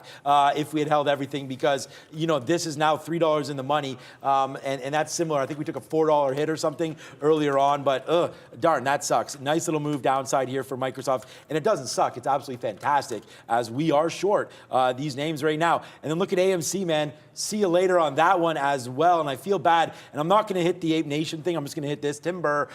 [SPEAKER 3] if we had held everything because, this is now $3 in the money, and that's similar. I think we took a $4 hit or something earlier on, but darn, that sucks. Nice little move downside here for Microsoft. And it doesn't suck. It's absolutely fantastic as we are short these names right now. And then look at AMC, man. See you later on that one as well. And I feel bad. And I'm not going to hit the Ape Nation thing. I'm just going to hit this timber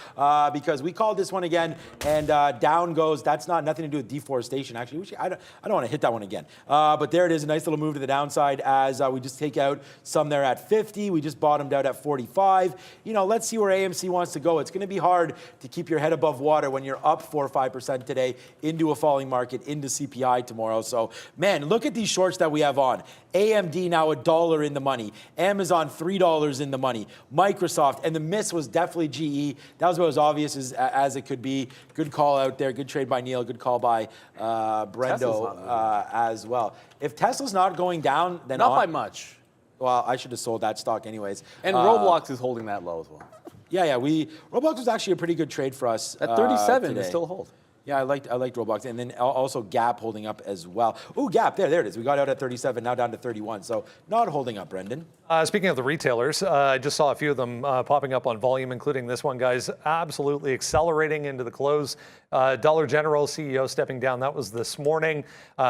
[SPEAKER 3] because we called this one again. And down goes. That's nothing to do with deforestation, actually. I don't want to hit that one again. But there it is. A nice little move to the downside as we just take out some there at 50. We just bottomed out at 45. Let's see where AMC wants to go. It's going to be hard to keep your head above water when you're up 4 or 5% today into a falling market, into CPI tomorrow. So, man, look at these shorts that we have on. AMD now $1 in the money. Amazon $3 in the money. Microsoft, and the miss was definitely GE. That was about as obvious as it could be. Good call out there. Good trade by Neil. Good call by Brendo as well. If Tesla's not going down, then
[SPEAKER 2] not by much.
[SPEAKER 3] Well, I should have sold that stock anyways.
[SPEAKER 2] And Roblox is holding that low as well.
[SPEAKER 3] Yeah. Roblox was actually a pretty good trade for us.
[SPEAKER 2] At 37,
[SPEAKER 3] today.
[SPEAKER 2] it's still a hold.
[SPEAKER 3] Yeah, I liked Roblox, and then also Gap holding up as well. Ooh, Gap, there it is. We got out at 37, now down to 31. So not holding up, Brendan.
[SPEAKER 1] Speaking of the retailers, I just saw a few of them popping up on volume, including this one, guys. Absolutely accelerating into the close. Dollar General CEO stepping down. That was this morning.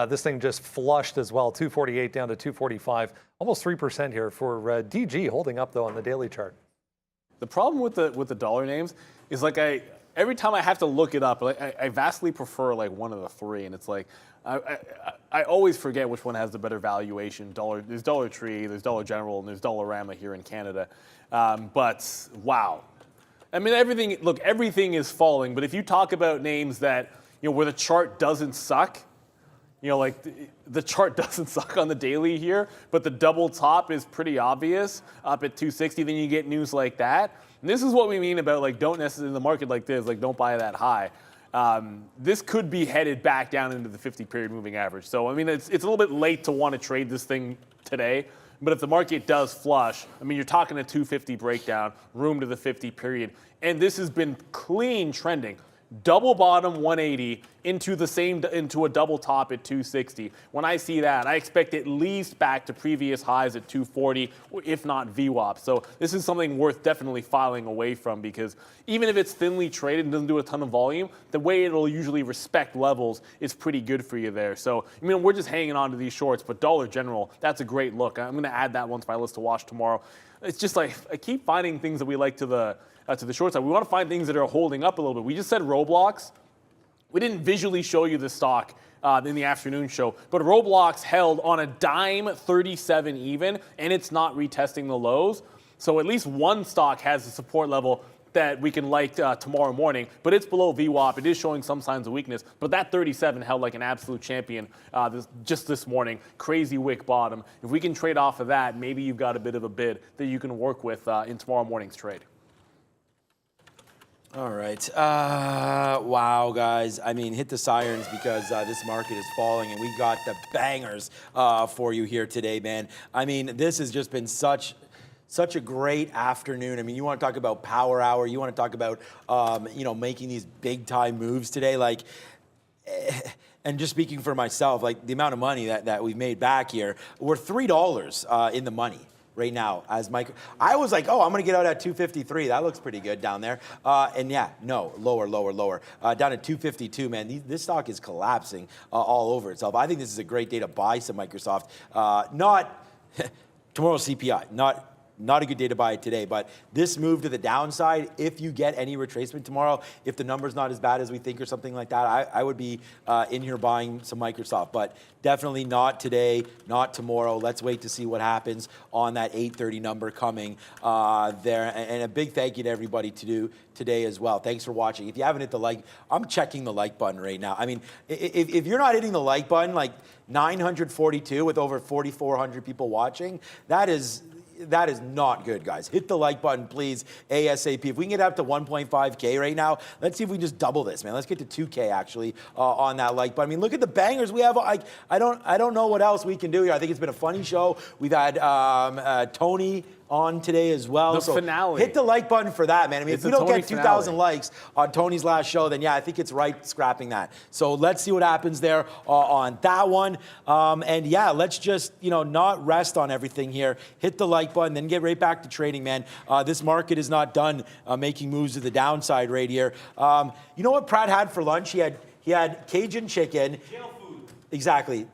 [SPEAKER 1] This thing just flushed as well. 248 down to 245. Almost 3% here for DG, holding up though on the daily chart.
[SPEAKER 2] The problem with the dollar names is like every time I have to look it up, like I vastly prefer like one of the three, and it's like I always forget which one has the better valuation. There's Dollar Tree, there's Dollar General, and there's Dollarama here in Canada. But wow, I mean everything is falling. But if you talk about names that where the chart doesn't suck, like the chart doesn't suck on the daily here, but the double top is pretty obvious up at 260. Then you get news like that. And this is what we mean about like don't necessarily in the market like this, like don't buy that high. This could be headed back down into the 50-period moving average. So I mean it's a little bit late to want to trade this thing today. But if the market does flush, I mean you're talking a 250 breakdown, room to the 50-period, and this has been clean trending. Double bottom 180 into a double top at 260. When I see that, I expect at least back to previous highs at 240, if not VWAP. So this is something worth definitely filing away from, because even if it's thinly traded and doesn't do a ton of volume, the way it'll usually respect levels is pretty good for you there. So I mean, we're just hanging on to these shorts, but Dollar General, that's a great look. I'm going to add that one to my list to watch tomorrow. It's just like I keep finding things that we like to the short side. We want to find things that are holding up a little bit. We just said Roblox. We didn't visually show you the stock in the afternoon show, but Roblox held on a dime 37 even, and it's not retesting the lows. So at least one stock has a support level that we can like tomorrow morning, but it's below VWAP. It is showing some signs of weakness, but that 37 held like an absolute champion just this morning. Crazy wick bottom. If we can trade off of that, maybe you've got a bit of a bid that you can work with in tomorrow morning's trade.
[SPEAKER 3] All right. Wow, guys. I mean, hit the sirens because this market is falling, and we got the bangers for you here today, man. I mean, this has just been such a great afternoon. I mean, you want to talk about power hour. You want to talk about, making these big time moves today. Like, and just speaking for myself, like the amount of money that we've made back here, we're $3 in the money right now as Mike. I was like, oh, I'm going to get out at 253. That looks pretty good down there. And yeah, no, lower. Down at 252, man. This stock is collapsing all over itself. I think this is a great day to buy some Microsoft. Not tomorrow's CPI, not a good day to buy it today, but this move to the downside, if you get any retracement tomorrow, if the number's not as bad as we think or something like that, I would be in here buying some Microsoft, but definitely not today, not tomorrow. Let's wait to see what happens on that 8:30 number coming there. And a big thank you to everybody today as well. Thanks for watching. If you haven't hit the like, I'm checking the like button right now. I mean, if you're not hitting the like button, like 942 with over 4,400 people watching, that is not good, guys. Hit the like button, please, ASAP. If we can get up to 1.5K right now, let's see if we can just double this, man. Let's get to 2K, actually, on that like button. I mean, look at the bangers we have. I don't know what else we can do here. I think it's been a funny show. We've had Tony on today as well.
[SPEAKER 2] The finale.
[SPEAKER 3] Hit the like button for that, man. I mean, if we don't get 2,000 likes on Tony's last show, then yeah, I think it's right scrapping that. So let's see what happens there on that one. And yeah, let's just, not rest on everything here. Hit the like button, then get right back to trading, man. This market is not done making moves to the downside right here. You know what Pratt had for lunch? He had Cajun chicken.
[SPEAKER 5] Jail food.
[SPEAKER 3] Exactly.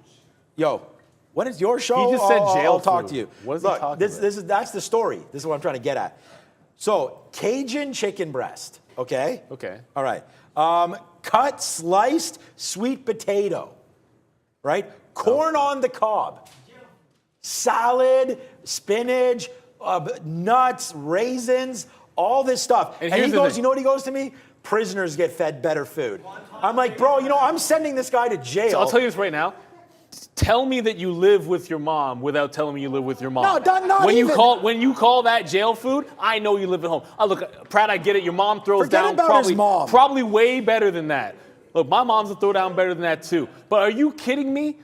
[SPEAKER 3] Yo. When is your show?
[SPEAKER 2] He just said jail
[SPEAKER 3] I'll talk
[SPEAKER 2] food.
[SPEAKER 3] to you.
[SPEAKER 2] What is he talking about?
[SPEAKER 3] That's the story. This is what I'm trying to get at. So, Cajun chicken breast, okay?
[SPEAKER 2] Okay.
[SPEAKER 3] All right. Cut, sliced, sweet potato, right? Corn on the cob. Salad, spinach, nuts, raisins, all this stuff. And he goes, you know what he goes to me? prisoners get fed better food. I'm like, bro, you know, I'm sending this guy to jail.
[SPEAKER 2] So I'll tell you this right now. Tell me that you live with your mom without telling me you live with your mom.
[SPEAKER 3] No, not
[SPEAKER 2] when
[SPEAKER 3] even.
[SPEAKER 2] When you call that jail food, I know you live at home. Look, Pratt, I get it. Your mom throws
[SPEAKER 3] Forget
[SPEAKER 2] down
[SPEAKER 3] about his mom.
[SPEAKER 2] probably way better than that. Look, my mom's will throw down better than that too. But are you kidding me?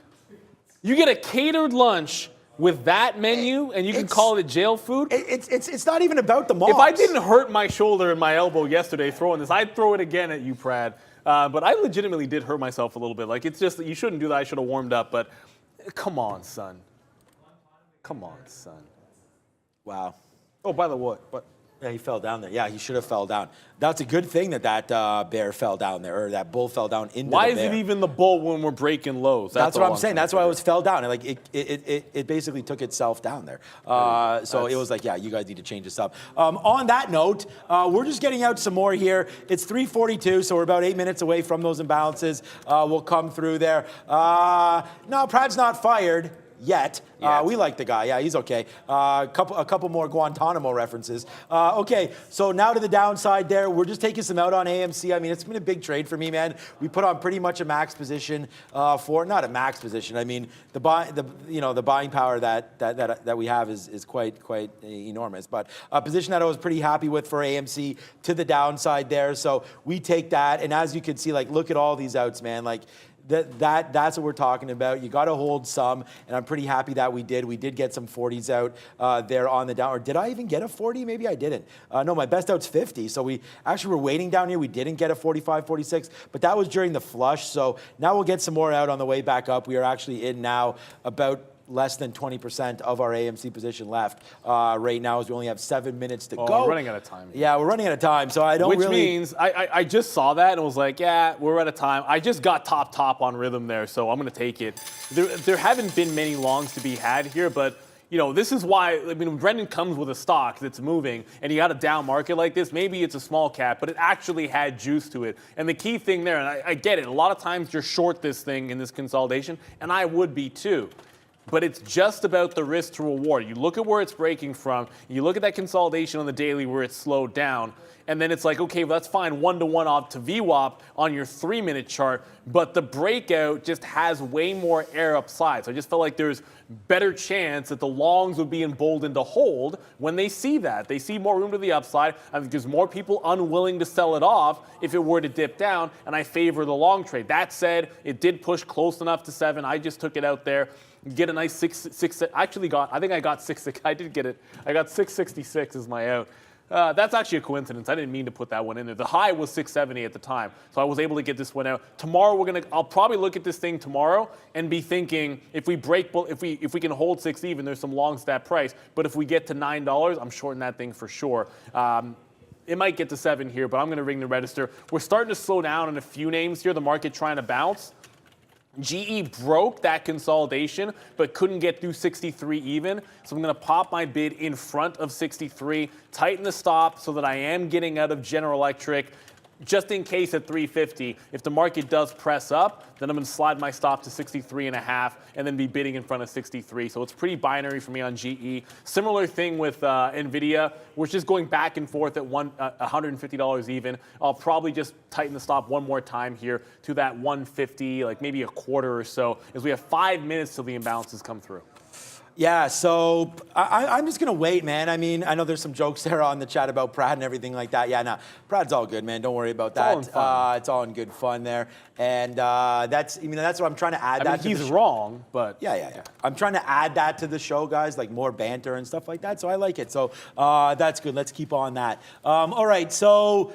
[SPEAKER 2] You get a catered lunch with that menu, and you can call it jail food?
[SPEAKER 3] It's not even about the moms.
[SPEAKER 2] If I didn't hurt my shoulder and my elbow yesterday throwing this, I'd throw it again at you, Pratt. But I legitimately did hurt myself a little bit. Like, it's just that you shouldn't do that. I should have warmed up. But come on, son. Come on, son.
[SPEAKER 3] Wow.
[SPEAKER 2] Oh, by the way, what?
[SPEAKER 3] Yeah, he fell down there. Yeah, he should have fell down. That's a good thing that bear fell down there, or that bull fell down into
[SPEAKER 2] Why
[SPEAKER 3] the bear.
[SPEAKER 2] is it even the bull when we're breaking lows?
[SPEAKER 3] That's what I'm saying. That's why it was fell down. And like it basically took itself down there. So it was like, yeah, you guys need to change this up. On that note, we're just getting out some more here. It's 3:42, so we're about 8 minutes away from those imbalances. We'll come through there. No, Pratt's not fired. Yet. We like the guy. Yeah, he's okay. A couple more Guantanamo references. Okay, so now to the downside there. We're just taking some out on AMC. I mean, it's been a big trade for me, man. We put on pretty much a max position not a max position. I mean, the buying power that we have is quite enormous. But a position that I was pretty happy with for AMC to the downside there. So we take that, and as you can see, like, look at all these outs, man. Like, that's what we're talking about. You got to hold some, and I'm pretty happy that we did. We did get some 40s out there on the down. Or did I even get a 40? Maybe I didn't. No, my best out's 50. So we actually were waiting down here. We didn't get a 45, 46, but that was during the flush. So now we'll get some more out on the way back up. We are actually in now about less than 20% of our AMC position left right now, as we only have 7 minutes to go.
[SPEAKER 2] We're running out of time.
[SPEAKER 3] Yeah, we're running out of time, so I don't
[SPEAKER 2] Which
[SPEAKER 3] really...
[SPEAKER 2] means I just saw that and was like, yeah, we're out of time. I just got top on rhythm there, so I'm going to take it. There haven't been many longs to be had here, but you know, this is why, I mean, when Brendan comes with a stock that's moving and you got a down market like this, maybe it's a small cap, but it actually had juice to it. And the key thing there, and I get it, a lot of times you're short this thing in this consolidation, and I would be too. But it's just about the risk to reward. You look at where it's breaking from, you look at that consolidation on the daily where it's slowed down, and then it's like, okay, well, that's fine, 1-to-1 off to VWAP on your 3-minute chart, but the breakout just has way more air upside. So I just felt like there's better chance that the longs would be emboldened to hold when they see that. They see more room to the upside. I think there's more people unwilling to sell it off if it were to dip down, and I favor the long trade. That said, it did push close enough to 7. I just took it out there. Get a nice 6. I think I got 6. I did get it. I got 666 as my out. That's actually a coincidence. I didn't mean to put that one in there. The high was 670 at the time, so I was able to get this one out. Tomorrow I'll probably look at this thing tomorrow and be thinking if we can hold 6 even, there's some longs that price. But if we get to $9, I'm shorting that thing for sure. It might get to 7 here, but I'm going to ring the register. We're starting to slow down on a few names here. The market trying to bounce. GE broke that consolidation, but couldn't get through 63 even. So I'm going to pop my bid in front of 63, tighten the stop so that I am getting out of General Electric. Just in case at 350, if the market does press up, then I'm going to slide my stop to 63.5 and then be bidding in front of 63. So it's pretty binary for me on GE. Similar thing with NVIDIA. We're just going back and forth at $150 even. I'll probably just tighten the stop one more time here to that 150, like maybe a quarter or so, as we have 5 minutes till the imbalances come through.
[SPEAKER 3] Yeah, so I'm just going to wait, man. I mean, I know there's some jokes there on the chat about Pratt and everything like that. Yeah, no, Pratt's all good, man. Don't worry about that. It's all in good fun there. And that's what I'm trying to add.
[SPEAKER 2] He's wrong, but...
[SPEAKER 3] Yeah. I'm trying to add that to the show, guys, like more banter and stuff like that. So I like it. So that's good. Let's keep on that. All right, so...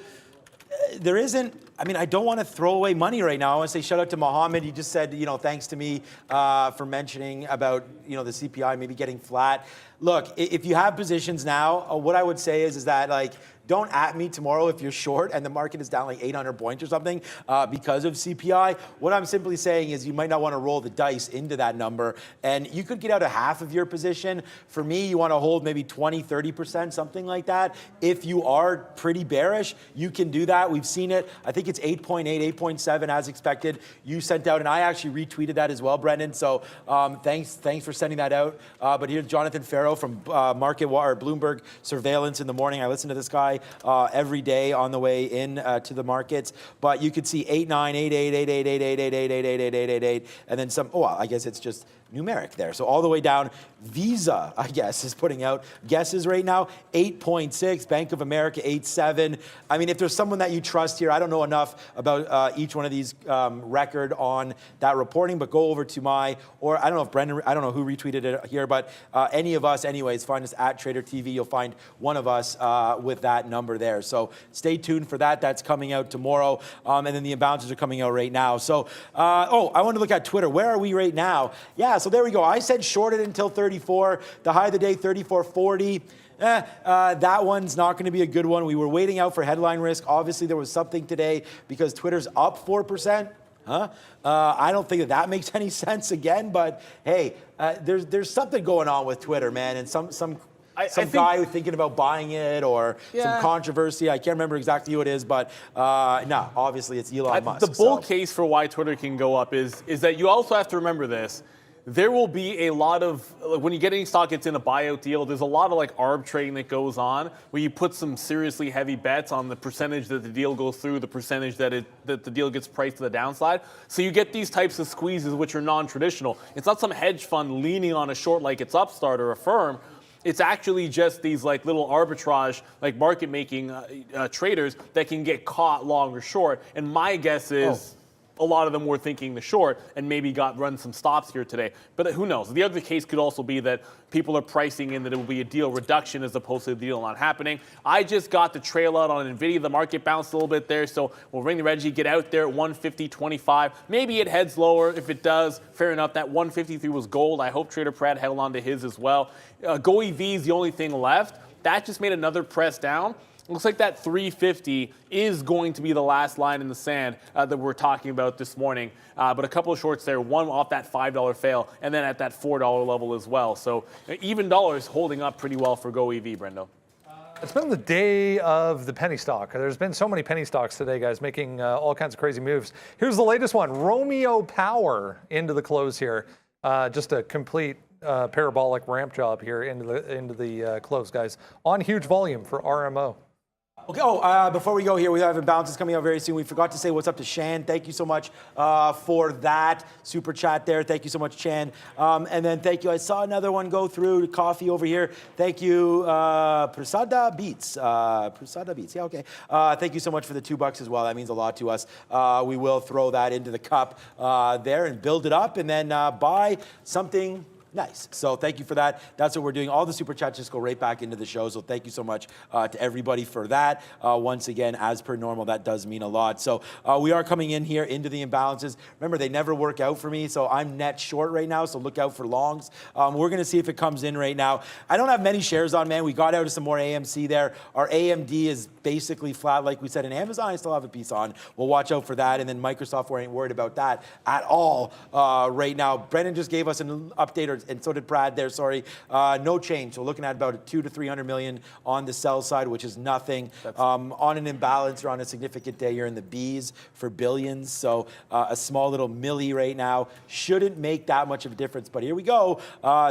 [SPEAKER 3] There isn't, I mean, I don't want to throw away money right now. I want to say shout out to Mohammed. He just said, thanks to me for mentioning about, the CPI maybe getting flat. Look, if you have positions now, what I would say is that, like, don't at me tomorrow if you're short and the market is down like 800 points or something because of CPI. What I'm simply saying is you might not want to roll the dice into that number, and you could get out a half of your position. For me, you want to hold maybe 20, 30%, something like that. If you are pretty bearish, you can do that. We've seen it. I think it's 8.8, 8.7 as expected. You sent out, and I actually retweeted that as well, Brendan. So thanks for sending that out. But here's Jonathan Farrow from Bloomberg Surveillance in the morning. I listened to this guy. high every day on the way in to the markets. But you could see 8.9, 8.8, 8.8, 8.8, 8.8, 8.8, 8.8, and then some. Oh, well, I guess it's just numeric there. So all the way down. Visa, I guess, is putting out guesses right now. 8.6. Bank of America, 8.7. I mean, if there's someone that you trust here, I don't know enough about each one of these record on that reporting, but go over to or I don't know if Brendan, I don't know who retweeted it here, but any of us anyways, find us at Trader TV. You'll find one of us with that number there. So stay tuned for that. That's coming out tomorrow. And then the imbalances are coming out right now. So, I want to look at Twitter. Where are we right now? Yeah, so there we go. I said shorted until 34. The high of the day, 34.40. That one's not going to be a good one. We were waiting out for headline risk. Obviously, there was something today because Twitter's up 4%. I don't think that makes any sense again, but hey, there's something going on with Twitter, man, and some guy who's thinking about buying it or some controversy. I can't remember exactly who it is, but no, obviously it's Elon Musk.
[SPEAKER 2] The bull case for why Twitter can go up is that you also have to remember this. There will be a lot of, when you get any stock gets in a buyout deal, there's a lot of like arb trading that goes on where you put some seriously heavy bets on the percentage that the deal goes through, the percentage that the deal gets priced to the downside. So you get these types of squeezes which are non-traditional. It's not some hedge fund leaning on a short like it's Upstart or a firm. It's actually just these like little arbitrage, like market making traders that can get caught long or short. And my guess is, a lot of them were thinking the short and maybe run some stops here today. But who knows? The other case could also be that people are pricing in that it will be a deal reduction as opposed to the deal not happening. I just got the trail out on NVIDIA. The market bounced a little bit there, so we'll ring the Reggie, get out there at 150.25. Maybe it heads lower. If it does, fair enough. That 153 was gold. I hope Trader Pratt held on to his as well. GoEV is the only thing left. That just made another press down. Looks like that 350 is going to be the last line in the sand that we're talking about this morning. But a couple of shorts there, one off that $5 fail, and then at that $4 level as well. So even dollars holding up pretty well for GoEV, Brendo.
[SPEAKER 1] It's been the day of the penny stock. There's been so many penny stocks today, guys, making all kinds of crazy moves. Here's the latest one, Romeo Power into the close here. Just a complete parabolic ramp job here into the close, guys. On huge volume for RMO.
[SPEAKER 3] Okay, before we go here, we have imbalances coming out very soon. We forgot to say what's up to Shan. Thank you so much for that super chat there. Thank you so much, Chan. And then thank you. I saw another one go through, coffee over here. Thank you, Prasada Beats. Prasada Beats, yeah, okay. Thank you so much for the $2 as well. That means a lot to us. We will throw that into the cup there and build it up and then buy something nice. So thank you for that. That's what we're doing. All the super chats just go right back into the show. So thank you so much to everybody for that. Once again, as per normal, that does mean a lot. So we are coming in here into the imbalances. Remember, they never work out for me. So I'm net short right now. So look out for longs. We're going to see if it comes in right now. I don't have many shares on, man. We got out of some more AMC there. Our AMD is basically flat, like we said. In Amazon, I still have a piece on. We'll watch out for that. And then Microsoft, we ain't worried about that at all right now. Brendan just gave us an update, and so did Brad there, sorry. No change. So looking at about a 200 to 300 million on the sell side, which is nothing. On an imbalance or on a significant day, you're in the B's for billions. So a small little milli right now shouldn't make that much of a difference. But here we go.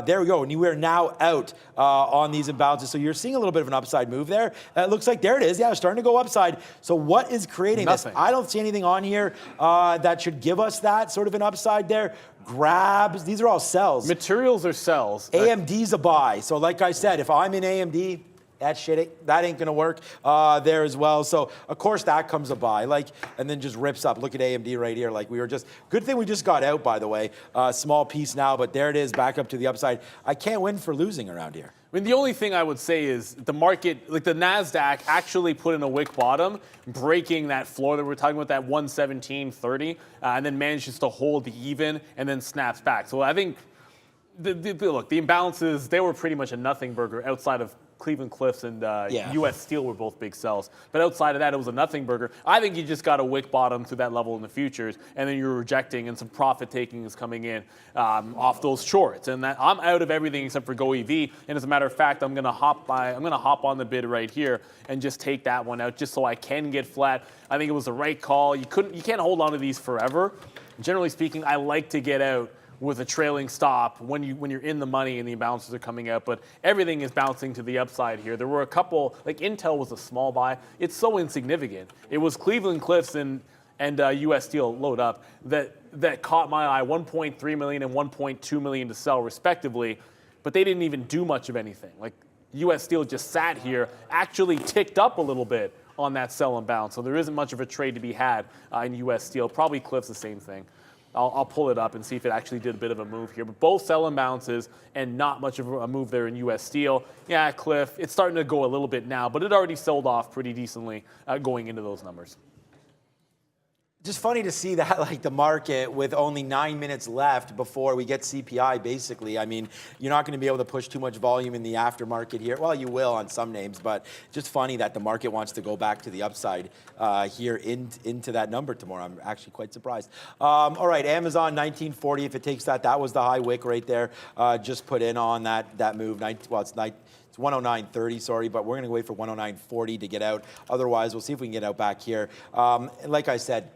[SPEAKER 3] There we go. And we are now out on these imbalances. So you're seeing a little bit of an upside move there. It looks like there it is. Yeah, it's starting to go upside. So what is creating this? I don't see anything on here that should give us that sort of an upside there. Grabs, these are all sells.
[SPEAKER 2] Materials are sells.
[SPEAKER 3] AMD's a buy. So like I said, if I'm in AMD, that ain't gonna work there as well. So of course that comes a buy, and then just rips up. Look at AMD right here. Like we were just, good thing we just got out, by the way. Small piece now, but there it is, back up to the upside. I can't win for losing around here.
[SPEAKER 2] I mean, the only thing I would say is the market, like the NASDAQ, actually put in a wick bottom, breaking that floor that we're talking about, that 117.30, and then manages to hold even and then snaps back. So I think, look, the imbalances, they were pretty much a nothing burger outside of Cleveland Cliffs and U.S. Steel were both big sells. But outside of that, it was a nothing burger. I think you just got a wick bottom to that level in the futures, and then you're rejecting, and some profit taking is coming in off those shorts. And that I'm out of everything except for GoEV. And as a matter of fact, I'm gonna hop on the bid right here and just take that one out just so I can get flat. I think it was the right call. You can't hold on to these forever. Generally speaking, I like to get out with a trailing stop when you're in the money and the imbalances are coming out, but everything is bouncing to the upside here. There were a couple, like Intel was a small buy. It's so insignificant. It was Cleveland Cliffs and U.S. Steel load up that caught my eye, 1.3 million and 1.2 million to sell respectively, but they didn't even do much of anything. Like U.S. Steel just sat here, actually ticked up a little bit on that sell and bounce, so there isn't much of a trade to be had in U.S. Steel. Probably Cliffs the same thing. I'll pull it up and see if it actually did a bit of a move here. But both sell and bounces and not much of a move there in U.S. Steel. Yeah, Cliff, it's starting to go a little bit now, but it already sold off pretty decently going into those numbers.
[SPEAKER 3] Just funny to see that, like, the market with only 9 minutes left before we get CPI, basically. I mean, you're not going to be able to push too much volume in the aftermarket here. Well, you will on some names, but just funny that the market wants to go back to the upside here into that number tomorrow. I'm actually quite surprised. All right, Amazon 1940. If it takes that, that was the high wick right there. Just put in on that move. It's 109.30, sorry, but we're going to wait for 109.40 to get out. Otherwise, we'll see if we can get out back here. Like I said,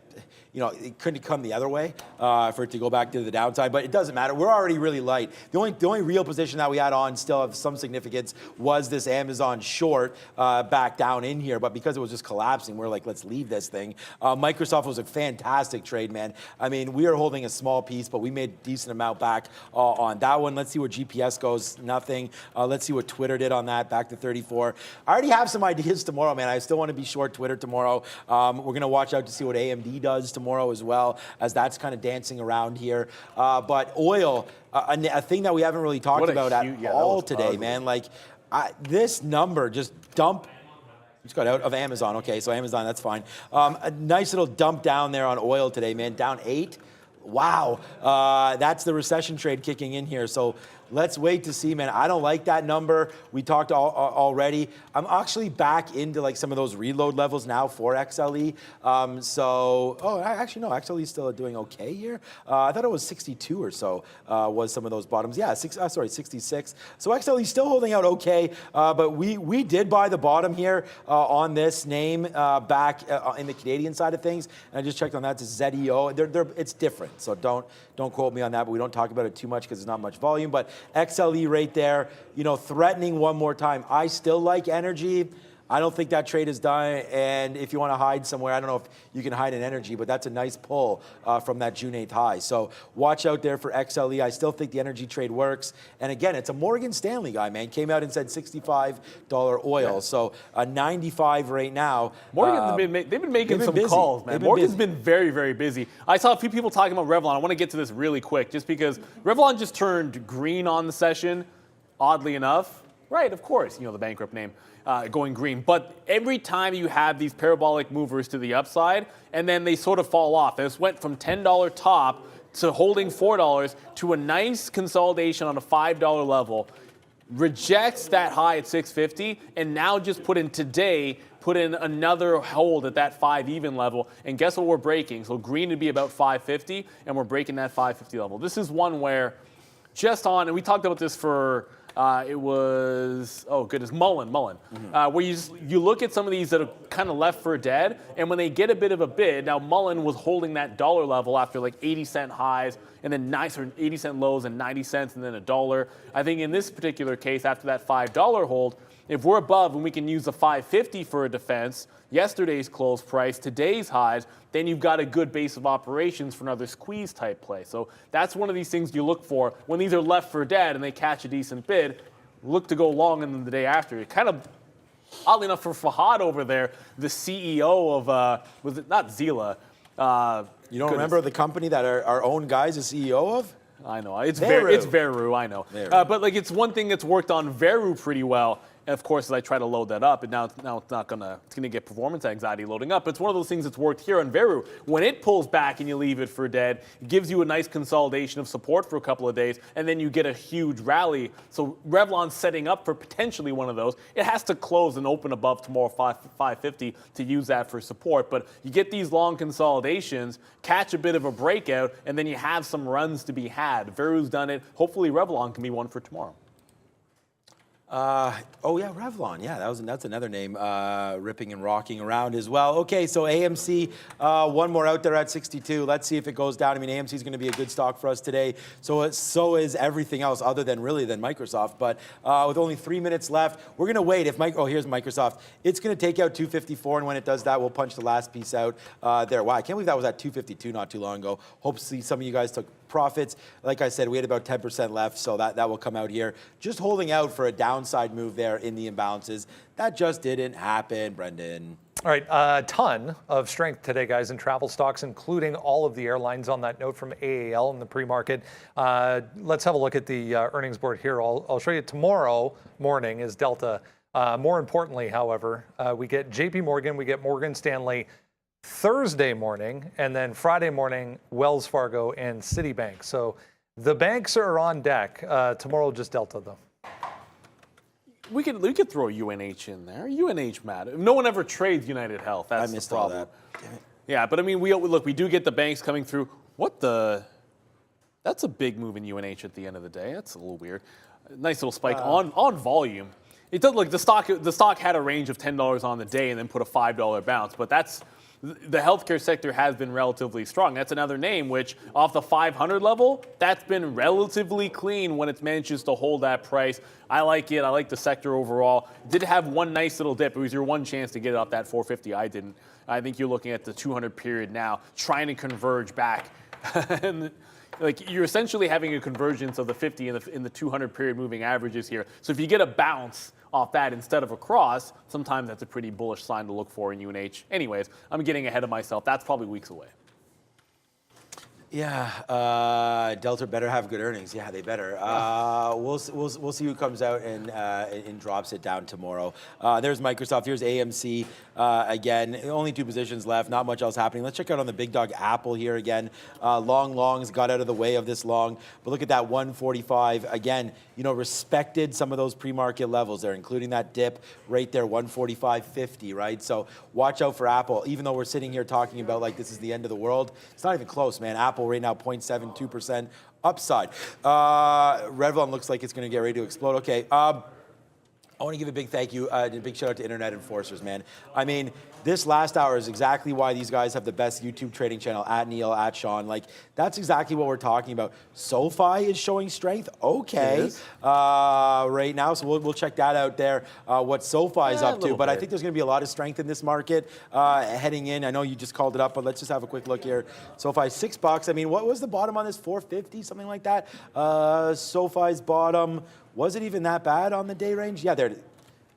[SPEAKER 3] you know, it couldn't come the other way for it to go back to the downside, but it doesn't matter. We're already really light. The only real position that we had on still of some significance was this Amazon short back down in here, but because it was just collapsing, we're like, let's leave this thing. Microsoft was a fantastic trade, man. I mean, we are holding a small piece, but we made a decent amount back on that one. Let's see where GPS goes. Nothing. Let's see what Twitter did on that, back to 34. I already have some ideas tomorrow, man. I still want to be short Twitter tomorrow. We're going to watch out to see what AMD does tomorrow as well, as that's kind of dancing around here. But oil, a thing that we haven't really talked about at all today, man. Like, this number just just got out of Amazon. Okay, so Amazon, that's fine. A nice little dump down there on oil today, man. Down 8. Wow, that's the recession trade kicking in here. So let's wait to see, man. I don't like that number. We talked already. I'm actually back into like some of those reload levels now for XLE. Actually, no, XLE is still doing okay here. I thought it was 62 or so was some of those bottoms. Yeah, 66. So XLE still holding out okay, but we did buy the bottom here on this name back in the Canadian side of things. And I just checked on that to ZEO. It's different, so don't quote me on that, but we don't talk about it too much because there's not much volume. But XLE right there, you know, threatening one more time. I still like energy. I don't think that trade is done. And if you want to hide somewhere, I don't know if you can hide in energy, but that's a nice pull from that June 8th high. So watch out there for XLE. I still think the energy trade works. And again, it's a Morgan Stanley guy, man. Came out and said $65 oil. Yeah. So a 95 right now.
[SPEAKER 2] Morgan, they've been making some calls, man. Morgan's been very, very busy. I saw a few people talking about Revlon. I want to get to this really quick just because Revlon just turned green on the session, oddly enough. Right, of course, you know, the bankrupt name. Going green. But every time you have these parabolic movers to the upside, and then they sort of fall off. This went from $10 top to holding $4 to a nice consolidation on a $5 level, rejects that high at 650, and now just put in another hold at that 5 even level. And guess what we're breaking? So green would be about 550, and we're breaking that 550 level. This is one where and we talked about this for it was, oh goodness, Mullen. Mm-hmm. Where you look at some of these that are kind of left for dead, and when they get a bit of a bid, now Mullen was holding that dollar level after like 80-cent highs, and then 80-cent lows and 90 cents, and then $1. I think in this particular case, after that $5 hold, if we're above and we can use the 550 for a defense, yesterday's close price, today's highs, then you've got a good base of operations for another squeeze type play. So that's one of these things you look for when these are left for dead and they catch a decent bid. Look to go long in the day after. It kind of, oddly enough, for Fahad over there, the CEO of was it not Zila?
[SPEAKER 3] You don't remember the company that our own guy's a CEO of?
[SPEAKER 2] I know it's Veru. I know, but like it's one thing that's worked on Veru pretty well. And of course, as I try to load that up, and now it's gonna get performance anxiety loading up. It's one of those things that's worked here on Veru. When it pulls back and you leave it for dead, it gives you a nice consolidation of support for a couple of days, and then you get a huge rally. So Revlon's setting up for potentially one of those. It has to close and open above tomorrow 550 to use that for support. But you get these long consolidations, catch a bit of a breakout, and then you have some runs to be had. Veru's done it. Hopefully Revlon can be one for tomorrow.
[SPEAKER 3] Oh yeah, Revlon. Yeah, that's another name. Ripping and rocking around as well. Okay, so AMC, one more out there at 62. Let's see if it goes down. I mean, AMC is going to be a good stock for us today. So is everything else, other than Microsoft. But with only 3 minutes left, we're going to wait. Here's Microsoft. It's going to take out 254, and when it does that, we'll punch the last piece out there. Wow, I can't believe that was at 252 not too long ago. Hope to see some of you guys took profits. Like I said, we had about 10% left, so that will come out here. Just holding out for a downside move there in the imbalances. That just didn't happen, Brendan.
[SPEAKER 1] All right, a ton of strength today, guys, in travel stocks, including all of the airlines on that note from AAL in the pre-market. Let's have a look at the earnings board here. I'll show you tomorrow morning is Delta. More importantly, however, we get JP Morgan, we get Morgan Stanley Thursday morning, and then Friday morning, Wells Fargo and Citibank. So the banks are on deck. Tomorrow, just Delta, though.
[SPEAKER 2] We could throw UNH in there. UNH matters. No one ever trades United Health. That's the problem.
[SPEAKER 3] All that. Damn it.
[SPEAKER 2] Yeah, but I mean, we do get the banks coming through. That's a big move in UNH at the end of the day. That's a little weird. Nice little spike on volume. It does look the stock had a range of $10 on the day and then put a $5 bounce, but the healthcare sector has been relatively strong. That's another name which, off the 500 level, that's been relatively clean when it manages to hold that price. I like it. I like the sector overall. Did have one nice little dip. It was your one chance to get it off that 450. I didn't. I think you're looking at the 200 period now, trying to converge back. And like you're essentially having a convergence of the 50 in the 200 period moving averages here. So if you get a bounce off that instead of a cross, sometimes that's a pretty bullish sign to look for in UNH. Anyways, I'm getting ahead of myself. That's probably weeks away.
[SPEAKER 3] Yeah, Delta better have good earnings. Yeah, they better. We'll see who comes out and drops it down tomorrow. There's Microsoft. Here's AMC. Again, only two positions left. Not much else happening. Let's check out on the big dog Apple here again. Longs got out of the way of this long, but look at that 145 again. You know, respected some of those pre-market levels there, including that dip right there, 145.50. Right. So watch out for Apple. Even though we're sitting here talking about like this is the end of the world, it's not even close, man. Apple right now 0.72% upside. Revlon looks like it's going to get ready to explode. Okay. I want to give a big thank you, a big shout out to Internet Enforcers, man. I mean, this last hour is exactly why these guys have the best YouTube trading channel, at Neil, at Sean. Like, that's exactly what we're talking about. SoFi is showing strength. Okay. Right now, so we'll check that out there, what SoFi is up to. But I think there's going to be a lot of strength in this market heading in. I know you just called it up, but let's just have a quick look here. SoFi, $6. I mean, what was the bottom on this? 450, something like that? SoFi's bottom, was it even that bad on the day range? Yeah, they're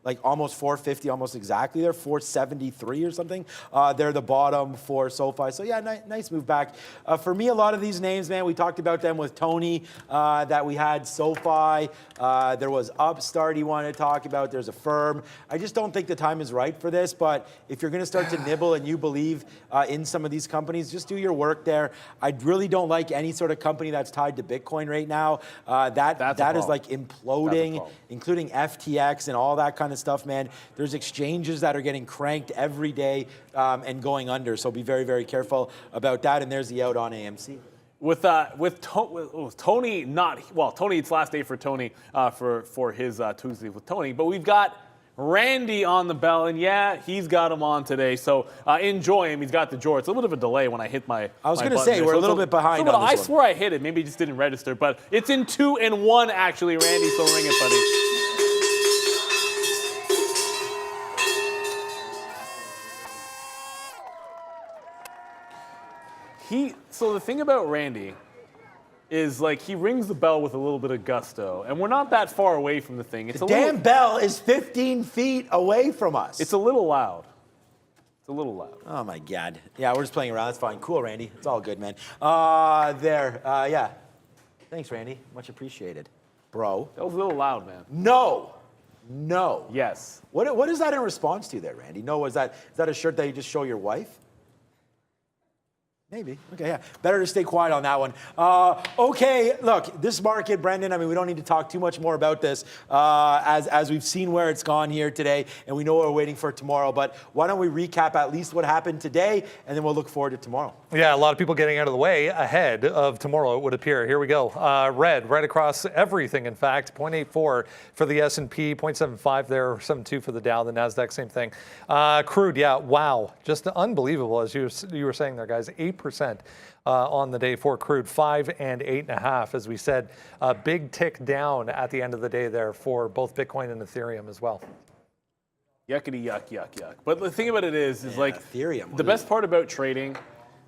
[SPEAKER 3] like almost 450, almost exactly there, 473 or something. They're the bottom for SoFi. So yeah, nice move back. For me, a lot of these names, man, we talked about them with Tony, that we had SoFi. There was Upstart he wanted to talk about. There's a Firm. I just don't think the time is right for this, but if you're gonna start to nibble and you believe in some of these companies, just do your work there. I really don't like any sort of company that's tied to Bitcoin right now. That is like imploding, including FTX and all that kind of stuff, man. There's exchanges that are getting cranked every day and going under. So be very, very careful about that. And there's the out on AMC.
[SPEAKER 2] With Tony, Tony, it's last day for Tony for his Tuesday with Tony. But we've got Randy on the bell, and yeah, he's got him on today. So enjoy him. He's got the drawer. It's a little bit of a delay when I hit my.
[SPEAKER 3] I was going to say we're a little bit behind on this
[SPEAKER 2] I swear I hit it. Maybe it just didn't register, but it's in 2 and 1 actually, Randy. So ring it, buddy. So the thing about Randy is like he rings the bell with a little bit of gusto, and we're not that far away from the thing.
[SPEAKER 3] The damn bell is 15 feet away from us.
[SPEAKER 2] It's a little loud. It's a little loud.
[SPEAKER 3] Oh my God. Yeah, we're just playing around. That's fine. Cool, Randy. It's all good, man. Yeah. Thanks, Randy. Much appreciated, bro.
[SPEAKER 2] That was a little loud, man.
[SPEAKER 3] No.
[SPEAKER 2] Yes.
[SPEAKER 3] What is that in response to there, Randy? No, is that a shirt that you just show your wife? Maybe. Okay, yeah. Better to stay quiet on that one. Okay, look, this market, Brendan, I mean, we don't need to talk too much more about this as we've seen where it's gone here today, and we know what we're waiting for tomorrow. But why don't we recap at least what happened today, and then we'll look forward to tomorrow.
[SPEAKER 1] Yeah, a lot of people getting out of the way ahead of tomorrow, it would appear. Here we go. Red, right across everything, in fact. 0.84 for the S&P, 0.75 there, 7.2 for the Dow, the NASDAQ, same thing. Crude, yeah, wow. Just unbelievable, as you were saying there, guys. 8% on the day for crude, 5 and 8.5, as we said. A big tick down at the end of the day there for both Bitcoin and Ethereum as well.
[SPEAKER 2] Yuckity yuck, yuck, yuck. But the thing about it is like
[SPEAKER 3] Ethereum,
[SPEAKER 2] the best part about trading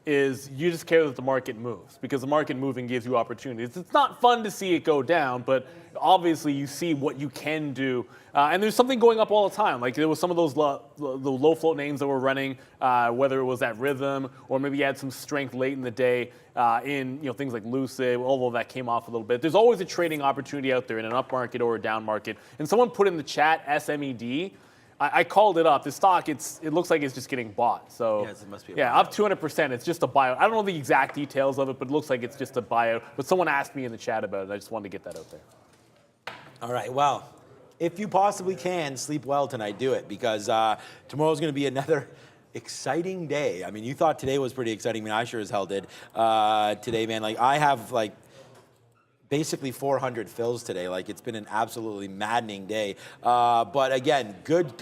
[SPEAKER 2] is you just care that the market moves, because the market moving gives you opportunities. It's not fun to see it go down, but obviously you see what you can do. And there's something going up all the time. Like there was some of those the low float names that were running, whether it was at Rhythm or maybe you had some strength late in the day in things like Lucid, although that came off a little bit. There's always a trading opportunity out there in an up market or a down market. And someone put in the chat SMED. I called it up. The stock, it looks like it's just getting bought. So
[SPEAKER 3] yes, it must be
[SPEAKER 2] up 200%. It's just a buyout. I don't know the exact details of it, but it looks like it's just a buyout. But someone asked me in the chat about it. I just wanted to get that out there.
[SPEAKER 3] All right, well, if you possibly can, sleep well tonight, do it, because tomorrow's going to be another exciting day. I mean, you thought today was pretty exciting. I mean, I sure as hell did today, man. Like, I have, basically 400 fills today. Like, it's been an absolutely maddening day. But again, good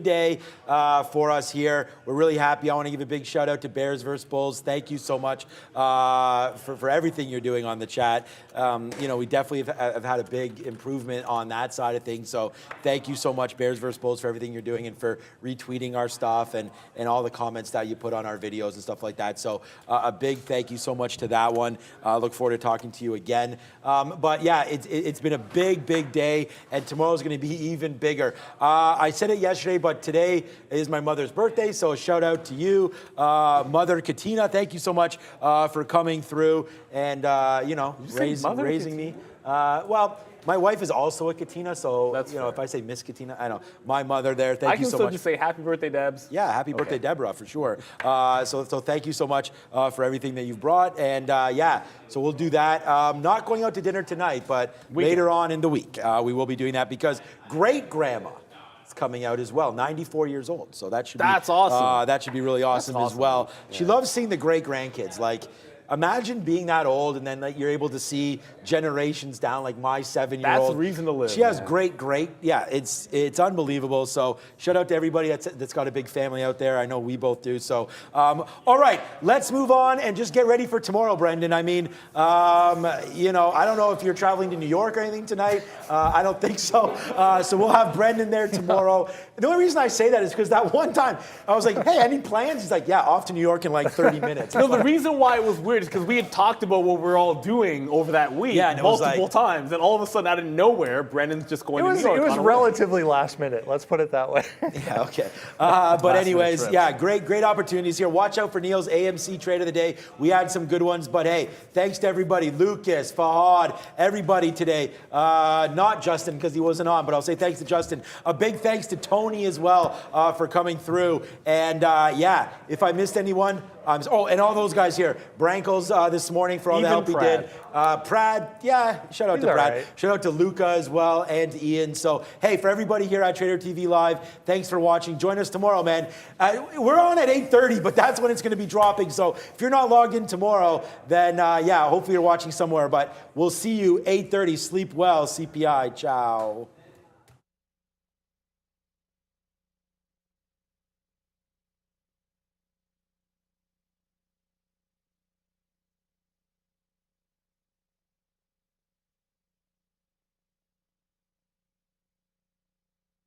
[SPEAKER 3] day for us here. We're really happy. I want to give a big shout out to Bears vs. Bulls. Thank you so much for everything you're doing on the chat. We definitely have had a big improvement on that side of things. So thank you so much, Bears vs. Bulls, for everything you're doing and for retweeting our stuff and all the comments that you put on our videos and stuff like that. So a big thank you so much to that one. Look forward to talking to you again. But yeah, it's been a big day, and tomorrow's going to be even bigger. I said it yesterday, but today is my mother's birthday, so a shout out to you, Mother Katina. Thank you so much for coming through and raising me. Well, my wife is also a Katina, so if I say Miss Katina, I don't know. My mother there, thank you so much.
[SPEAKER 2] I can still just say happy birthday, Debs.
[SPEAKER 3] Yeah, happy birthday, Deborah, for sure. So thank you so much for everything that you've brought. And so we'll do that. Not going out to dinner tonight, but later on in the week, we will be doing that because great-grandma is coming out as well, 94 years old. So that's
[SPEAKER 2] awesome.
[SPEAKER 3] That should be really awesome as well. Yeah. She loves seeing the great-grandkids. Like, imagine being that old and then you're able to see generations down, like my 7-year-old.
[SPEAKER 2] That's a reason to live.
[SPEAKER 3] She has great. Yeah, it's unbelievable. So shout out to everybody that's got a big family out there. I know we both do. So, all right, let's move on and just get ready for tomorrow, Brendan. I mean, I don't know if you're traveling to New York or anything tonight. I don't think so. So we'll have Brendan there tomorrow. The only reason I say that is because that one time I was like, hey, any plans? He's like, yeah, off to New York in like 30 minutes.
[SPEAKER 2] No, the reason why it was weird is because we had talked about what we're all doing over that week multiple times, and all of a sudden, out of nowhere, Brendan's just going to New York.
[SPEAKER 1] It was relatively last minute. Let's put it that way.
[SPEAKER 3] Yeah, okay. But anyways, yeah, great opportunities here. Watch out for Neil's AMC Trade of the Day. We had some good ones, but hey, thanks to everybody, Lucas, Fahad, everybody today. Not Justin because he wasn't on, but I'll say thanks to Justin. A big thanks to Tony as well for coming through. And if I missed anyone, and all those guys here. Brankles this morning for all the help he did. Prad, shout out to Prad. Right. Shout out to Luca as well and to Ian. So, hey, for everybody here at Trader TV Live, thanks for watching. Join us tomorrow, man. We're on at 8:30, but that's when it's going to be dropping. So if you're not logged in tomorrow, then, hopefully you're watching somewhere. But we'll see you 8:30. Sleep well, CPI. Ciao.